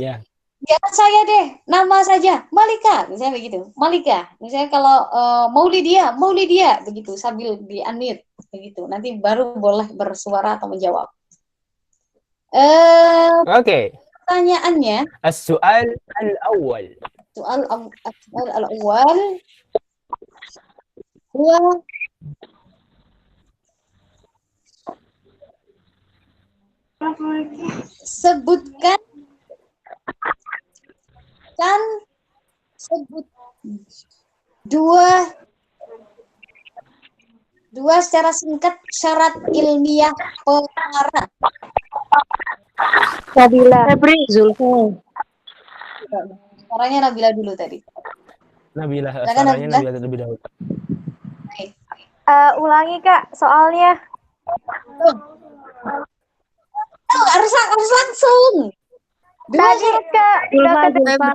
ya. ya saya deh, nama saja Malika, misalnya begitu. Malika, misalnya kalau Maulidia, begitu sambil di unmute, begitu. Nanti baru boleh bersuara atau menjawab. Oke. Pertanyaannya, As-su'al al-awwal. soal al-awwal huwa sebutkan sebut dua secara singkat syarat ilmiah pengarang. Nabila. Zulfa. Suaranya Nabila dulu tadi. Nabila, Silakan, suaranya Nabila. Nabila terlebih dahulu. Baik. Ulangi Kak soalnya. Harus langsung. Tadi Kak Zulfa.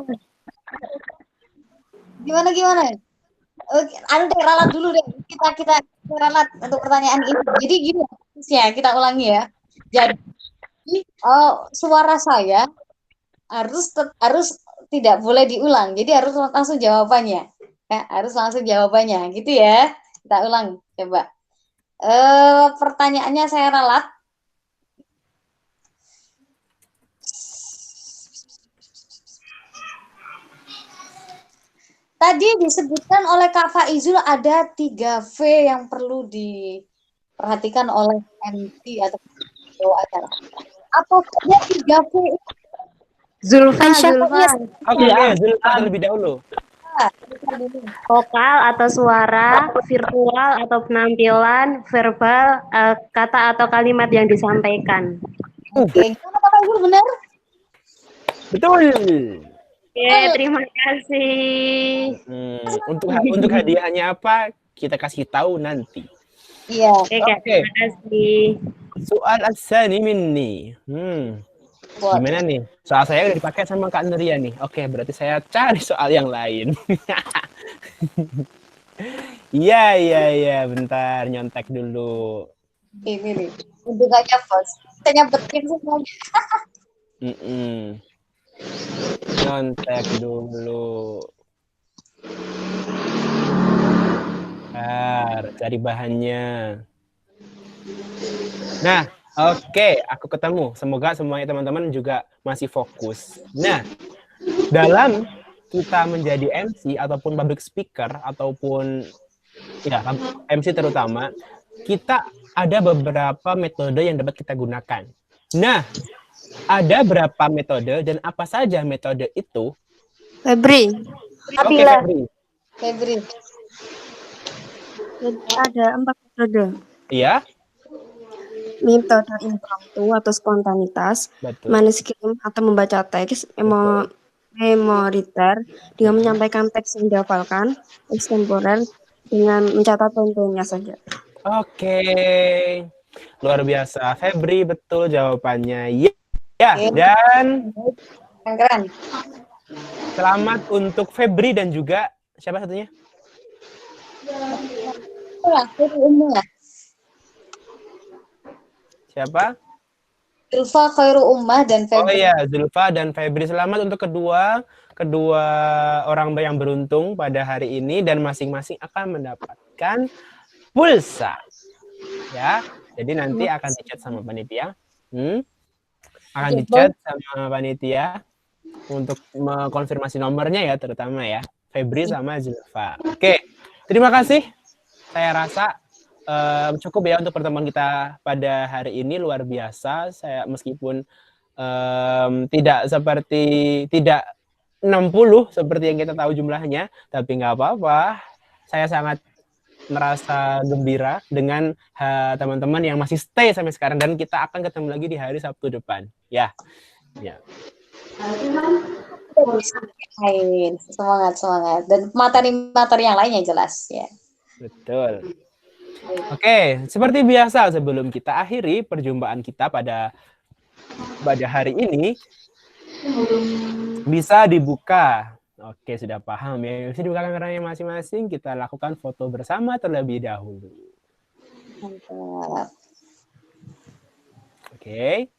Gimana? Oke, Anda ralat dulu deh. Kita ralat untuk pertanyaan ini. Jadi gini ya, kita ulangi ya. Jadi suara saya harus tidak boleh diulang. Jadi harus langsung jawabannya. Ya, harus langsung jawabannya, gitu ya. Kita ulang, coba. Pertanyaannya saya ralat. Tadi disebutkan oleh Kak Faizul ada 3V yang perlu diperhatikan oleh MC atau acara. Apa saja 3V? Zulfa. Oke, Zulfa terlebih dahulu. Vokal atau suara, virtual atau penampilan, verbal, kata atau kalimat yang disampaikan. Oke, gimana Kak Faizul, benar? Betul. Oke, terima kasih. Untuk hadiahnya apa? Kita kasih tahu nanti. Iya. Oke, terima kasih. Soal asani minni. Gimana nih? Soal saya udah dipakai sama Kak Nuria nih. Oke, berarti saya cari soal yang lain. Iya. Bentar, nyontek dulu. Ini nih, undukannya bos. Saya nyebetin semuanya. Nyontek dulu. Cari bahannya. Nah, oke, aku ketemu. Semoga semuanya teman-teman juga masih fokus. Nah, dalam kita menjadi MC ataupun public speaker ataupun ya MC terutama, kita ada beberapa metode yang dapat kita gunakan. Nah, ada berapa metode dan apa saja metode itu? Febri. Oke, Febri. Ada 4 metode. Iya. Metode impromptu atau spontanitas, Betul. manuskrip atau membaca teks, memoriter dengan menyampaikan teks yang dihafalkan, ekstemporer dengan mencatat poin-poinnya saja. Oke. Luar biasa. Febri betul jawabannya. Ya, dan Keren. selamat untuk Febri dan juga siapa satunya? Siapa? Zulfa Khairu Ummah dan Febri. Oh iya, Zulfa dan Febri. Selamat untuk kedua orang yang beruntung pada hari ini dan masing-masing akan mendapatkan pulsa. Ya, jadi nanti akan dicat sama panitia. Akan dicat sama panitia untuk mengkonfirmasi nomornya ya, terutama ya. Febri sama Zulfa. Oke, terima kasih. Saya rasa cukup ya untuk pertemuan kita pada hari ini, luar biasa. Saya meskipun tidak 60 seperti yang kita tahu jumlahnya, tapi nggak apa-apa. Saya sangat merasa gembira dengan teman-teman yang masih stay sampai sekarang, dan kita akan ketemu lagi di hari Sabtu depan. Ya. Semangat. Dan materi-materi yang lainnya jelas ya. Betul. Oke, seperti biasa sebelum kita akhiri perjumpaan kita pada hari ini, bisa dibuka. Oke, sudah paham ya. Bisa dibuka kameranya masing-masing. Kita lakukan foto bersama terlebih dahulu. Mantap. Oke.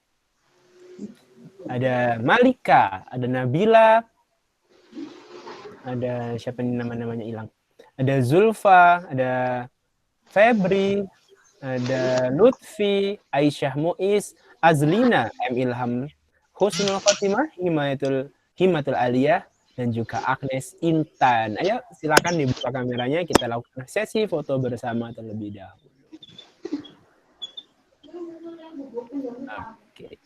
Ada Malika, ada Nabila, ada siapa nih namanya hilang? Ada Zulfa, ada Febri, ada Lutfi, Aisyah Muiz, Azlina, M Ilham, Husnul Khotimah, Himatul Aliyah, dan juga Agnes Intan. Ayo silakan dibuka kameranya, kita lakukan sesi foto bersama terlebih dahulu. Oke.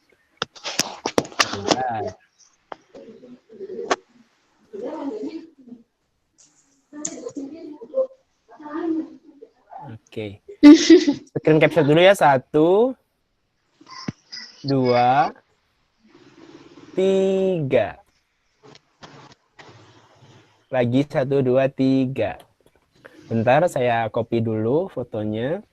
Oke. Screen capture dulu ya. 1, 2, 3. Lagi 1, 2, 3. Bentar, saya copy dulu fotonya.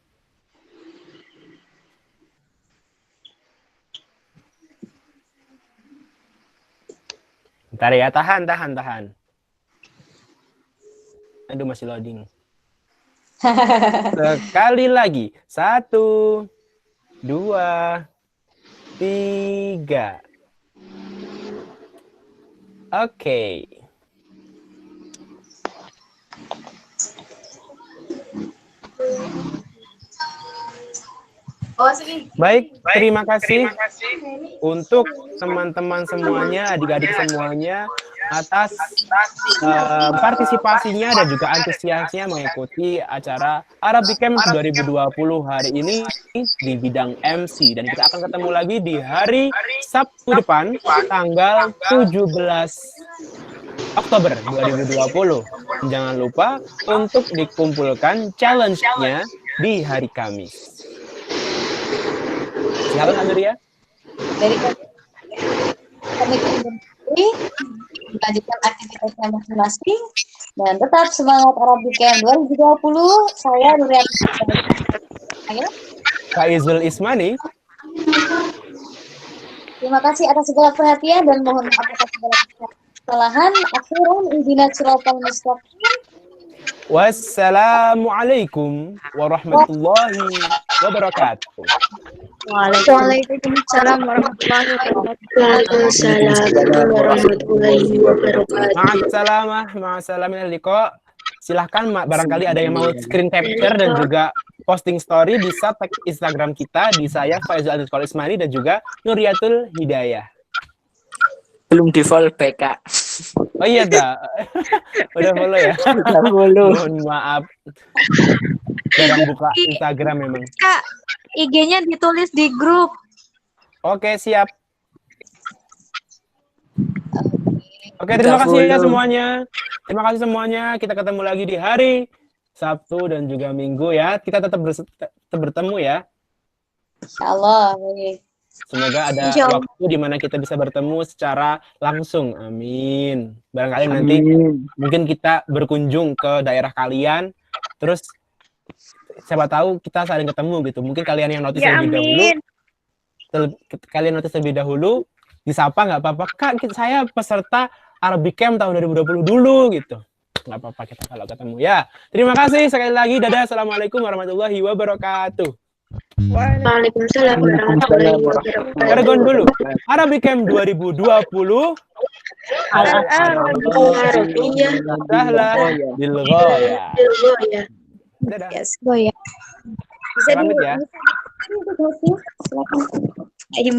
Bentar ya, tahan. Aduh, masih loading. Sekali lagi. 1, 2, 3. Oke. Baik, terima kasih untuk teman-teman semuanya, adik-adik semuanya, atas partisipasinya dan juga antusiasnya mengikuti acara Arabic Camp 2020 hari ini di bidang MC. Dan kita akan ketemu lagi di hari Sabtu depan, tanggal 17 Oktober 2020. Jangan lupa untuk dikumpulkan challenge-nya di hari Kamis. Silakan Andrea. Dari kami melanjutkan aktivitasnya masing-masing dan tetap semangat Arabic Camp 2020. Saya Nuriati. Faizul Ismani. Terima kasih atas segala perhatian dan mohon maaf atas segala kesalahan. Akhiran ihdinas siratal mustaqim. Wassalamualaikum warahmatullahi wabarakatuh. Waalaikumsalam warahmatullahi wabarakatuh. Ma'assalamah. Silahkan barangkali ada yang mau screen capture dan juga posting story, bisa tag Instagram kita di saya Faizul Ismani dan juga Nuriatul Hidayah. Belum di follow back, Kak. Oh iya, dah. Udah follow ya? Udah follow. Mohon maaf. Jarang buka Instagram memang. Kak, IG-nya ditulis di grup. Oke, siap. Oke, terima kasih ya semuanya. Terima kasih semuanya. Kita ketemu lagi di hari Sabtu dan juga Minggu ya. Kita tetap bertemu ya. Insyaallah. Semoga ada waktu di mana kita bisa bertemu secara langsung. Amin. Barangkali nanti mungkin kita berkunjung ke daerah kalian. Terus siapa tahu kita saling ketemu gitu. Mungkin kalian yang notice lebih dahulu. Disapa nggak apa-apa. Kak, saya peserta Arabic Camp tahun 2020 dulu gitu. Nggak apa-apa kita kalau ketemu ya. Terima kasih sekali lagi. Dadah. Assalamualaikum warahmatullahi wabarakatuh. Waalaikumsalam warahmatullahi wabarakatuh. Ergon dulu. Arabic Camp 2020. Sahla bil ghaya. Dadah. Yes, ya. Bisa Pamit ya. Silakan. Ayo,